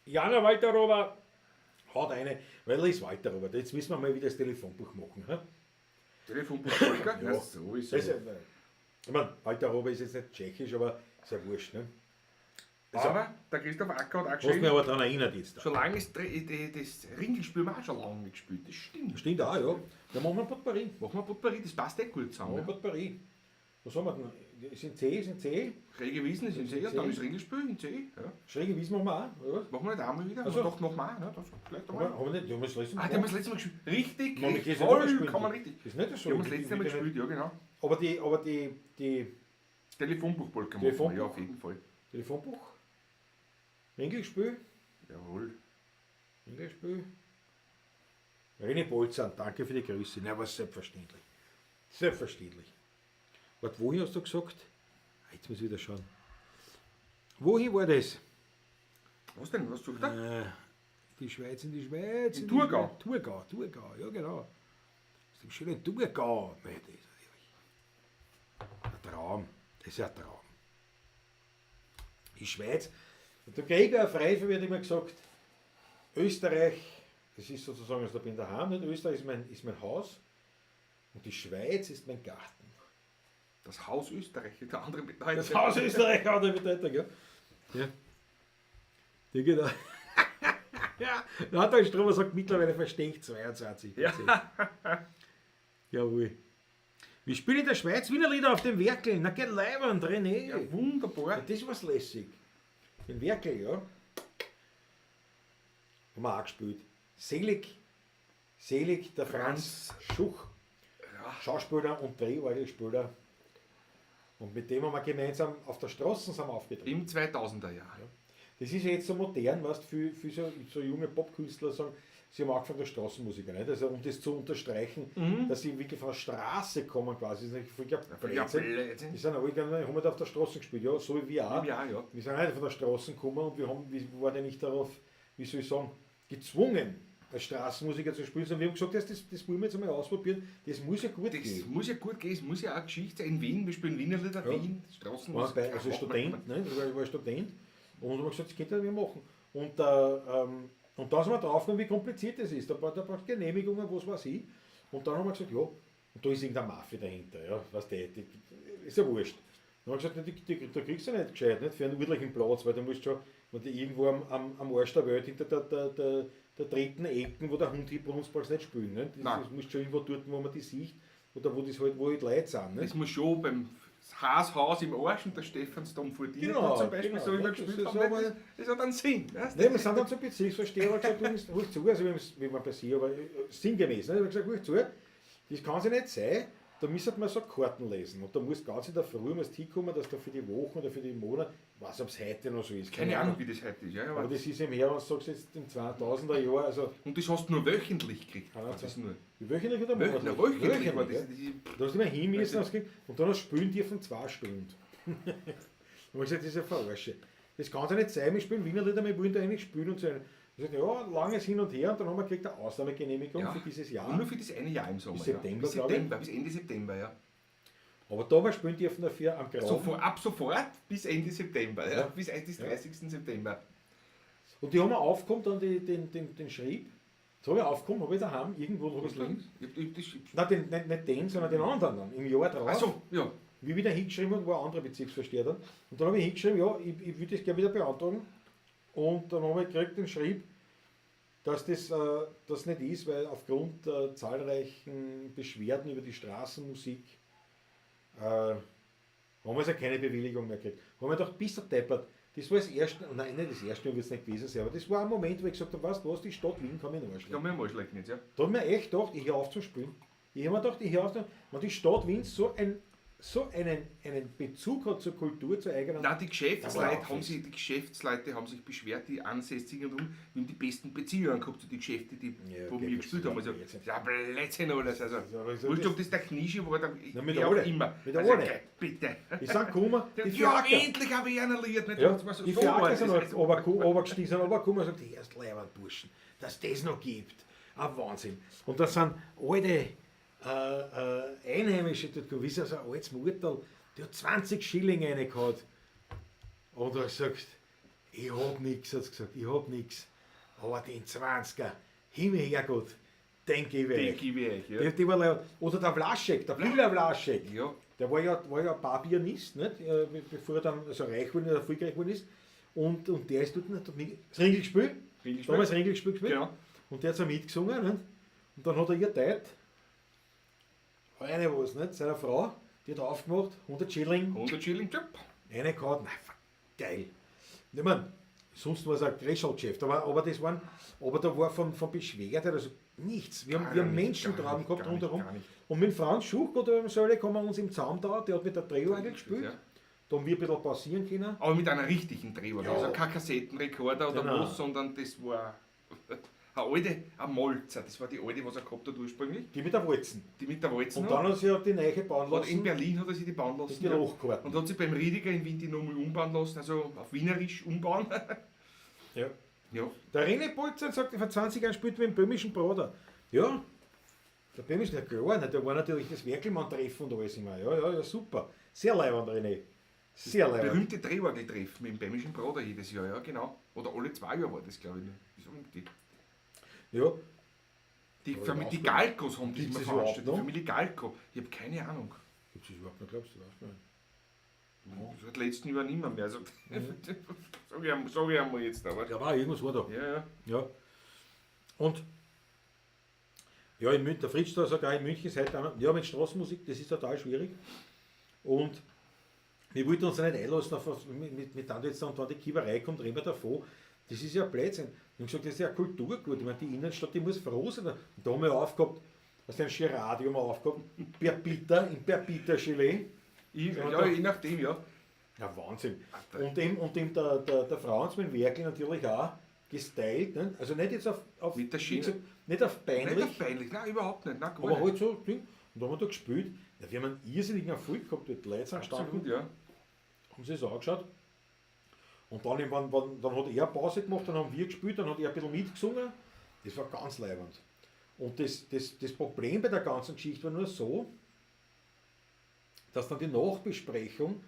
D: Jana Walter-Rober hat eine, weil er ist Walter-Rober. Jetzt müssen wir mal wieder das Telefonbuch machen. He?
C: Telefonbuch Volker?
D: Ja.
C: Ja, so ist
D: Das,
C: es.
D: ich meine, Walter-Rober ist jetzt nicht tschechisch, aber ist ja wurscht. Ne? Also,
C: Aber der Christoph Acker hat auch
D: hast mich
C: geschrieben,
D: aber daran erinnert jetzt.
C: schon lange ist das Ringelspiel haben wir auch schon lange nicht gespielt. Das stimmt.
D: Stimmt auch, ja. Dann machen wir Potpourri.
C: Machen wir Potpourri, das passt echt gut
D: Machen wir
C: zusammen.
D: Potpourri. Was haben wir denn? Ist in C?
C: Rege Wiesen ist in See, und dann ist Ringelspiel in See. Ja.
D: Schräge Wiesen machen wir auch, oder?
C: Machen wir nicht einmal wieder,
D: Also-
C: doch noch mal. Ne? Das vielleicht
D: Haben wir,
C: einmal.
D: haben wir nicht, haben wir das letzte Mal
C: Ah, die haben wir das letzte Mal gespielt. Richtig,
D: Haben wir
C: richtig,
D: das letzte Mal
C: voll,
D: gespielt?
C: kann man richtig.
D: Das ist nicht so.
C: Die haben wir das letzte Mal gespielt, ja genau.
D: Aber die
C: Telefonbuchpolka machen
D: Telefonbuch?
C: wir, ja auf jeden Fall.
D: Telefonbuch? Ringelspiel?
C: Jawohl.
D: Ringelspiel? René Bolzan, danke für die Grüße. Na, aber selbstverständlich. Selbstverständlich. Warte, wohin hast du gesagt? Jetzt muss ich wieder schauen. Wohin war das?
C: Was denn? Was sucht er?
D: Die Schweiz. In
C: In Thurgau.
D: Thurgau, ja genau. Aus dem schönen Thurgau. Nein, das ist natürlich ein Traum. Das ist ja ein Traum. Die Schweiz. Und der Gregor Freifel wird immer gesagt, Österreich, das ist sozusagen, also da bin ich daheim, nicht? Österreich ist mein Haus und die Schweiz ist mein Garten.
C: Das Haus Österreich, der andere Bedeutung.
D: Das Haus Österreich hat eine Bedeutung, ja. Ja. Die geht auch. Ja, Nathan Stromer sagt mittlerweile versteckt 22%.
C: Ja.
D: Jawohl. Wir spielen in der Schweiz Wiener Lieder auf dem Werkel. Na, geht leibend, René.
C: Ja, wunderbar.
D: Ja, das war's lässig. Den Werkel, ja. Haben wir auch gespielt. Selig der Franz Schuch.
C: Ja.
D: Schauspieler und Drehorgelspieler. Und mit dem haben wir gemeinsam auf der Straße sind wir aufgetreten.
C: Im 2000er Jahr.
D: Das ist ja jetzt so modern, weißt für so junge Popkünstler sagen, sie haben angefangen als Straßenmusiker, nicht? Also um das zu unterstreichen, dass sie wirklich von der Straße kommen quasi. Das ist Blödsinn. Die sind alle haben halt auf der Straße gespielt, ja, so wie wir auch.
C: Ja, ja.
D: Wir sind halt von der Straße gekommen und wir waren ja nicht darauf, wie soll ich sagen, gezwungen, als Straßenmusiker zu spielen, sondern wir haben gesagt, das wollen wir jetzt einmal ausprobieren, das muss ja gut
C: Das
D: gehen.
C: muss ja gut gehen, es muss ja auch Geschichte sein. In Wien, wir spielen Wiener Lieder,
D: Ja.
C: Wien, Straßenmusik.
D: Also Student, ne? Ich war Student und haben gesagt, das könnte wir machen. Und da sind wir draufgekommen, wie kompliziert das ist. Da braucht Genehmigungen, was weiß ich. Und dann haben wir gesagt, ja, und da ist irgendeine Mafia dahinter, ja, weißt du, die ist ja wurscht. Dann haben wir gesagt, da kriegst du nicht gescheit, nicht für einen ordentlichen Platz, weil du musst schon, wenn du irgendwo am Arsch der Welt hinter der dritten Ecken, wo der Hund Hundsballs nicht spielen. Nicht? Das musst schon irgendwo dort, wo man die sieht, oder wo halt Leute sind. Nicht?
C: Das muss schon beim Haas im Arsch und der Stephansdom vor dir
D: Genau,
C: zum Beispiel
D: genau.
C: so immer
D: Das
C: gespielt
D: ist
C: haben.
D: aber-
C: Das hat einen Sinn. Weißt du?
D: Nein, wir sind dann zum Bezirksvorsteher und gesagt, ruhig zu, also wie man bei sie, aber sinngemäß, ne? Ich habe gesagt, ruhig zu, das kann sich nicht sein, da müssen wir so Karten lesen und da muss ganz in der Früh hinkommen, dass da für die Wochen oder für die Monate, ich weiß ob es heute noch so ist.
C: Keine Ahnung, wie das heute ist. Ja,
D: Aber
C: aber
D: das ist im Jahr, was sagst du jetzt, im 2000er Jahr, also
C: und das hast du nur wöchentlich gekriegt.
D: Ah,
C: Das ist nur
D: wöchentlich oder
C: wöchentlich.
D: monatlich?
C: Wöchentlich war
D: ja.
C: das.
D: Da hast du immer hin müssen und dann hast du spielen dürfen 2 Stunden. Und ich habe gesagt, das ist ja Verarsche. Das kann ja nicht sein, wir spielen Wiener Lieder, wir wollen da eigentlich spielen und so. Ich habe gesagt, ja, langes Hin und Her und dann haben wir gekriegt eine Ausnahmegenehmigung
C: Ja.
D: für dieses
C: Und
D: Jahr.
C: nur für das eine Jahr im Sommer.
D: Bis September,
C: ja.
D: glaube ich.
C: Bis Ende September, ja.
D: Aber da haben wir spielen dürfen dafür am Graben.
C: Ab sofort bis Ende September, ja.
D: Ja.
C: Bis 30. September.
D: Und die haben wir aufgekommen, dann den Schrieb. So habe ich aufgekommen, habe ich daheim irgendwo noch was links. Nein, nicht den, sondern den anderen dann, im Jahr drauf.
C: Achso, ja.
D: Wie ich wieder hingeschrieben habe, war ein anderer Bezirksvorsteher dann. Und dann habe ich hingeschrieben, ja, ich würde das gerne wieder beantragen. Und dann habe ich gekriegt den Schrieb, dass das nicht ist, weil aufgrund der zahlreichen Beschwerden über die Straßenmusik haben wir also keine Bewilligung mehr gekriegt. Haben wir gedacht, bist du deppert. Das war das erste, nein, nicht das erste Mal wird es nicht gewesen sein, aber das war ein Moment, wo ich gesagt habe, weißt du was, die Stadt Wien kann mich nicht
C: Ich
D: anschlagen.
C: kann mir mal schlecht nicht, ja.
D: Da habe ich mir echt gedacht, ich höre auf zu spielen. Ich habe mir gedacht, ich höre auf zu wenn die Stadt Wien so einen Bezug hat zur Kultur, zur eigenen...
C: Nein, die
D: Aber
C: Geschäftsleute haben sich beschwert, die Ansässigen und wir haben die besten Beziehungen gehabt zu den Geschäften,
D: Ja,
C: wo
D: okay,
C: wir
D: das
C: gespielt
D: ist
C: haben. Also,
D: Blödsinn.
C: ja, Blödsinn alles. Also,
D: aber so
C: wurscht,
D: das-
C: ob das der Knische war,
D: Na, mit
C: wie
D: der
C: auch
D: Alle.
C: immer.
D: Mit der
C: Also,
D: Alle.
C: bitte.
D: Die sind gekommen, die
C: Ja,
D: Fiaker.
C: endlich habe ich einen Lied. Nicht?
D: Ja,
C: Das war so
D: die
C: so
D: Fiaker
C: alt.
D: sind
C: Das ist
D: runtergestiegen und gesagt, die erst leibend Burschen, dass das noch gibt. Ein Wahnsinn. Und das sind alte Einheimische, wie so ein altes Murtal, die hat 20 Schilling reingehauen. Und er sagt, ich hab nichts, hat gesagt, ich hab nichts. Aber den 20er, Himmel Herrgott, den gebe ich
C: Den
D: euch.
C: gebe ich, ja.
D: Die war leibend. Oder der Vlaschek, der Bühler Vlaschek.
C: Ja,
D: Der war ja Barpianist, nicht? Bevor er dann so reich wurde, erfolgreich geworden ist. Und der ist dort das Ringelspiel, damals Ringelspiel gespielt.
C: genau.
D: Und der hat so mitgesungen. Nicht? Und dann hat er ihr Teit, eine was, nicht? Seiner Frau, die hat aufgemacht, 100 Schilling,
C: 100 Schilling, Job.
D: eine gehauen. Nein, geil. Ich meine, sonst war es ein Geschäft, aber das waren, aber da war von Beschwerde, also nichts. Wir haben Menschentraum gehabt rundherum.
C: Gar nicht.
D: Und mit Franz Schuch, oder im Säule, kann man uns im Zaum da, der hat mit der Drehorgel gespielt.
C: Ja.
D: Da haben wir ein bisschen pausieren können.
C: Aber mit einer richtigen Drehorgel,
D: Ja.
C: also kein Kassettenrekorder oder
D: Genau.
C: was, sondern das war ein Molzer, das war die alte, was er gehabt hat ursprünglich,
D: Die mit der Walzen.
C: die mit der Walzen
D: Und dann hat sie ja die neue bauen
C: hat in
D: lassen.
C: Berlin hat er sich die bauen
D: Mit
C: lassen.
D: den
C: ja.
D: Lochkarten.
C: Und hat sich beim Riediger in Wien die nochmal umbauen lassen, also auf Wienerisch umbauen.
D: Ja.
C: Ja,
D: Der René Bolzer sagt, vor 20 Jahren spielt mit dem böhmischen Bruder. Ja, der böhmische, der klar, nicht, der war natürlich das Werkelmann-Treffen und alles immer. Ja, super. Sehr leibend, René. Sehr leibend.
C: berühmte Drehorgeltreffen mit dem Bämischen Bruder jedes Jahr, ja genau. Oder alle 2 Jahre war das, glaube ich. So irgendwie.
D: Ja,
C: Die
D: Ja,
C: Familie
D: ich
C: Galkos haben das
D: Gibt's
C: immer
D: das überhaupt
C: veranstaltet. Die
D: noch?
C: Familie Galko. Ich habe keine Ahnung.
D: Gibt es überhaupt noch, glaubst du? Weißt du nicht?
C: Seit letzten Jahr nicht mehr. Also, sag ich einmal jetzt. Aber.
D: Ja, war irgendwas war da.
C: Ja.
D: Ja. Und ja, in München, der Fritz da sagt auch in München seit einer, ja, mit Straßenmusik, das ist total schwierig. Und wir wollten uns ja nicht einlassen auf, mit dann jetzt und da die Kieberei kommt, reden wir davon. Das ist ja Blödsinn. Wir haben gesagt, das ist ja Kulturgut. Ich meine, die Innenstadt, die muss froh sein. Und da haben wir aufgehabt, was ein Radio mal aufgehabt, in Perpita Gelee.
C: Ja, je nachdem, ja.
D: Ja, Wahnsinn. Und dem der Franz mit dem Werkel natürlich auch gestylt. Ne? Also nicht jetzt auf
C: Mit der Schiene.
D: wie gesagt, nicht auf peinlich,
C: Nicht auf peinlich, nein, überhaupt nicht. Nein, gar
D: aber
C: nicht.
D: halt so Ding. Und da haben wir da gespielt. Ja, wir haben einen irrsinnigen Erfolg gehabt. Die Leute sind
C: Absolut,
D: gestanden,
C: ja.
D: haben sich das angeschaut. Und dann, dann hat er Pause gemacht, dann haben wir gespielt, dann hat er ein bisschen mitgesungen. Das war ganz leibend. Und das Problem bei der ganzen Geschichte war nur so, dass dann die Nachbesprechung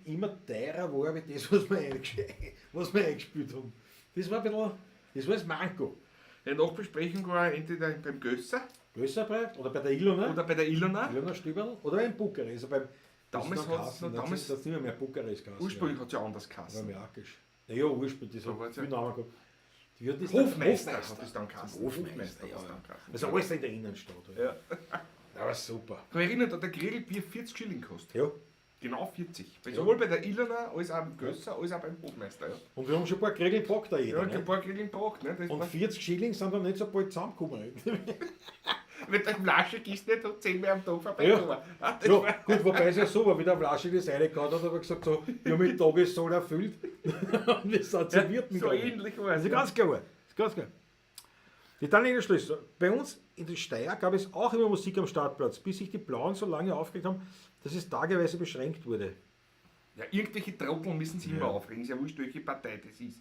D: immer teurer war, wie das, was wir eingespielt haben. Das war ein bisschen, das war das Manko.
C: Die Nachbesprechung war entweder beim Gösser
D: Größerbrei oder bei der Ilona,
C: oder bei der Ilona.
D: Ilona Stüberl oder in Bukarest. Also beim,
C: Damals hat es
D: das ist nicht mehr Bukarest geheißen.
C: ursprünglich hat es ja anders
D: Ja.
C: geheißen.
D: War merkisch. Naja, ursprünglich, das
C: So
D: hat
C: war's
D: viel
C: ja.
D: Namen gehabt. Die hat das
C: Hofmeister
D: Hofmeister
C: hat es dann geheißen.
D: Hofmeister,
C: hat es
D: ja.
C: dann geheißen.
D: Also alles in der Innenstadt. Halt.
C: Ja.
D: Ja, war super.
C: Ich kann mich erinnern, da hat der Grillbier 40 Schilling gekostet.
D: Ja.
C: Genau 40.
D: Ja.
C: Sowohl bei der Ilona, als auch beim Gösser, als auch beim Hofmeister. Ja,
D: Und wir haben schon ein paar Kriegel gepackt da
C: ja
D: jeder.
C: und ein
D: Ne?
C: paar Grillen gebracht. Ne? Das
D: Und
C: war,
D: 40 Schilling sind dann nicht so bald zusammengekommen.
C: wenn der Flasche gießt nicht, hat 10 mehr am Tag
D: Ja.
C: vorbeikommen. Ah, das
D: Ja,
C: war-
D: gut, wobei es ja so war, wie der Flasche das reingehauen hat, hat er gesagt, so, ich habe mit Tagessoll erfüllt. Und das hat serviert
C: so
D: gegangen.
C: ähnlich war es.
D: Also ganz klar, das ist ganz klar. Die Italiener Schlüssel. Bei uns in der Steyr gab es auch immer Musik am Startplatz, bis sich die Blauen so lange aufgeregt haben, dass es tageweise beschränkt wurde.
C: Ja, irgendwelche Trottel müssen sich immer aufregen. Ist ja wurscht, welche Partei das ist.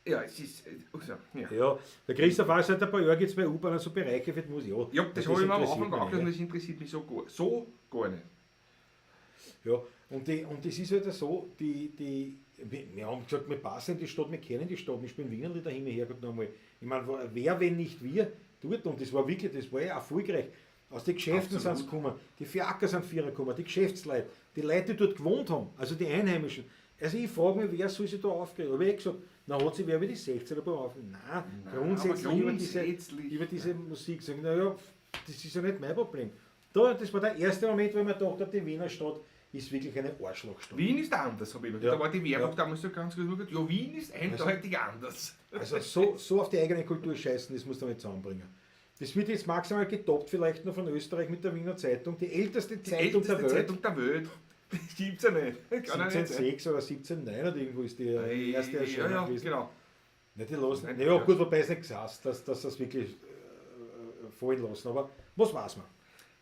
C: Ja, es ist. Also, ja.
D: Ja, der Christoph war seit ein paar Jahren gibt es bei U-Bahn so Bereiche für die Musik.
C: Ja, das habe ich mir am
D: interessiert
C: Anfang
D: mich
C: auch
D: nicht,
C: gesagt,
D: ne?
C: das interessiert mich so gar nicht.
D: Ja, und das ist halt so, wir haben gesagt, wir passen in die Stadt, wir kennen die Stadt, wir spielen Wienerli dahin, hergeht nochmal. Ich meine, wer, wenn nicht wir, tut, und das war wirklich, das war ja erfolgreich. Aus den Geschäften sind sie gekommen, die Fiaker sind Vierer gekommen, die Geschäftsleute, die Leute, die dort gewohnt haben, also die Einheimischen. Also ich frage mich, wer soll sich da aufgeregt? Aber ich gesagt, na hat sich wer über die 16er aufgeregt? Nein, grundsätzlich
C: aber
D: über diese Musik sagen, naja, das ist ja nicht mein Problem. Das war der erste Moment, wo ich mir gedacht habe, die Wiener Stadt ist wirklich eine Arschlochstadt.
C: Wien ist anders, habe ich mir
D: Ja.
C: Da war die Werbung
D: Ja.
C: damals so ganz gut gesagt, ja, Wien ist eindeutig anders.
D: Also so auf die eigene Kultur scheißen, das muss man nicht zusammenbringen. Das wird jetzt maximal getoppt, vielleicht noch von Österreich mit der Wiener Zeitung, die älteste
C: Die
D: Zeitung
C: älteste
D: der Welt.
C: Zeitung der Welt. Das gibt's ja nicht. Kann ja nicht sein.
D: 1706 oder 1709 oder irgendwo ist die erste
C: Ja,
D: Erscheinung
C: ja,
D: gewesen.
C: genau.
D: Nicht die lassen.
C: Nein,
D: Naja,
C: ja.
D: gut, wobei es nicht gesagt dass das wirklich fallen lassen, aber was weiß man?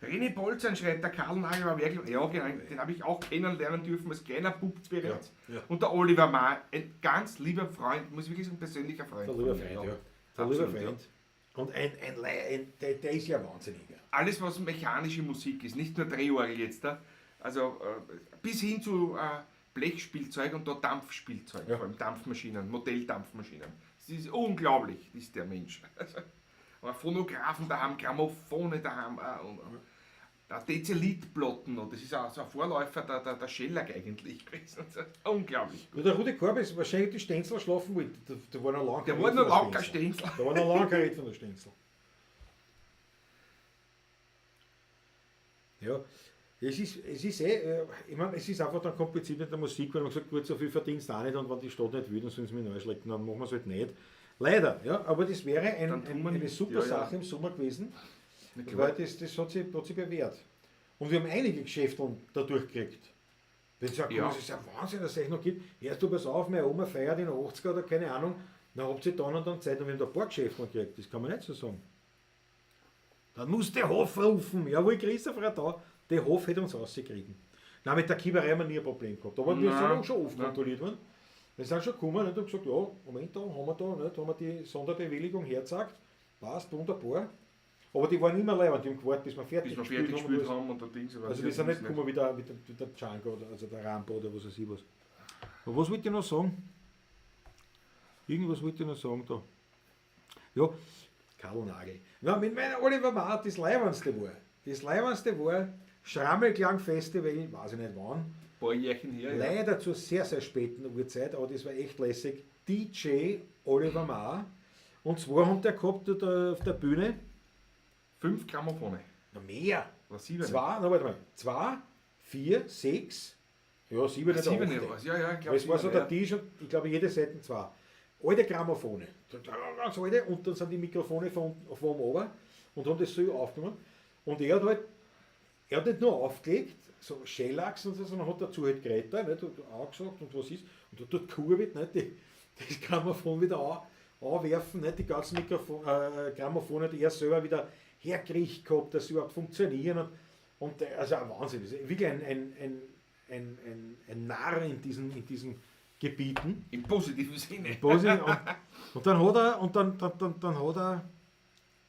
C: René Bolzan schreibt, der Karl Nagel war wirklich, ja genau, den habe ich auch kennenlernen dürfen als kleiner Bub bereits.
D: Ja, ja.
C: Und der Oliver Ma, ein ganz lieber Freund, muss ich wirklich sagen, persönlicher Freund.
D: Der lieber
C: von mir,
D: Freund, ja.
C: ja.
D: Der
C: Absolut,
D: lieber Freund. Und der ist ja wahnsinnig. Ja.
C: Alles, was mechanische Musik ist, nicht nur Drehorgel jetzt, also bis hin zu Blechspielzeug und da Dampfspielzeug,
D: Ja.
C: vor allem Dampfmaschinen, Modelldampfmaschinen. Das ist unglaublich, ist der Mensch. Aber Phonographen daheim, Grammophone daheim Dezilitplatten noch, das ist auch so ein Vorläufer der Schellack eigentlich gewesen. Unglaublich.
D: Nur der Rudi Korb ist wahrscheinlich die Stenzel schlafen wollte. Der war noch lange
C: Der
D: kein
C: war
D: Red
C: noch
D: von der
C: lange kein
D: Stenzel.
C: Stenzel.
D: Da war noch lange kein Red von der Stenzel. Ja, es ist ich meine, es ist einfach dann kompliziert mit der Musik, weil man gesagt gut, so viel verdienst du auch nicht und wenn die Stadt nicht will, dann sollen sie mich neu schlecken, dann machen wir es halt nicht. Leider, ja, aber das wäre
C: Dann tun wir
D: eine
C: nicht.
D: super
C: Ja, ja.
D: Sache im Sommer gewesen,
C: Na klar.
D: weil das hat sich bewährt. Und wir haben einige Geschäfte dadurch gekriegt. Wenn sie sagen,
C: Ja.
D: das ist ja Wahnsinn, dass es euch noch gibt. Erst du pass auf, meine Oma feiert in den 80er oder keine Ahnung, dann habt ihr dann und dann Zeit und wir haben da ein paar Geschäfte noch gekriegt. Das kann man nicht so sagen. Dann muss der Hof rufen. Jawohl, Christopher da, der Hof hätte uns rausgekriegt. Nein, mit der Kieberei haben wir nie ein Problem gehabt. Aber wir sind
C: Nein,
D: auch schon oft
C: nein.
D: kontrolliert worden. Wir sind schon gekommen und haben gesagt, ja, Moment, da haben wir haben wir die Sonderbewilligung hergezeigt. Passt, wunderbar. Aber die waren immer leibend, die haben gewartet, bis wir fertig
C: Bis wir fertig gespielt
D: und
C: haben und der Dings.
D: also die sind nicht gekommen wie der Django oder also der Rambo oder was weiß ich was. Aber was wollte ich noch sagen? Irgendwas wollte ich noch sagen da. Ja, Karl Nagel. Ja, mit meiner Oliver Mart das Leibendste war. Das Leibendste war Schrammelklang Festival, weiß ich nicht wann.
C: Ein paar Jährchen her. Ja.
D: Leider zur sehr, sehr späten Uhrzeit, aber das war echt lässig. DJ Oliver Maar. Und zwar hat er gehabt dort auf der Bühne
C: 5 Grammophone.
D: noch mehr.
C: Oder 7.
D: 2, 4, 6, ja, 7 oder
C: 7
D: 8.
C: was. Ja, ja, ich
D: Aber es war so der
C: ja.
D: Tisch und ich glaube jede Seite 2. Alte Grammophone, ganz alte, und dann sind die Mikrofone von oben runter und haben das so aufgenommen. Und er hat nicht nur aufgelegt, so Shellax und so, sondern hat dazu halt geredet, nicht, und angesagt und was ist, und hat dort kurbelt, nicht, das Grammophon wieder anwerfen, nicht, die ganzen Grammophone, die er selber wieder herkriegt gehabt, dass sie überhaupt funktionieren. Und also ein Wahnsinn, das ist wirklich ein Narr in diesen Gebieten.
C: Im positiven Sinne.
D: Positiv. Und dann hat er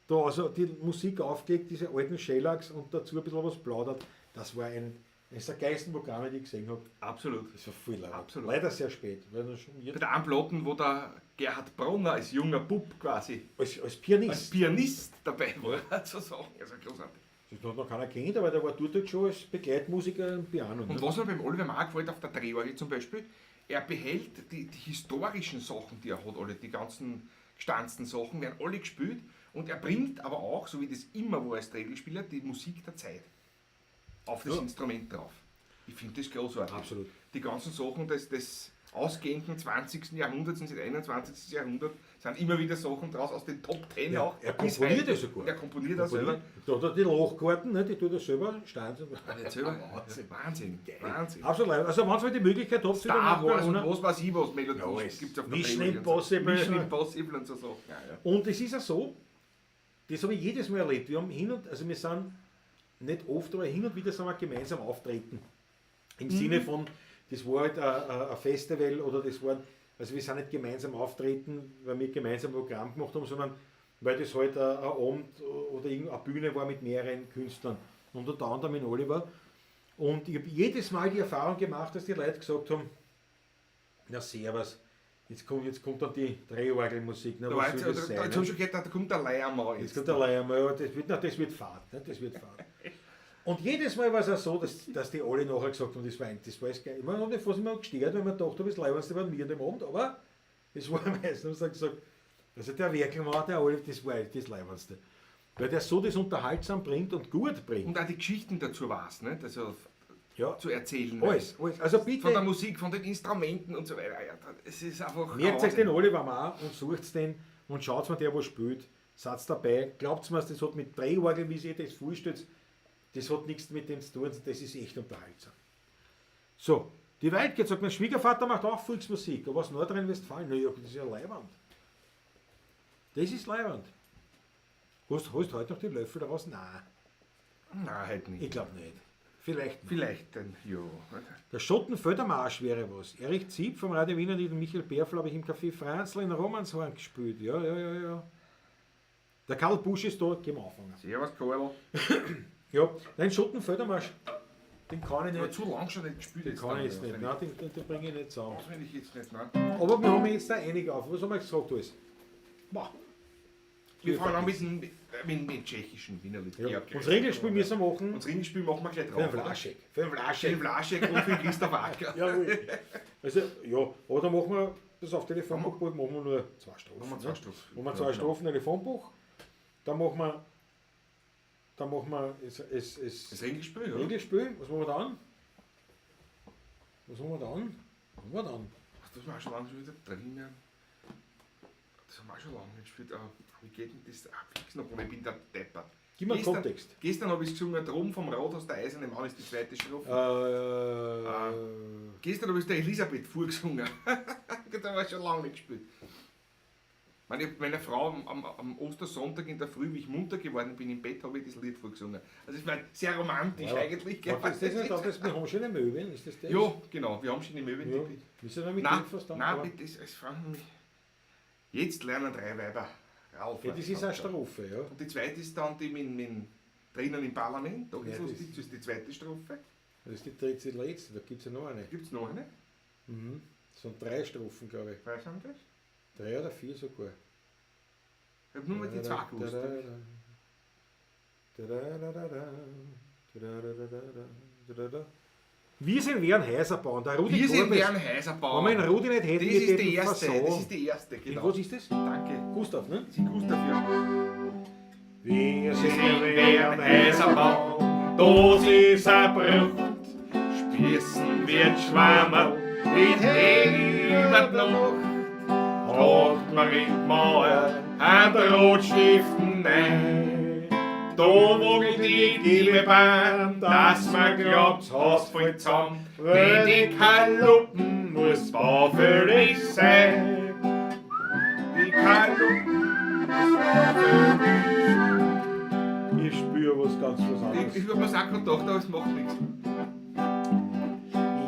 D: da also die Musik aufgelegt, diese alten Shellacks und dazu ein bisschen was plaudert. Das war eines der geilsten Programme, die ich gesehen habe.
C: Absolut.
D: Das war viel leider.
C: Absolut.
D: Leider sehr spät. Weil dann schon
C: Bei der einen Platten, wo der Gerhard Bronner als junger Bub quasi
D: als Pianist.
C: als Pianist dabei war, zu sagen. Also großartig.
D: Das hat noch keiner kennt, aber der war dort halt schon als Begleitmusiker am Piano.
C: Und was mir beim Oliver Maar gefällt auf der Drehorgel zum Beispiel, er behält die historischen Sachen, die er hat, alle die ganzen gestanzten Sachen, werden alle gespielt und er bringt aber auch, so wie das immer war als Drehorgelspieler, die Musik der Zeit auf das
D: Ja.
C: Instrument drauf. Ich finde das großartig.
D: Absolut.
C: Die ganzen Sachen des ausgehenden 20. Jahrhunderts und des 21. Jahrhunderts sind immer wieder Sachen draus aus den Top 10
D: Ja,
C: auch.
D: er
C: bis
D: komponiert
C: heute.
D: ja sogar.
C: Er komponiert das selber.
D: Da hat er die Lochkarten, ne, die tut er selber stein.
C: Jetzt selber. Wahnsinn. Wahnsinn.
D: Absolut leid. Also wenn ihr die Möglichkeit habt,
C: Star Wars und
D: Corona-
C: was weiß ich was, Melodie
D: Ja, alles.
C: gibt es auf der
D: Mission
C: Drehorgel und so.
D: Impossible.
C: Mission Impossible und so Sachen. Ja, ja.
D: Und es ist ja so, das habe ich jedes Mal erlebt. Wir sind nicht oft, aber hin und wieder sind wir gemeinsam auftreten. Im Sinne von, das war halt ein Festival oder das waren, also wir sind nicht gemeinsam auftreten, weil wir gemeinsam ein Programm gemacht haben, sondern weil das halt ein Abend oder eine Bühne war mit mehreren Künstlern. Und unter anderem mit Oliver. Und ich habe jedes Mal die Erfahrung gemacht, dass die Leute gesagt haben, na servus, jetzt kommt dann die Drehorgelmusik. Na,
C: Da
D: was
C: war
D: soll das
C: jetzt,
D: sein,
C: da,
D: ne?
C: schon gehört, da kommt der Leiermann
D: Jetzt
C: jetzt.
D: kommt der Leiermann, ja, das wird Fahrt. Ne? Das wird Fahrt. Und jedes Mal war es auch so, dass die alle nachher gesagt haben, das war jetzt geil. Ich meine, ich habe fast immer gestört, weil man dachte, das Leibendste war mir an dem Abend, aber es war meistens gesagt, also der Werkelmann, der Oliver, das war das Leibendste. Weil der so das unterhaltsam bringt und gut bringt.
C: Und auch die Geschichten dazu weiß, nicht? Also
D: Ja,
C: zu erzählen.
D: alles. Also
C: Von der
D: bitte,
C: Musik, von den Instrumenten und so weiter. Ja, es ist einfach.
D: merkt euch den Oliver mal und sucht den und schaut mal, der was spielt. Seid dabei. Glaubt mir, das hat mit Drehorgel, wie ihr das vorstellt, das hat nichts mit dem zu tun, das ist echt unterhaltsam. So, die Weidke sagt, mein Schwiegervater macht auch Volksmusik, aber aus Nordrhein-Westfalen, naja, das ist ja Leihwand. Das ist Leihwand. Hast du heute noch die Löffel daraus? Nein,
C: Nein, halt nicht.
D: ich glaube nicht. Vielleicht nicht.
C: Vielleicht dann, ja.
D: Der Schottenfeldermarsch wäre was. Erich Zieb vom Radio Wiener und Michael Berfel habe ich im Café Franzl in Romanshorn gespielt. Ja. Der Karl Busch ist da, gehen wir anfangen.
C: Servus, Karl.
D: Ja, nein, Schottenfeldermarsch, den kann ich
C: Ich habe
D: nicht.
C: zu lange schon nicht gespielt.
D: Den kann ich jetzt nicht. Nein, den bringe ich nicht zusammen.
C: Das will ich jetzt nicht, nein.
D: Aber wir haben jetzt da einige auf. Was haben wir gesagt alles? Boah.
C: Wir fangen an mit dem tschechischen Wiener Lied.
D: Ja. Und das Regelspiel müssen wir machen.
C: Und das Regelspiel machen wir gleich
D: Für den
C: drauf.
D: Vlaschek. Für den
C: Schön
D: Vlaschek.
C: Vlaschek und für Christoph Acker.
D: Jawohl. Also, ja, aber dann machen wir, das auf Telefonbuch, machen wir nur 2 Strophen.
C: Machen wir 2 Strophen.
D: Machen wir
C: Ja,
D: 2
C: genau.
D: Strophen Telefonbuch. Dann machen wir
C: Das Regelspiel, ja.
D: Regelspiel. Was machen wir dann? Was haben wir dann?
C: Ach, das war schon lange schon wieder drinnen. Das haben wir auch schon lange nicht gespielt. Aber wie geht denn das? Fix noch, ich bin der Deppert.
D: Gib mir einen Kontext.
C: Gestern habe ich gesungen, Drum vom Rathaus, der eiserne Mann ist die zweite Strophe. Gestern habe ich der Elisabeth vorgesungen. Das habe ich schon lange nicht gespielt. Meine Frau am Ostersonntag in der Früh, wie ich munter geworden bin im Bett, habe ich das Lied vorgesungen. Also es war sehr romantisch
D: Ja.
C: eigentlich. gell?
D: Ist das nicht das, wir haben schon eine Möwen? Ist das das?
C: Ja, genau, wir haben schon die Möwen.
D: Ja. Müssen wir mit
C: Nein,
D: dem verstanden?
C: nein,
D: Aber-
C: bitte, es fragen mich. Jetzt lernen 3 Weiber. Rauf.
D: Ja, das ist eine Strophe, ja.
C: Und die zweite ist dann die mit drinnen im Parlament. Da
D: Ja,
C: geht's los,
D: das-
C: das ist die zweite Strophe.
D: Das ist die dritte, letzte, da gibt es ja noch eine.
C: Gibt es noch eine?
D: Das sind 3 Strophen, glaube ich.
C: Was haben das?
D: 3 oder 4 sogar.
C: Ich habe nur mal die 2 gewusst.
D: Wir sind wie ein Häuser bauen. Der Rudi
C: Wir sind
D: Korbes,
C: wie ein Häuser
D: wenn
C: bauen.
D: wir den Rudi nicht hätten,
C: Das
D: wir
C: ist die
D: täten
C: erste,
D: versagen.
C: das ist die erste, genau.
D: Was ist das?
C: Danke.
D: Gustav, ne?
C: Sie Gustav, ja.
D: Wir sind
B: wie ein Häuserbaum, das ist ein Brucht. Spießen wird Schwammerl, mit über die Nacht. Hat man in die Mauer an der Rotstiften ein. Da wogelt die gelbe Bahn, dass man glaubt, hast voll zusammen. Weil die Kaluppen muss baufällig sein. Die Kaluppen muss baufällig sein.
D: Ich spüre was ganz was
C: Ich
D: anderes.
C: hab mir auch gerade gedacht, aber es macht nichts.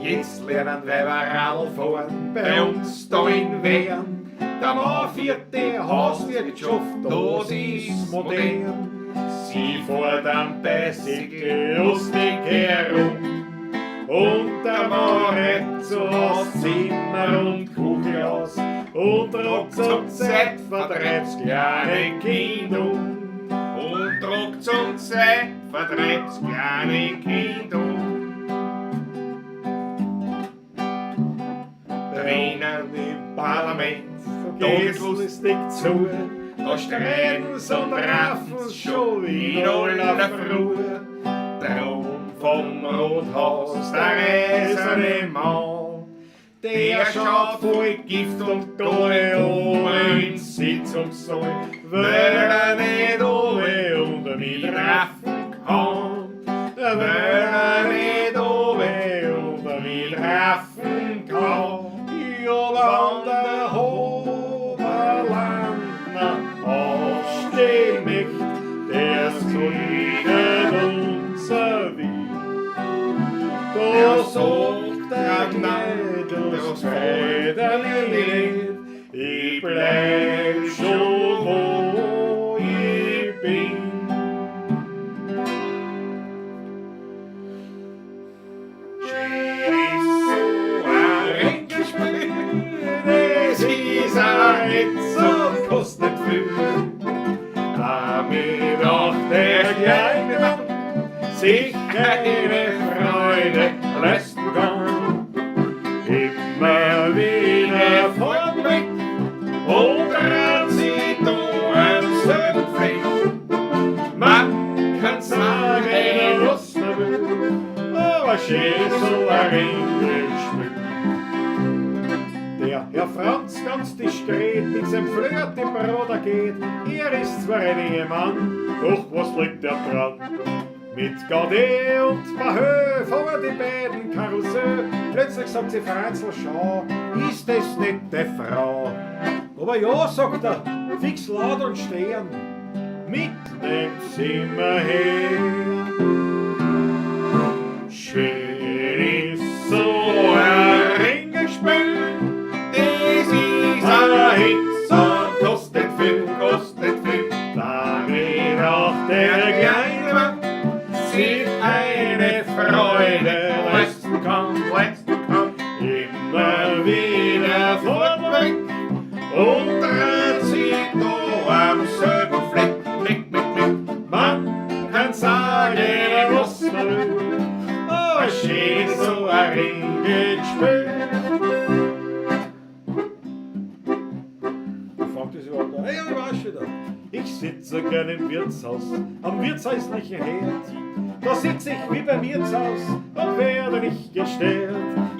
B: Jetzt lernen Weiber Radl fahren, bei uns da in Wehren. Der Mann führt die Hauswirtschaft, das ist modern. Sie fährt am Bicycle lustig herum. Und der Mann rennt so aus Zimmer und Kugel aus. Und ruckzuck Zeit vertreibt's kleine Kind um. Und ruckzuck Zeit vertreibt's kleine Kind um. Drinnen im Parlament geht's lustig zu. Da streiten's und raffen's schon wie in aller Früh. Drum vom Rothaus der eiserne Mann, der schaut voll Gift und Kohle oben ins Sitzungssaal, weil er nicht oben unter mich raffen kann. Weil er nicht oben unter mich raffen kann. Ja, wann der Oberlandner aufstehen möchte, der soll unser Wien. Da sagt der Gnade, das Federli nicht, ich bleib schon, wo ich bin. Schön ist so ein Ringgespiel, das ist ein Ritz und kostet viel. Damit auch der kleine Mann sich keine Freude lässt begann. Immer wieder vorweg und ran sie da am selben Fleck. Man kann sagen, was man will, aber schön so ein Ringgespiel. Der Herr Franz ganz diskret mit seinem Flirt im Bruder geht. Er ist zwar ein Ehemann, doch was liegt er dran? Mit Gaudet und Bahö vor die beiden Karussell. Plötzlich sagt sie Franzl, schau, ist das nicht die Frau? Aber ja, sagt er, fix laut und stehen, mit dem Zimmer her. Schön ist so ein Ringgespiel, das ist ein Hitz und kostet viel, damit auch der kleine Mann sich eine Freude leisten kann, immer wieder vorweg und dreht sich da am selben Fleck. Man kann sagen, was man will, aber schön so ein Ringgespiel.
D: Fängt das überhaupt an? Hey, ich war schon da.
B: Ich sitze gern im Wirtshaus, am wirtshäuslichen Herd. Da sitz ich wie beim Wirtshaus und werde nicht gestört.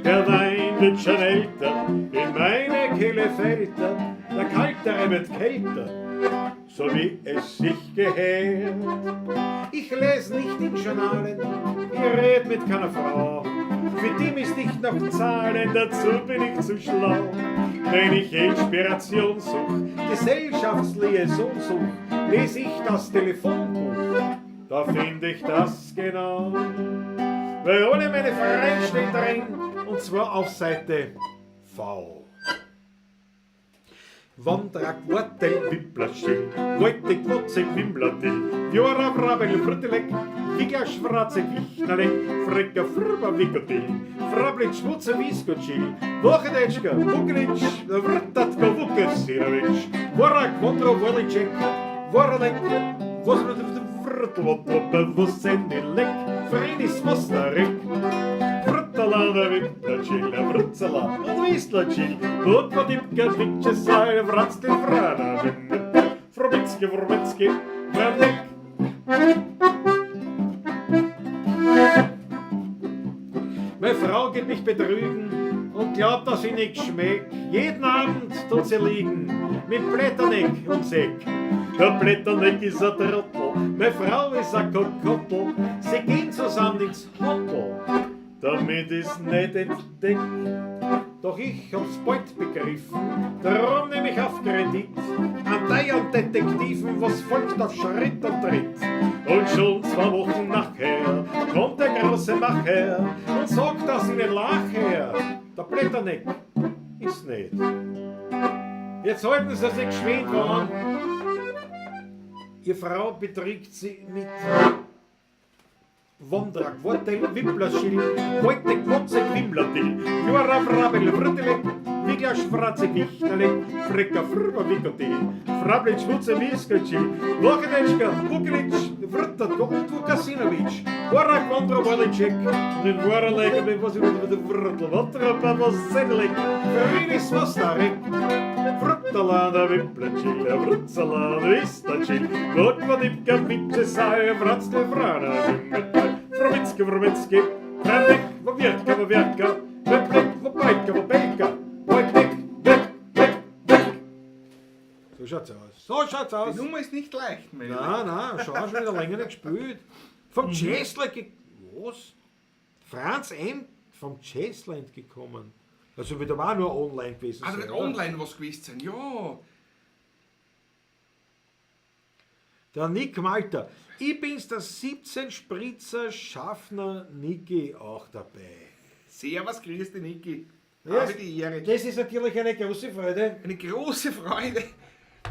B: Der Wein wird schon älter, in meine Kehle fällt er, der Kaltere wird kälter, so wie es sich gehört. Ich lese nicht in Journalen, ich red mit keiner Frau. Für die misst ich noch Zahlen, dazu bin ich zu schlau. Wenn ich Inspiration such, Gesellschaftsliaison such, lese ich das Telefonbuch, da finde ich das genau. Weil ohne meine Freien steht drin, und zwar auf Seite V. Wandrak, Wortel, Wipplerstill, Wolte, Quotze, Wimmlerdill, Jora, Vrabel, Fruttelek, Giga, Schwarze, Wichnerlek, Frecker, Frba, Wikotil, Frablit, Schmutze, Viskocill, Wochenetschka, Vuglitsch, Vrtatko, Vukesirovic, Vorak, Vondro, Volicek, Voralek,
D: Vrtlotroppe, wo sind die Leck, Fredis Mosterek. Vrtalana, Viplacilla, Vrzala, Vislacil, Votvodipka, Vitchesai, Vratstil, Vrana, Frobitski, Vrobetski, Vradek. Meine Frau geht mich betrügen und glaubt, dass ich nicht schmeck. Jeden Abend tut sie liegen mit Blätterneck und Säck. Der Blätterneck ist ein Trottel, meine Frau ist ein Kokottel. Sie gehen zusammen ins Hotel, damit ist nicht entdeckt. Doch ich hab's bald begriffen, darum nehm ich auf Kredit an die und Detektiven, was folgt auf Schritt und Tritt. Und schon 2 Wochen nachher kommt der große Macher und sagt, dass ich nicht lache. Der Blätterneck ist nicht. Jetzt halten Sie sich geschwind an. Ihre Frau betrügt sie mit Wondrag, Wortel, Wipplerschild, Heute, Quotze, Wimmlertil, Jura, Frabel, Vrtele, Wigler, Schwarze, Wichterle, Frecker, Früber, Wikotil, Frablitsch, Schmutze, Wiskatschil, Wochenetschka, Vuklitsch, Vrtatko und Vukasinovic, Wora, Wondra, Walicek, den Wora, Leger, was ich mit dem Vrtl, Watra, was Sedlek, Verinis, Mostarek, Vrtalana, Wipplerschil, Vrtzalana, Vistachil, Votvadipka, Vitchesai, Vratstel, Vrana, Frobitski, Vradek, Wowierka, Weblek, Wobajka, Wobelka, Wojtek, Weg. So schaut's aus.
C: Die Nummer ist nicht leicht, Melli.
D: Nein, schau, schon wieder länger nicht gespielt. Vom Jazzland was? Franz M. vom Jazzland gekommen. Also da war nur online gewesen.
C: Also wird
D: oder?
C: online was gewesen sein, ja.
D: Der Nick Malter. Ich bin's, der 17 Spritzer Schaffner Niki auch dabei.
C: Servus, grüß dich, Niki.
D: Ja,
C: Habe die Ehre.
D: das ist natürlich eine große Freude.
C: Eine große Freude.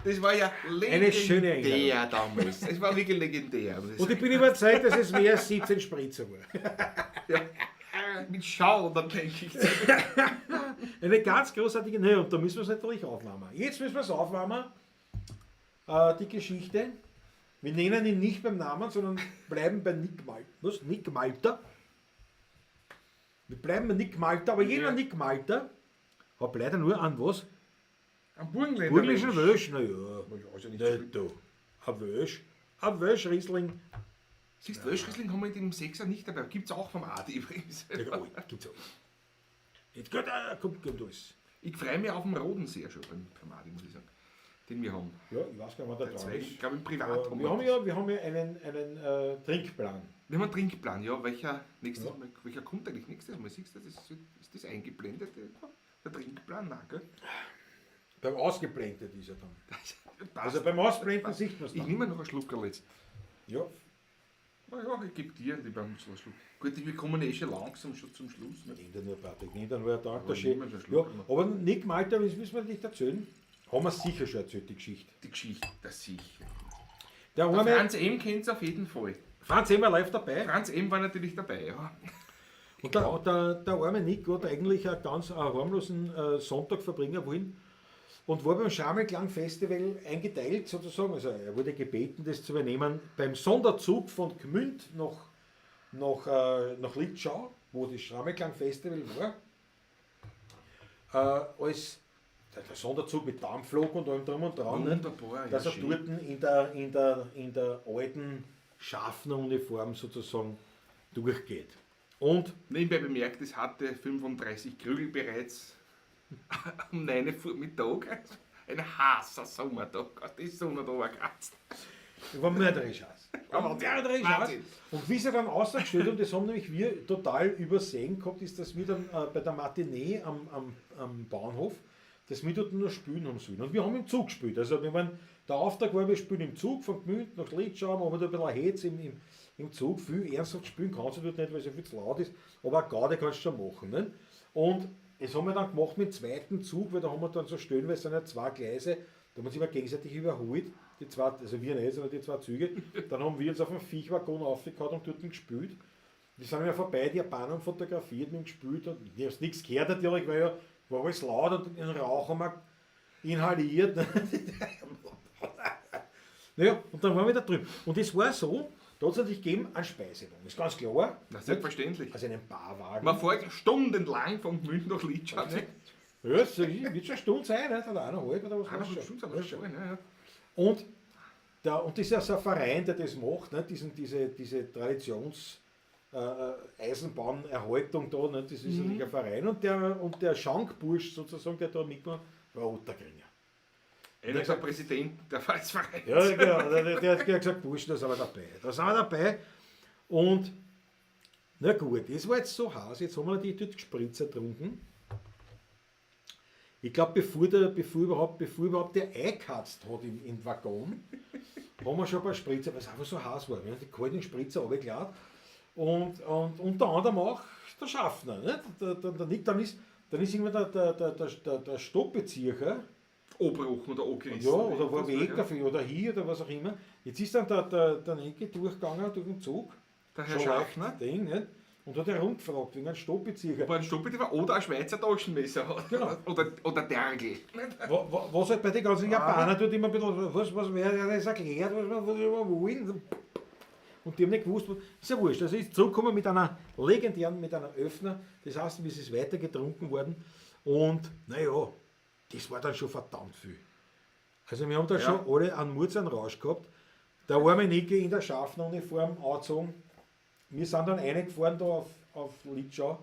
C: Das war ja
D: Eine schöne
C: legendär
D: Erinnerung.
C: damals. Es war wirklich legendär.
D: Und ich bin überzeugt, dass es mehr als 17 Spritzer war.
C: Mit Schau, dann denke ich.
D: Eine ganz großartige, ne, und da müssen wir es natürlich aufwärmen. Jetzt müssen wir es aufwärmen. Die Geschichte. Wir nennen ihn nicht beim Namen, sondern bleiben bei Nick Malter. Was? Nick Malter? Wir bleiben bei Nick Malter, aber jeder
C: Ja.
D: Nick Malter hat leider nur an was?
C: Am Burgenländer.
D: Burgenländischen Wösch, naja.
C: Also nicht
D: Nicht du. Ein Wösch, Riesling.
C: Siehst du, Wöschriesling haben wir in dem Sechser nicht dabei. Gibt es auch vom Adi übrigens.
D: Oh, gibt's auch. Jetzt kommt alles.
C: Ich freue mich auf den Rodenseer schon beim Adi, muss ich sagen. Den wir haben.
D: Ja, ich weiß gar nicht, wann der
C: Der
D: dran
C: zweite,
D: ist.
C: ich glaube, im Privat
D: Wir haben ja einen Trinkplan.
C: Wir haben einen Trinkplan, ja. Welcher
D: Ja.
C: welcher kommt eigentlich nächstes Mal? Siehst du, ist das eingeblendet? Der Trinkplan? Nein, gell?
D: Beim Ausgeblendet ist er dann.
C: Passt.
D: Also beim Ausblenden sieht man es
C: Ich
D: dann.
C: nehme noch einen Schluckerl jetzt.
D: Ja,
C: Na ja, ich gebe dir lieber einen Schluck. Gut, wir kommen eh schon langsam schon zum Schluss. Ne?
D: nimm dir nur Patrick, nimm dir nur ein Tag.
C: Aber
D: Ja,
C: nimm einen Schluck.
D: aber Nick Malter, das müssen wir nicht erzählen. Haben wir sicher schon erzählt, die Geschichte.
C: Die Geschichte, das sicher.
D: Der
C: Der
D: arme
C: Franz M. kennt es auf jeden Fall.
D: Franz immer live dabei.
C: Franz M. war natürlich dabei, ja.
D: Und der arme Nick hat eigentlich einen ganz harmlosen Sonntag verbringen wollen und war beim Schammelklang Festival eingeteilt sozusagen. Also er wurde gebeten, das zu übernehmen beim Sonderzug von Gmünd nach Litschau, wo das Schammelklang Festival war. Als der Sonderzug mit Dampflok und allem drum und dran, ne?
C: Wunderbar,
D: dass er
C: schön.
D: dort in der alten Schaffneruniform sozusagen durchgeht. Und
C: Nebenbei bemerkt, es hatte 35 Krügel bereits um 9 Uhr Mittag. Ein heißer Sommertag, die Sonne da gekratzt.
D: war mörderisch aus.
C: Aber
D: Mörderisch aus.
C: Wahnsinn.
D: Und wie sie dann ausgestellt haben, das haben nämlich wir total übersehen gehabt, ist, dass wir dann bei der Matinee am Bahnhof, dass wir dort nur spielen haben sollen. Und wir haben im Zug gespielt. Also der Auftrag war, wir spielen im Zug von Gmünd nach Litschau, haben wir da ein bisschen Hetz im Zug. Viel ernsthaft spielen kannst du dort nicht, weil es ja viel zu laut ist, aber eine Garde kannst du schon machen. Nicht? Und das haben wir dann gemacht mit dem zweiten Zug, weil da haben wir dann so stehen, weil es sind ja 2 Gleise, da haben wir uns immer gegenseitig überholt, die zwei, also wir nicht, sondern die 2 Züge. Dann haben wir uns auf einen Viechwaggon aufgehauen und dort gespielt. Die sind ja vorbei, die Japaner haben fotografiert und gespielt und ich habe nichts gehört natürlich, weil ja war alles laut und den Rauch haben wir inhaliert. Naja, und dann waren wir da drüben. Und es war so, Da hat es natürlich gegeben einen Speisewagen, ist ganz klar.
C: Na, selbstverständlich.
D: Also einen Barwagen.
C: Man fährt stundenlang von Gmünd nach Litschau, nicht?
D: Ja, so wird schon eine Stunde sein, nicht? Oder eineinhalb oder was
C: Einer
D: weiß ich
C: Stunde
D: schon.
C: sind wir schon, ja.
D: Und das ist ja so ein Verein, der das macht, ne? Diese Eisenbahnerhaltung da, ne? Das ist natürlich ein Verein. Und der Schankbursch sozusagen, der da mitmacht, war Ottergringer.
C: Einer ist der Präsident der Vereinsvereins.
D: Ja, genau, der hat gesagt, Bursch, da sind wir dabei. Da sind wir dabei. Und na gut, das war jetzt so heiß, jetzt haben wir die dort Spritzer getrunken. Ich glaube, bevor überhaupt der eingekatzt hat im Waggon, haben wir schon ein paar Spritzer, weil es einfach so heiß war. Wir haben die kalten Spritzer runtergeladen. Und unter anderem auch der Schaffner. Nicht? Dann ist irgendwann der Stoppbezieher.
C: Angebrochen oder angerissen.
D: Ja, oder war weg dafür, oder hier, oder was auch immer. Jetzt ist dann der Necke durchgegangen durch den Zug.
C: Der Herr
D: Schon
C: Schaffner.
D: leicht Ding, nicht? Und hat herumgefragt wegen einem Stoppbezieher.
C: Ob er einen Stoppbezieher oder ein Schweizer Taschenmesser hat.
D: Genau.
C: Oder Dergel.
D: Was halt bei den ganzen Japanern tut immer ein bisschen, was wäre das erklärt, was wir wollen. Und die haben nicht gewusst, ist ja wurscht. Also ist zurückgekommen mit einer mit einer Öffner, das heißt, es ist weiter getrunken worden. Und naja, das war dann schon verdammt viel. Also wir haben da schon alle einen Murzelnrausch gehabt. Der arme Niki in der Schaffner-Uniform angezogen. Wir sind dann reingefahren da auf Litschau.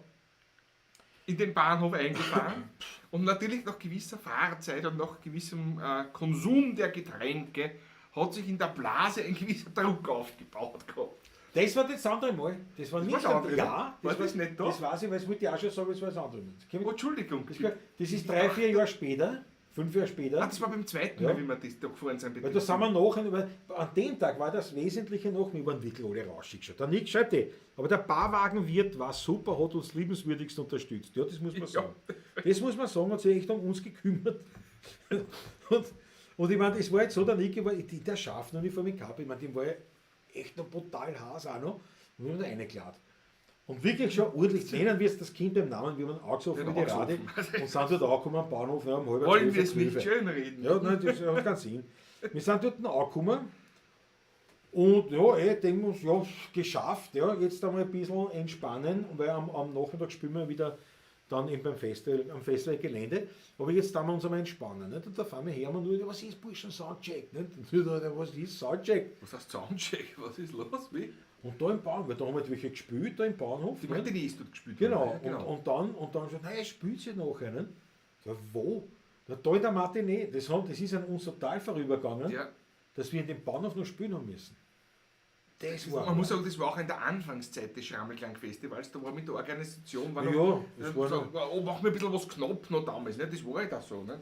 C: In den Bahnhof eingefahren und natürlich nach gewisser Fahrzeit und nach gewissem Konsum der Getränke hat sich in der Blase ein gewisser Druck aufgebaut gehabt.
D: Das war das andere Mal. Das war nicht
C: das andere,
D: ja,
C: war das nicht da?
D: Das weiß ich, weil es wollte ich auch schon sagen, es war das andere Mal.
C: Oh, Entschuldigung.
D: Das ist 3-4 Jahre später, 5 Jahre später.
C: Das war beim zweiten
D: Ja.
C: Mal, wie wir das da gefahren sind.
D: Weil da sind wir nachher, weil an dem Tag war das Wesentliche noch, wir waren wirklich alle rauschig schon. Der Nick schreibt aber der Barwagenwirt war super, hat uns liebenswürdigst unterstützt. Ja, das muss man sagen. Das muss man sagen, hat sich echt um uns gekümmert. Und ich meine, es war jetzt so, der Nick war der Schaffner-Uniform in Kappe, ich meine, dem war ja echt noch brutal heiß auch noch. Und wir haben da reingeladen. Und wirklich schon ordentlich nennen wir es das Kind beim Namen, wir haben angesoffen
C: Ja,
D: wie die Rade
C: angesoffen.
D: und sind dort angekommen am Bahnhof, ja, um halb
C: Wollen
D: 12,
C: wir es nicht
D: 12.
C: schön reden?
D: Ja, nein, das hat keinen Sinn. Wir sind dort angekommen und ja, denken wir uns, ja, geschafft, ja, jetzt einmal ein bisschen entspannen, weil am Nachmittag spielen wir wieder dann eben am Festivalgelände, aber jetzt dann wir uns einmal entspannen. Nicht? Und da fahren wir her und nur, was ist Burschen Soundcheck? Nicht? Und was ist Soundcheck?
C: Was heißt Soundcheck? Was ist los? Wie?
D: Und da im Bahnhof, weil da haben wir welche gespielt, da im Bahnhof.
C: Die
D: nicht?
C: Leute, die ist dort gespielt
D: Genau,
C: haben.
D: und dann sagt, nein, spielt sie nachher. Nicht? Ja, wo? Na, da in der Matinee. Das ist an uns total vorübergegangen,
C: Ja.
D: dass wir in dem Bahnhof noch spielen haben müssen. Das war.
C: Man muss sagen, das war auch in der Anfangszeit des Schrammelklang-Festivals, da war mit der Organisation, war
D: Ja,
C: noch,
D: das war noch-
C: machen wir ein bisschen was knapp noch damals, ne? Das war halt auch so. Ne?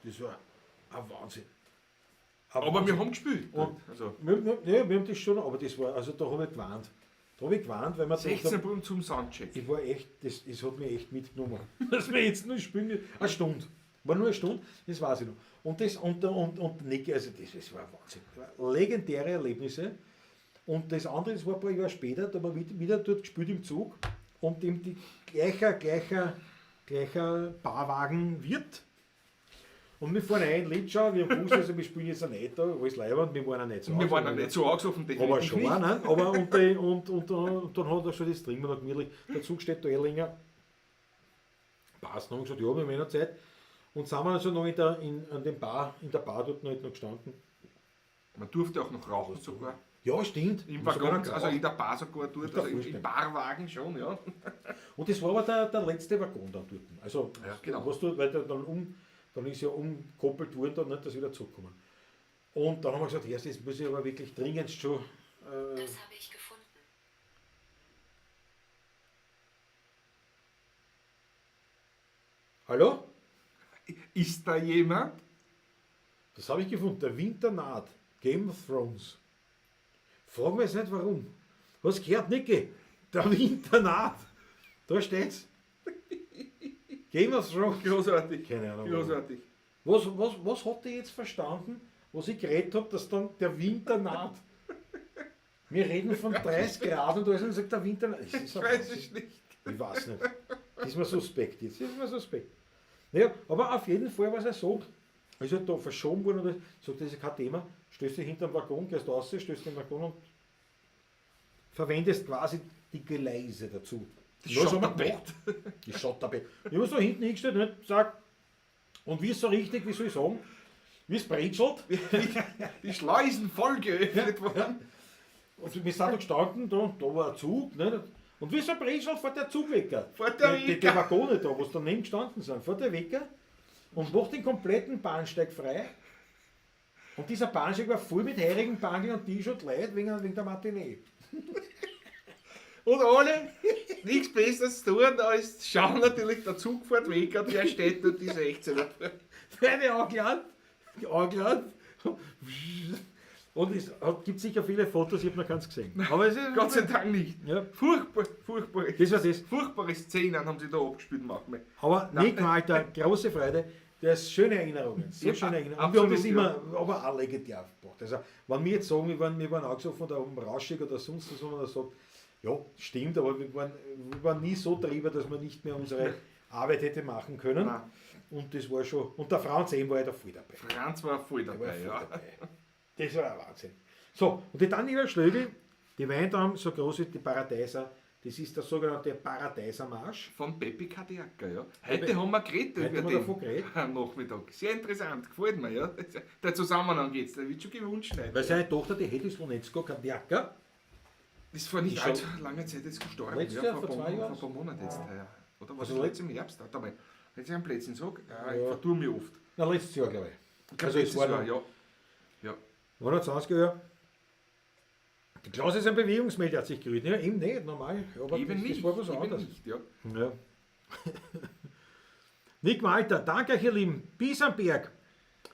D: Das war ein Wahnsinn.
C: Aber wir haben gespielt.
D: Und-
C: Also,
D: wir haben das schon, aber das war, also da habe ich gewarnt. weil man
C: 16 Minuten zum Soundcheck.
D: ich war echt, das hat mich echt mitgenommen. Dass wir jetzt nur spielen, eine Stunde. War nur eine Stunde, das weiß ich noch. Und Nicky, also das war Wahnsinn. Das war legendäre Erlebnisse. Und das andere, das war ein paar Jahre später, da haben wir wieder dort gespielt im Zug und eben die gleicher Barwagenwirt. Und wir fahren rein in Litschau, wir haben gewusst, also wir spielen jetzt auch nicht da, alles leibend, wir waren auch nicht so.
C: Und wir waren auch nicht so angesoffen,
D: Aber
C: definitiv
D: schon,
C: nicht.
D: ne? Aber und dann hat er schon das Trinken noch gemütlich. Der Zug steht da länger. Passt noch, gesagt, ja, wir haben eh noch Zeit. Und sind wir also noch in der Bar dort noch gestanden.
C: Man durfte auch noch rauchen sogar.
D: Ja, stimmt.
C: Im
D: Und sogar
C: Waggon,
D: noch
C: also in
D: geraucht.
C: der Bar sogar dort,
D: Ist doch
C: also
D: wurscht,
C: im
D: ja.
C: Barwagen schon, ja.
D: Und das war aber der letzte Waggon dann dort. Also,
C: Ja, genau.
D: weil der dann ist ja umgekoppelt worden, dann nicht, dass wir wieder zurückkommen. Und dann haben wir gesagt, erst jetzt muss ich aber wirklich dringend schon.
F: Das habe ich gefunden.
D: Hallo?
C: Ist da jemand?
D: Das habe ich gefunden. Der Winter naht. Game of Thrones. Frag mich jetzt nicht warum. Was gehört, Niki? Der Winter naht. Da steht's. Game of Thrones.
C: Großartig.
D: Keine Ahnung.
C: Großartig.
D: Was hat die jetzt verstanden, was ich geredet habe, dass dann der Winter naht? Wir reden von 30 Grad und da ist und sagt der Winter naht. Das ist
C: Ich
D: ein
C: weiß
D: Wahnsinn.
C: es nicht.
D: Ich weiß nicht. Das ist mir suspekt jetzt. Das ist mir suspekt. Naja, aber auf jeden Fall, was er sagt, ist halt da verschoben worden oder sagt, das ist kein Thema, stößt dich hinter den Waggon, gehst raus, stößt den Waggon und verwendest quasi die Gleise dazu.
C: Das
D: Was haben wir
C: Schotterbett.
D: gemacht? Die Schotterbett. Ich habe so hinten hingestellt, nicht? Sag, und wie ist so richtig, wie soll ich sagen, wie es bretschelt.
C: Die Schleusen voll geöffnet worden.
D: Und wir sind da gestanden, da war ein Zug, nicht? Und wie so ein Bretschelt fährt der Zug weg.
C: Fährt der
D: Die
C: Wecker.
D: Waggone da, wo sie daneben gestanden sind, fährt der Wecker und macht den kompletten Bahnsteig frei. Und dieser Bahnsteig war voll mit heirigen Bangel und T-Shirt Leute wegen der Matinee.
C: Und alle nichts Besseres tun, als schauen natürlich, der Zug fährt weg und der steht dort die 16er.
D: Werde angeladen. Und es gibt sicher viele Fotos, ich habe noch keins gesehen. Aber es ist,
C: Gott sei Dank nicht.
D: Ja,
C: Furchtbare
D: das war das.
C: Szenen haben sie da abgespielt manchmal.
D: Aber
C: Nein.
D: Nick Malta, große Freude. Das ist schöne Erinnerungen. Sehr
C: Ja,
D: schöne Erinnerungen. Und
C: absolut,
D: wir haben das immer aber auch legendär aufgebracht. Also, wenn wir jetzt sagen, wir waren auch so von der Rauschig oder sonst was, wo man da sagt, ja, stimmt, aber wir waren nie so drüber, dass wir nicht mehr unsere Arbeit hätte machen können.
C: Nein.
D: Und das war schon. Und der Franz eben war ja da voll dabei.
C: Franz war voll
D: Der war
C: dabei,
D: voll
C: ja.
D: dabei. Das war ein Wahnsinn. So, und die Daniela Schlögl, die Weintraum, so groß wie die Paradeiser, das ist der sogenannte Paradeisermarsch.
C: Von Peppi Kadiaka, ja. Heute haben wir geredet
D: Heute
C: über
D: haben wir davon geredet.
C: am Nachmittag. Sehr interessant, gefällt mir, ja. Der Zusammenhang jetzt, der wird schon gewünscht.
D: Weil
C: Heute.
D: seine Tochter, die Hedis Slonetsko Kadiaka,
C: Das ist vor nicht
D: Die
C: allzu langer Zeit jetzt gestorben.
D: Letztes
C: ja,
D: Jahr, vor 2 Jahren?
C: Vor ein paar Monaten jetzt. Ja. Oder was
D: Also
C: ist jetzt im Herbst? Warte mal. Wenn ich einen Plätzchen sage, ich
D: Ja.
C: vertue mich oft.
D: na letztes Jahr, glaube ich.
C: Ich glaub,
D: Also es
C: letztes
D: war
C: Jahr,
D: noch-
C: ja.
D: War noch 20 Jahre. Die Klaus ist ein Bewegungsmelder, hat sich gerührt. Ja, eben nicht, normal. Aber
C: Eben
D: das,
C: nicht.
D: das war was
C: eben
D: anderes.
C: nicht, ja.
D: Ja. Nick Malter, danke euch ihr Lieben. Bis am Berg.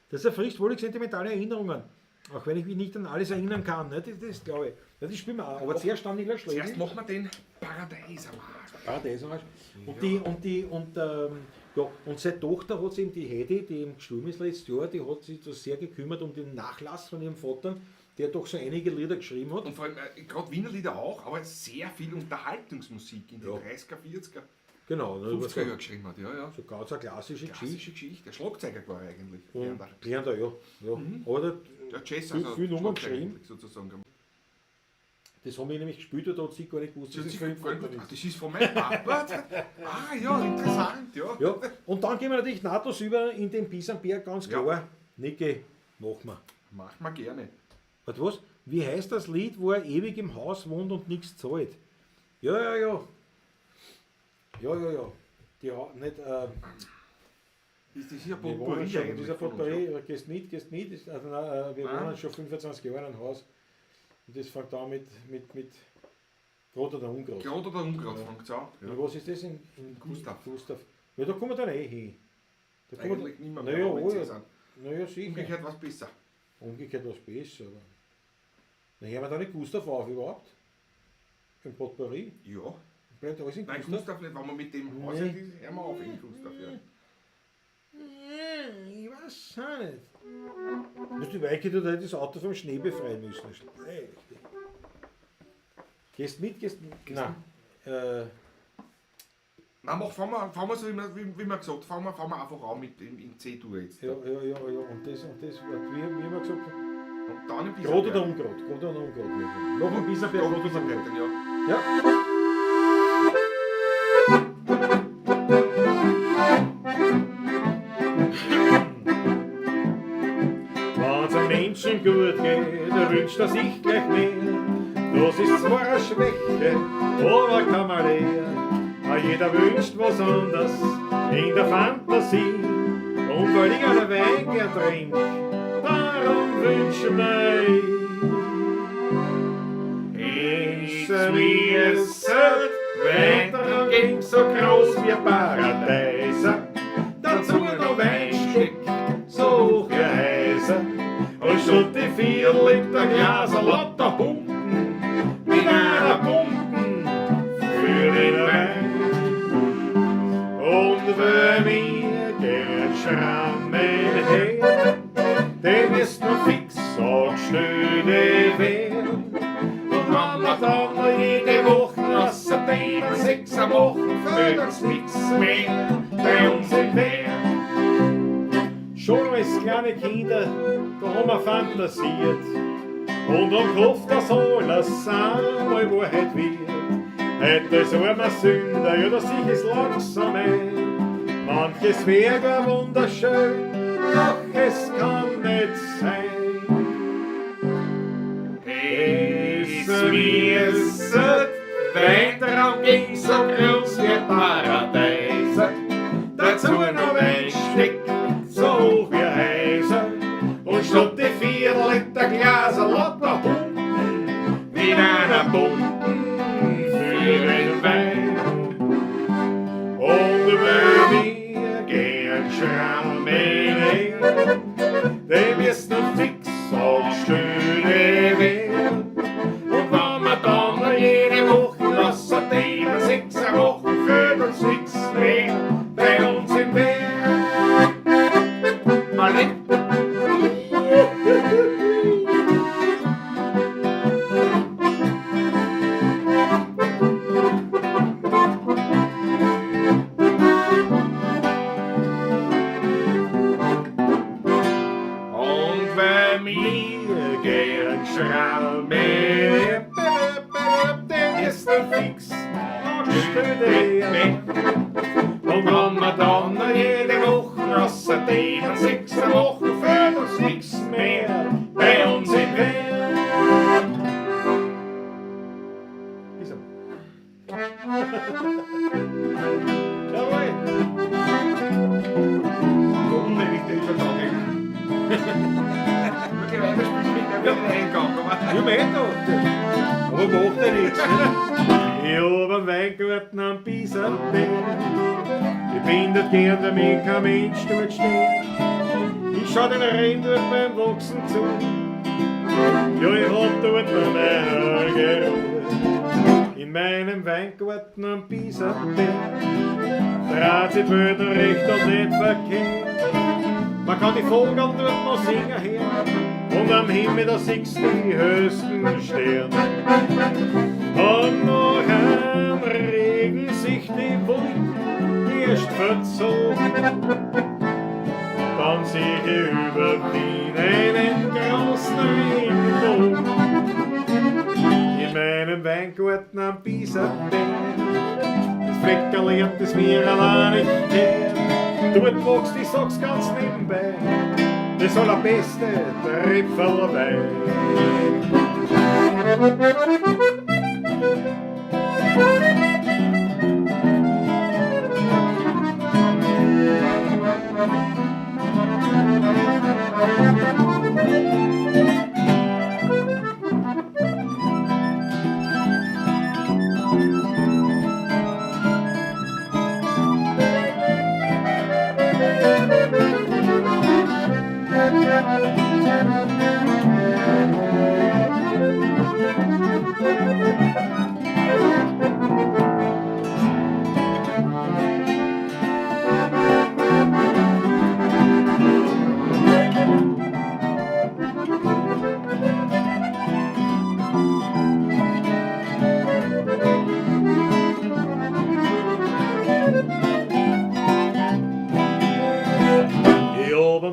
D: Das erfrischt wohlig sentimentale Erinnerungen. Auch wenn ich mich nicht an alles erinnern kann. Ne? Das glaube ich. Ja, das spielen wir auch. Aber zuerst dann Niklas
C: Zuerst
D: Schlegel.
C: machen wir den Paradeisermarsch.
D: Paradeisermarsch. Und seine Tochter hat sie eben, die Hedi, die eben gestorben ist letztes Jahr, die hat sich da sehr gekümmert um den Nachlass von ihrem Vater, der doch so einige Lieder geschrieben hat.
C: Und vor allem, gerade Wiener Lieder auch, aber sehr viel Unterhaltungsmusik in den
D: Ja.
C: 30er, 40er,
D: Genau, ne,
C: 50er
D: so,
C: Jahren geschrieben hat. Ja, ja.
D: so ganz eine klassische Geschichte.
C: Klassische Geschichte. Der Schlagzeuger war er eigentlich.
D: Und
C: Der
D: Lerner, ja. Aber
C: der Jazz,
D: viel Nummern
C: Schlagzeuger
D: geschrieben.
C: eigentlich sozusagen.
D: das haben wir nämlich gespielt und da hat sie gar nicht gewusst, dass es für ihn Vater ist.
C: Das ist von meinem Papa. Ah ja, interessant, ja.
D: Ja, und dann gehen wir natürlich nahtlos über in den Pisanberg, ganz
C: Ja.
D: klar. Niki, machen wir.
C: Macht man gerne.
D: Warte, was? Wie heißt das Lied, wo er ewig im Haus wohnt und nichts zahlt? Ja. Die nicht,
C: Ist das hier
D: wir wohnen
C: Potpourri
D: schon,
C: eigentlich
D: dieser
C: von uns,
D: Potpourri,
C: ja?
D: gehst mit. Also, nein, wir
C: Ah.
D: wohnen schon 25 Jahre in einem Haus. Und das fängt an mit Grot oder Ungrot.
C: Gerade oder Ungrad
D: Ja.
C: fängt es an.
D: Und was ist das in
C: Gustav.
D: Ja, da kommen wir dann hin. Da kommen wir,
C: Eigentlich nicht mehr,
D: Naja,
C: wenn sie
D: ja.
C: sind.
D: naja, sicher.
C: Umgekehrt was besser.
D: Umgekehrt was besser. Aber dann hören wir da nicht Gustav auf überhaupt? Im Potpourri?
C: Ja.
D: Bleibt alles in
C: Nein,
D: Gustav?
C: Gustav nicht, wenn wir mit dem
D: Nee.
C: Haus sind, hören wir auf in Gustav, ja.
D: Ich weiß auch nicht. Musst du weichen, du das Auto vom Schnee befreien müssen. Gehst mit? Nein.
C: Nein, fahren wir so, wie wir gesagt fahren wir einfach an mit dem in C-Tour jetzt.
D: Ja. Und das, wie haben wir gesagt?
C: Und dann ein bisschen.
D: Grot oder Ungrot? Grot oder Ungrot? Noch ein bisschen
C: Ja,
D: Grot
C: ein bisschen
D: oder Ungrot.
C: Brettern, ja.
D: Ja. Wenn's einem Menschen gut geht, wünscht er sich gleich mehr. Das ist zwar eine Schwäche, aber kann man lernen. Jeder wünscht was anderes in der Fantasie. Und weil ich einen Wein gern trink, darum wünsch ich wie es sollt, weiter ging so groß wie ein Paradeiser. Dazu noch Weinstück, so hoch wie Häuser. Und schon die 4 Liter Glas lauter Pumpen, mit einer Pumpen für den Wein. Und wenn wir gern schrammen her, dem ist noch fix so schnöde werden. Und wenn wir dann jede Woche außerdem 6 am Woche für das nix mehr bei uns im Meer. Schon als kleine Kinder, da haben wir fantasiert, Und am Kopf das alles einmal Wahrheit wird. Hätte so ein Sünder, ja, dass ich es langsam ein. Manches wäre gar wunderschön, doch es kann nicht sein. Es wisset, wenn der Raum ging so groß wie Paradies. Dazu noch ein Stück so hoch wie Häuser. Und statt die 4 Liter Glaser lauter Humpen mit einer bunten für den Wein. Und wenn wir gehen schrammen, die müssen fix auf Stühle werden. Und wenn wir dann jede Woche lassen, die 6 Wochen für uns nix mehr bei uns im Weg. Alle. Und wenn wir gern schrauben, ist der fix angestellt. Und wenn wir dann jede Woche lassen, die 6 Wochen für uns nix mehr bei uns im Weg. Wieso? Jawohl.
C: Warum wenn ich den Übertragung? Okay, weiter spielst du mit der Eingang, aber...
D: Ja, mein doch. Aber macht ja nichts. Ne? Ich hab am Weingarten am Piesenberg. Ich bin dort gern, damit kein Mensch dort steht. Ich schau den Rhein dort beim Wachsen zu. Ja, ich hab dort noch meine Ruhe. In meinem Weingarten am Piesenberg. Dreht sich die Welt noch recht und nicht verkehrt. Man kann die Vogel dort noch singen hören. Und am Himmel da siehst du die höchsten Sterne. Und noch am Regen sich die Wolken erst verzogen. Dann sehe ich über Wien einen großen Regenbogen. In meinem Weingarten am Piesenberg. Das Fleckerl lernt es mir allein nicht gern. Dort wächst, ich sag's ganz nebenbei, das allerbeste Tripfelwein.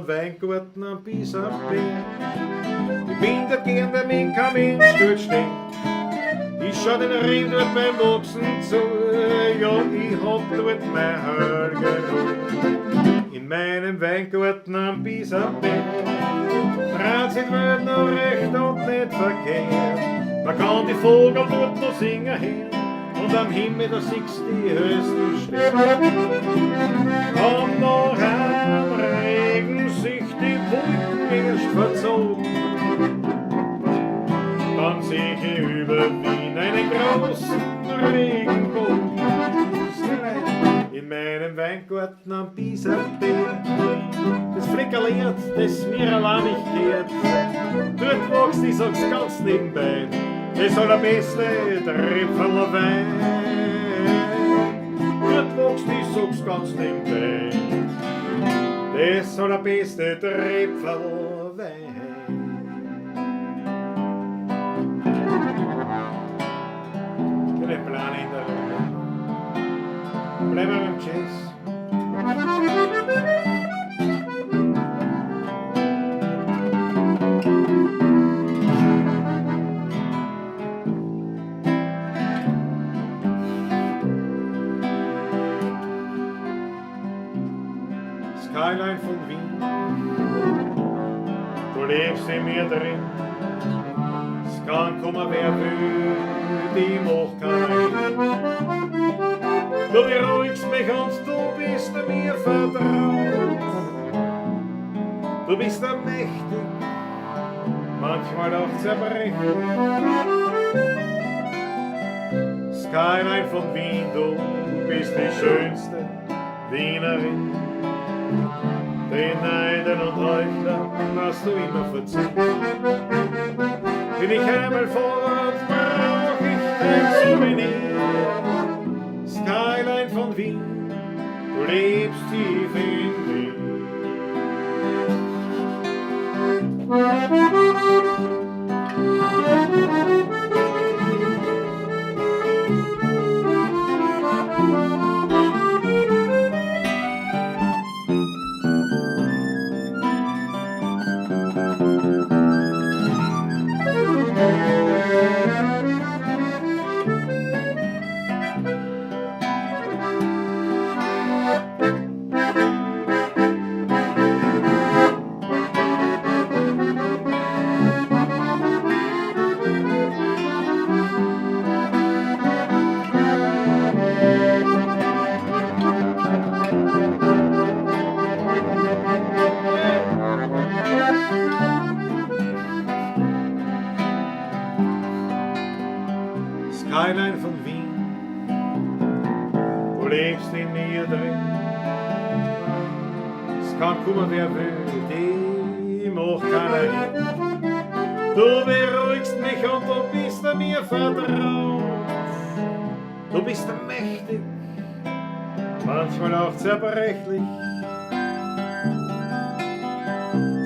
D: Weingarten am Piesenberg. Ich bin dort gern, der mir kein Mensch dort steht. Ich schau den Rhein dort beim Wachsen zu. Ja, ich hab dort mein Hörgeruch. In meinem Weingarten am Piesenberg. Dreht sich die Welt noch recht und nicht verkehrt. Man kann die Vogel dort noch singen hören. Und am Himmel da siehst du die höchsten Sterne. Und noch am Regen sich die Wolken erst verzogen. Dann sehe ich über Wien einen großen Regenbogen. In meinem Weingarten am Piesenberg. Das Fleckerl, das mir allein nicht gehört. Dort wächst, ich sag's ganz nebenbei, das allerbeste Tripfelwein. Dort wächst, ich sag's ganz nebenbei, das allerbeste Tripfelwein. Keine Plan in der Runde. Bleiben wir beim Jazz. Skyline von Wien. Du lebst in mir drin. Es kann kommen, wer will, die macht keinen. Du beruhigst mich und du bist mir vertraut. Du bist mächtig, manchmal auch zerbrechlich. Skyline von Wien, du bist die schönste Wienerin. Den Neidern und Heuchlern hast du immer verziehen. Bin ich einmal fort, brauch ich dein Souvenir. Skyline von Wien, du lebst tief in mir. Skyline von Wien, du lebst in mir drin. Es kann kommen, wer will, die macht keiner hin. Du beruhigst mich und du bist mir vertraut. Du bist mächtig, manchmal auch zerbrechlich.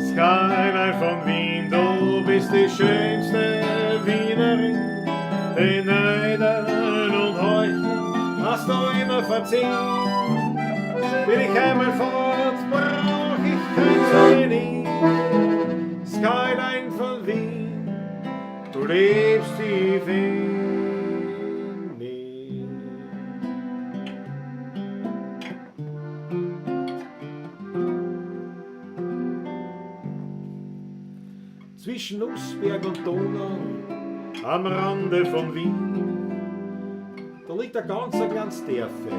D: Skyline von Wien, du bist die schönste Wienerin. Den Neidern und Heuchlern hast du immer verziehen. Bin ich einmal fort, brauch ich kein Souvenir. Skyline von Wien, du lebst tief in mir. Zwischen Nussberg und Donau, am Rande von Wien, da liegt ein ganz kleines Dörfle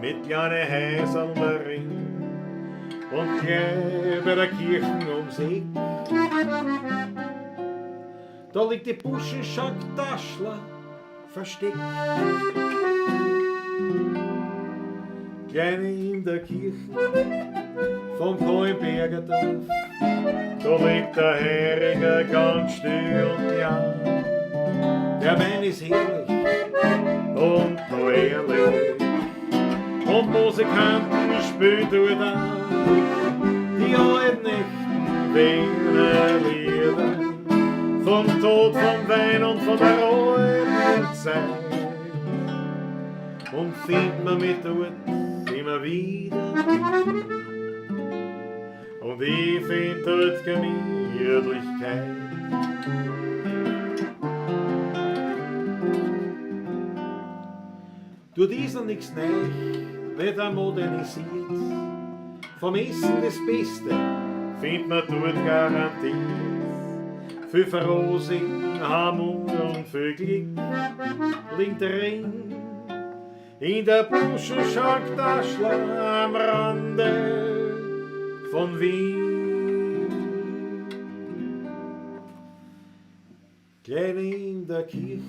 D: mit kleinen Häusern darin und gleich bei der Kirche ums Eck. Da liegt die Buschenschank Taschler versteckt. Kleine in der Kirche vom Kohlberger Dorf, da liegt der Heringer ganz still und klar. Der Wein ist herrlich und noch ehrlich und Musikanten spielen dort an die alten echten Wiener Lieder vom Tod, vom Wein und von der alten Zeit. Und findet man mich dort immer wieder und ich find dort Gemütlichkeit. Dort ist noch nichts neu, wird er modernisiert. Vom Essen das Beste findet man dort garantiert. Für Verrosing, Hammer und für Glück liegt der Ring in der Buschenschank Taschler am Rande von Wien. Klein in der Kirche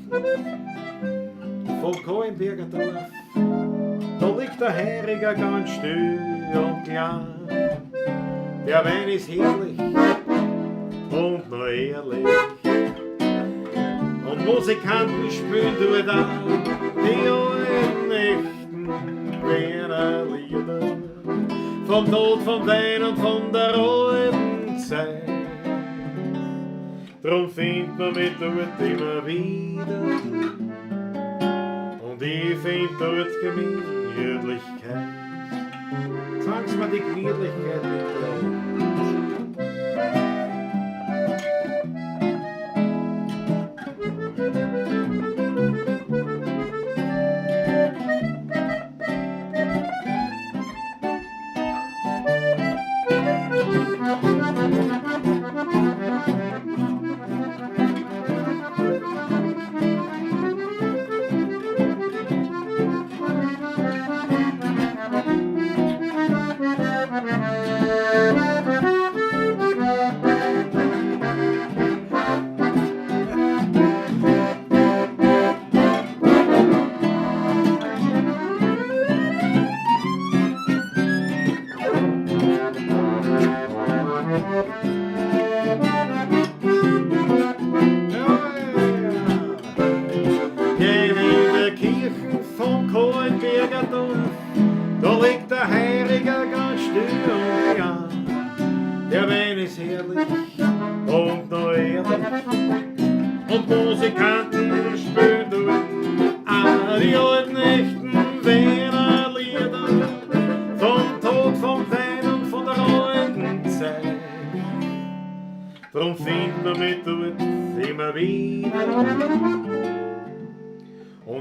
D: vom Kohlberger Dorf, da liegt der Heriger ganz still und klar. Der Wein ist herrlich und noch ehrlich und Musikanten spielen dort an die alten echten Wiener Lieder vom Tod, vom Wein und von der alten Zeit. Drum findet man mich dort immer wieder und ich find dort Gemütlichkeit. Sag's mir die Gemütlichkeit bitte.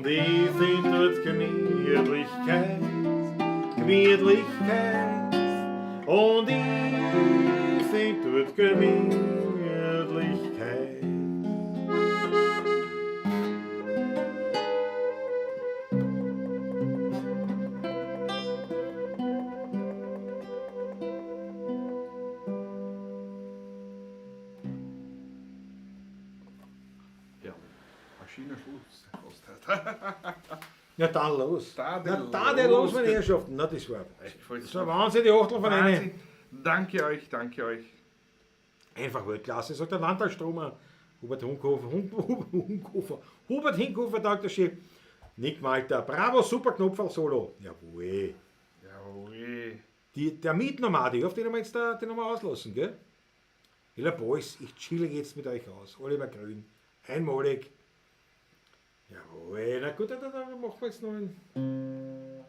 D: Und ich find dort Gemütlichkeit. Und ich find dort Gemütlichkeit.
C: Ja, Maschine Schluss.
D: Ja, dann los.
C: Dann
D: Na,
C: los.
D: dann los, meine Herrschaften. Na, das war Wahnsinn, die Achtel von einer.
C: Wahnsinn. Danke euch, danke euch.
D: Einfach Weltklasse, sagt der Landtagsstromer. Hubert Hinkofer, sagt der Chef. Nick Malter, bravo, super Knopf Solo. Jawohl.
C: Jawohl.
D: Der Mietnomade, auf den haben wir jetzt den haben wir auslassen, gell? Ella Boys, ich chille jetzt mit euch aus. Oliver Grün, einmalig. Jawohl, na gut, dann machen wir jetzt noch einen.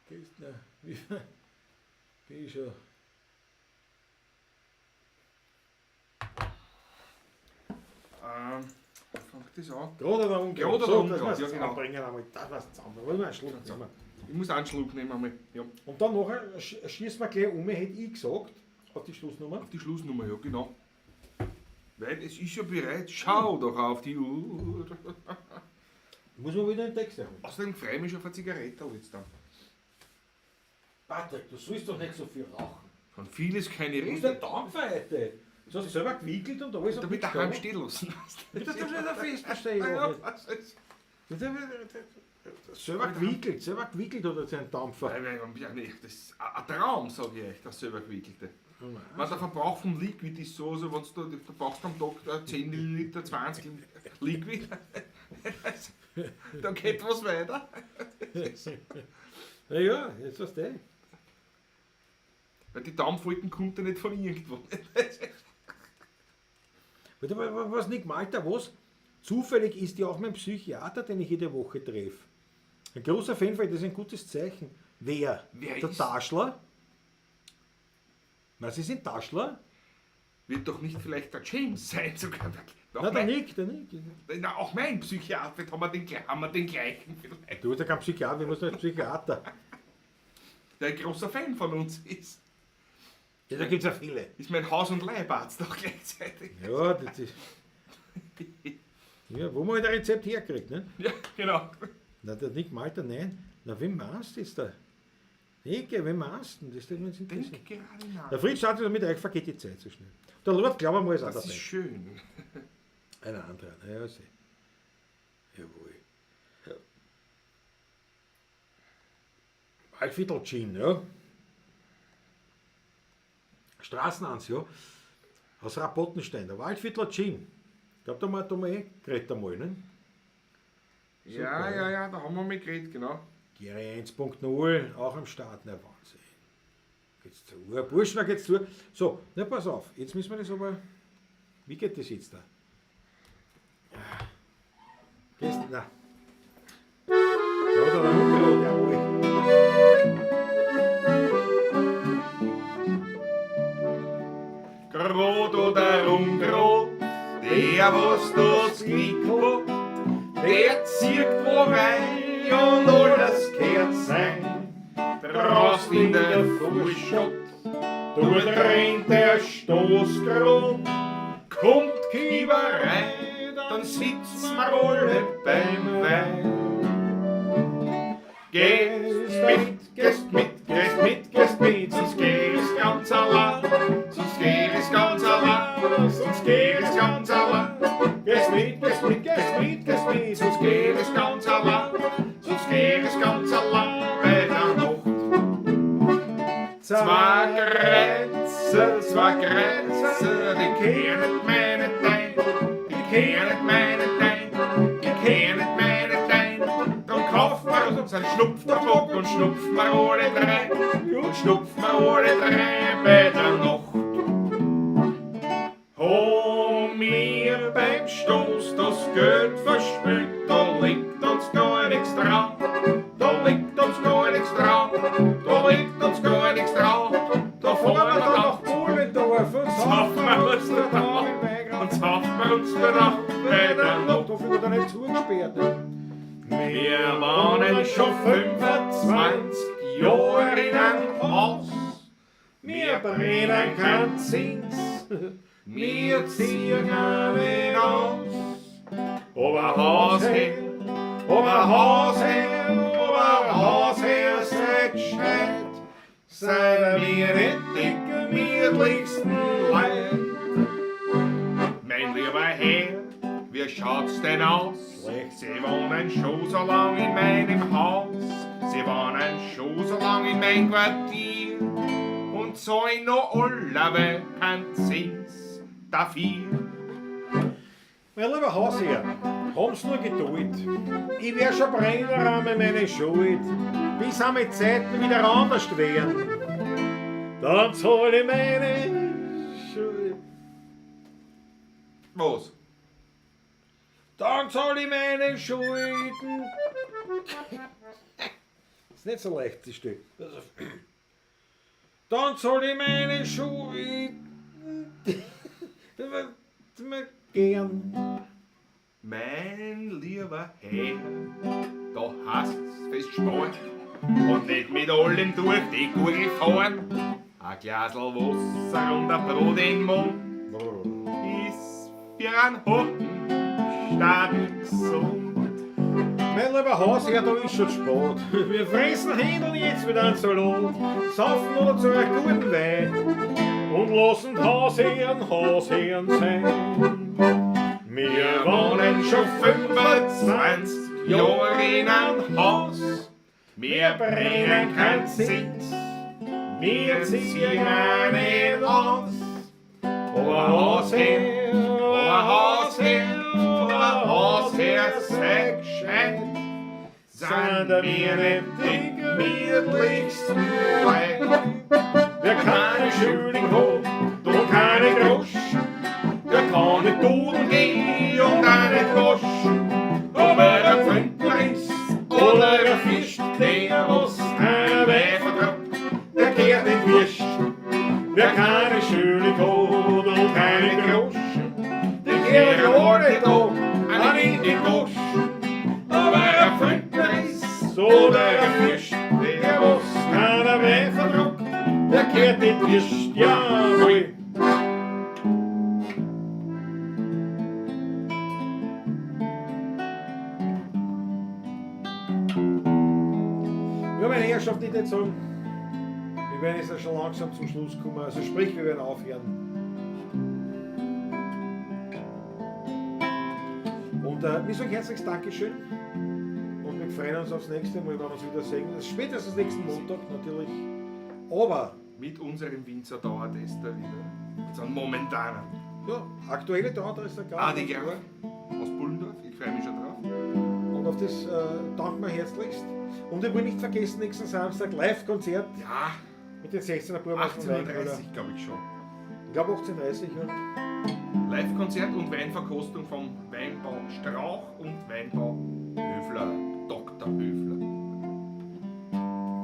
D: Gestern, wie schon.
C: Fängt das an?
D: Gerade da unten.
C: Gerade da
D: So,
C: unten,
D: das muss
C: ja,
D: ich
C: genau.
D: zusammenbringen einmal. Das was zusammen. Wollen wir einen Schluck zusammen.
C: Ich muss einen Schluck nehmen einmal. Ja.
D: Und dann nachher schießen wir gleich um, hätte ich gesagt, auf die Schlussnummer.
C: Auf die Schlussnummer, ja genau. Weil es ist ja bereit. Schau doch auf die Uhr.
D: Muss man wieder einen Text haben.
C: Außerdem freue ich mich schon auf eine Zigarette jetzt dann.
D: Patrick, du sollst doch nicht so viel rauchen.
C: Von vieles keine
D: Du bist der
C: Rede.
D: Dampfer heute. Du hast selber gewickelt und alles.
C: Damit daheim stehen lassen.
D: Das ist doch nicht ein Feststellen.
C: Ja, was ist?
D: Selber gewickelt oder sein Dampfer.
C: Das ist ein Traum, sage ich euch, das selber gewickelte. Weil der Verbrauch vom Liquid ist so, also wenn du brauchst am Tag 10 Milliliter, 20 Liquid, da geht was weiter.
D: Ja, jetzt was der.
C: Weil die Dampfwolken kommt ja nicht von irgendwo.
D: Was nicht Malta, was? Zufällig ist ja auch mein Psychiater, den ich jede Woche treffe. Ein großer Fan, weil das ist ein gutes Zeichen. Wer?
C: Wer
D: Der
C: ist?
D: Taschler? Na, Sie sind Taschler?
C: Wird doch nicht vielleicht der James sein sogar.
D: Na, der Nick.
C: Na, auch mein Psychiater, haben wir den gleichen vielleicht.
D: Du bist ja kein Psychiater, wir müssen als Psychiater.
C: Der ein großer Fan von uns ist.
D: Ja, da gibt es ja viele.
C: Ist mein Haus- und Leibarzt auch gleichzeitig.
D: Ja, das ist. Ja, wo man halt ein Rezept herkriegt, ne?
C: Ja, genau.
D: Na, der Nick Malter, nein. Na, wem machst du das da? Nicke, wem machst du das? Das ist interessiert.
C: Denk gerade nach.
D: Der Fritz startet mit euch, vergeht die Zeit so schnell. Der Lord Glaubermal ist auch
C: Das
D: dabei.
C: ist schön.
D: Einer andere, ja, seh. Jawohl. Ja. Waldviertel Gin, ja. Straßenans, ja. Aus Rapottenstein, der Waldviertler Gin. Ich glaube, da haben wir eh geredet einmal, ne?
C: Ja, da haben wir mal geredet, genau.
D: Gary 1.0, auch am Start, na Wahnsinn. Geht's zu. Burschen, da geht's zu. So, na pass auf, jetzt müssen wir das aber. Wie geht das jetzt da? Ja. Gehst du? Na. Ja, da runter, jawohl.
C: Grot oder ungrot, der was das Knick hat, der zieht wo rein und alles kehrt sein. Draußt in der Fußstadt, dort rennt der Stoßgrot, kommt Kieber rein, dann sitzen wir alle beim Wein. Gehst mit, sonst geh ich's ganz allein, sonst geh ich's ganz allein, sonst geh ich's ganz allein. Gehst mit, sonst geh ich's ganz allein, sonst geh ich's ganz allein bei der Nacht. Zwei Grenzen, die kehren nicht meine Dein, die kehren nicht meine Dein, die kehren nicht meine Dein. Dann kaufen wir uns einen Schnupftabak und schnupfen wir alle drei, und schnupfen wir alle drei bei der Nacht. Haben wir beim Stoß das Geld verspült, da liegt uns gar nichts dran, da liegt uns gar nichts dran, da liegt uns gar nichts dran. Da fahren wir dann nach
D: Bullendorf und
C: saufen wir uns da drauf und saufen wir uns da drauf bei der Nacht.
D: Da wird er nicht zugesperrt.
C: Wir wohnen schon 25 Jahre in einem Haus.
D: Wir brennen kein Zins, wir ziehen nicht aus.
C: Ob ein Haus her,
D: ob ein Haus her, ob ein Haus her, seid gescheit. Seid wir nicht die gemütlichsten Leute.
C: mein lieber Herr, wie schaut's denn aus? Sie wohnen schon so lang in meinem Haus, Sie wohnen schon so lang in mein Quartier und zahlen noch alle kein Zins dafür.
D: Mein lieber Hausherr, haben's nur Geduld. Ich wär schon Brenner an meine Schuld, bis an die Zeiten wieder anders werden. Dann zahl ich meine Schuld.
C: Was?
D: Dann zahl ich meine Schulden. Ist nicht so leicht, das Stück. Dann zahl ich meine Schulden. Das wird mir gern.
C: Mein lieber Herr, da hast's fest spart und nicht mit allen durch die Gurgel fahren. Ein Glasl Wasser und ein Brot im Mund ist für einen Hocken statt gesund.
D: Mein lieber Hausherr, da ist schon spät. Wir fressen Händel jetzt wieder einen Salat, saufen oder zu einem guten Wein und lassen Hausherren sein. Wir
C: Wohnen schon 25 Jahre in einem Haus. Wir brennen kein Zins, wir ziehen nicht aus. Ob ein Hausherr, ob ein Hausherr, ob ein Hausherr, sei gescheit, sind wir nicht die gemütlichsten Leute.
D: Wer keine Schulden hat,
C: und keine Groschen, der kann nicht dudeln gehen und auch nicht waschen. Ob er ein Pfundler ist oder ein Fisch, der was keiner weh vertraut, der kehrt nicht wischt.
D: wer keine Schulden hat und keine Groschen,
C: Die kehren ja alle da an in die Goschen. Ob er ein Pfundler ist oder ein Fisch, der was
D: keiner weh verdruckt, der kehrt nicht wischt, jawohl. Ja, meine Herrschaft, ich würde sagen, wir werden jetzt ja schon langsam zum Schluss kommen. Also sprich, wir werden aufhören. Und wir sagen herzliches Dankeschön. Und wir freuen uns aufs nächste Mal, wenn wir uns wieder sehen. Das ist spätestens nächsten Montag natürlich. Aber,
C: mit unserem Winzer dauert es da wieder. Mit so einem momentanen.
D: ja, aktuelle Dauer ist der Gast.
C: Die Graf aus Bullendorf, ich freue mich schon drauf.
D: Und auf das danken wir herzlichst. Und ich will nicht vergessen, nächsten Samstag Live-Konzert
C: Ja,
D: mit den 16er Buben aus dem Weinkeller.
C: 18:30 glaube ich schon.
D: Ich glaube 18:30, ja.
C: Live-Konzert und Weinverkostung vom Weinbau Strauch und Weinbau Höfler, Dr. Höfler.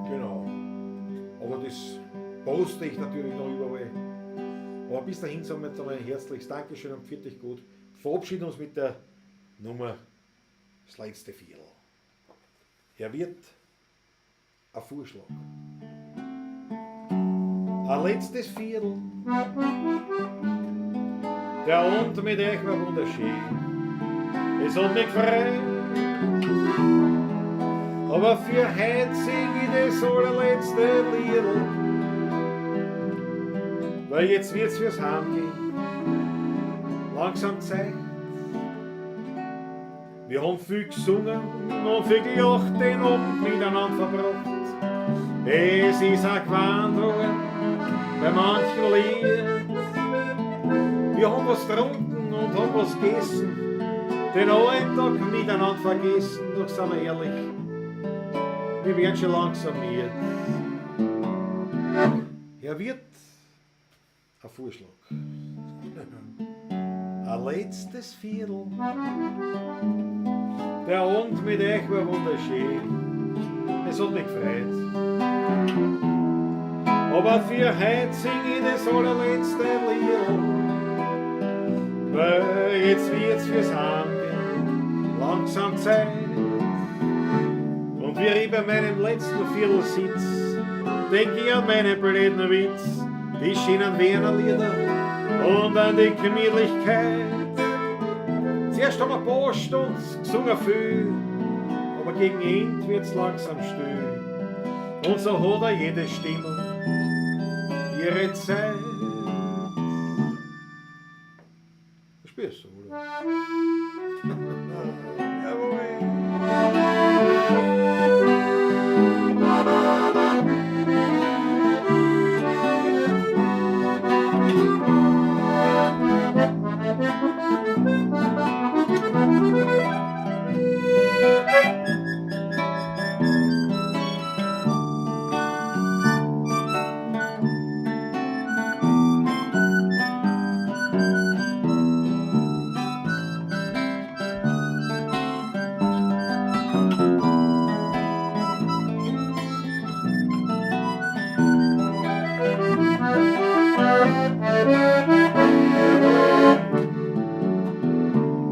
D: Genau. Aber das poste ich natürlich noch überall. Aber bis dahin sagen wir jetzt einmal ein herzliches Dankeschön und pfiat euch gut. Verabschieden uns mit der Nummer das letzte Viertel. Er wird ein Vorschlag. Ein letztes Viertel. Der Abend mit euch war wunderschön. Es hat mich gefreut. Aber für heute sing ich das allerletzte Liedl. Weil jetzt wird's fürs Heimgehen. Langsam Zeit. Wir haben viel gesungen und viel gelacht, den Abend miteinander verbracht. Es ist auch gewandert bei manchen Lied. Wir haben was getrunken und haben was gegessen, den Alltag miteinander vergessen, doch sind wir ehrlich, wir werden schon langsam müde. Er wird ein Vorschlag. Ein letztes Viertel. Der Abend mit euch war wunderschön. Es hat mich gefreut. Aber für heute sing ich das allerletzte Lied. Weil jetzt wird's fürs Heimgehen langsam Zeit. wie ich bei meinem letzten Viertel sitz, denk ich an meine blöden Witz, die schönen Wienerlieder und an die Gemütlichkeit. Zuerst haben wir ein paar Stunden gesungen viel, aber gegen End wird's langsam still. Und so hat er jede Stimmung ihre Zeit. Spürst du, oder?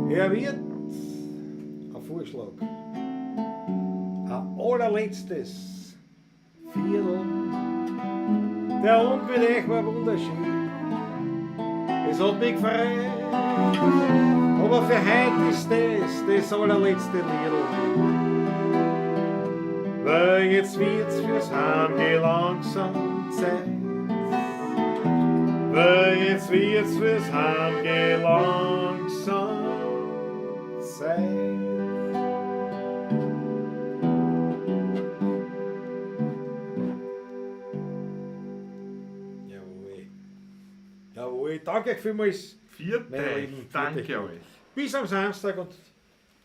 D: Er wird, ein Vorschlag, ein allerletztes Viertel. Der Abend mit euch war wunderschön. Es hat mich gefreut, aber für heute ist das allerletzte Lied. Weil jetzt wird's fürs Heimgehen langsam Zeit. Weil jetzt wird's fürs Heimgehen langsam Zeit. Jawohl. Jawohl, danke vielmals. Meine Lieben,
C: Danke euch.
D: Bis am Samstag und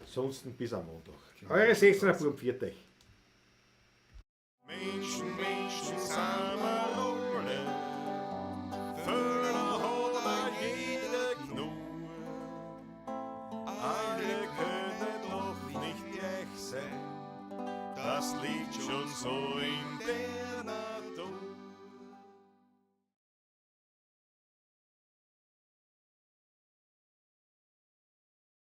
D: ansonsten bis am Montag. Eure 16er Buben, viert euch.
A: Menschen, Menschen samen rollen, vullen hadden jeder Knur. Alle können doch nicht echt sein, das liegt schon so in der Natur.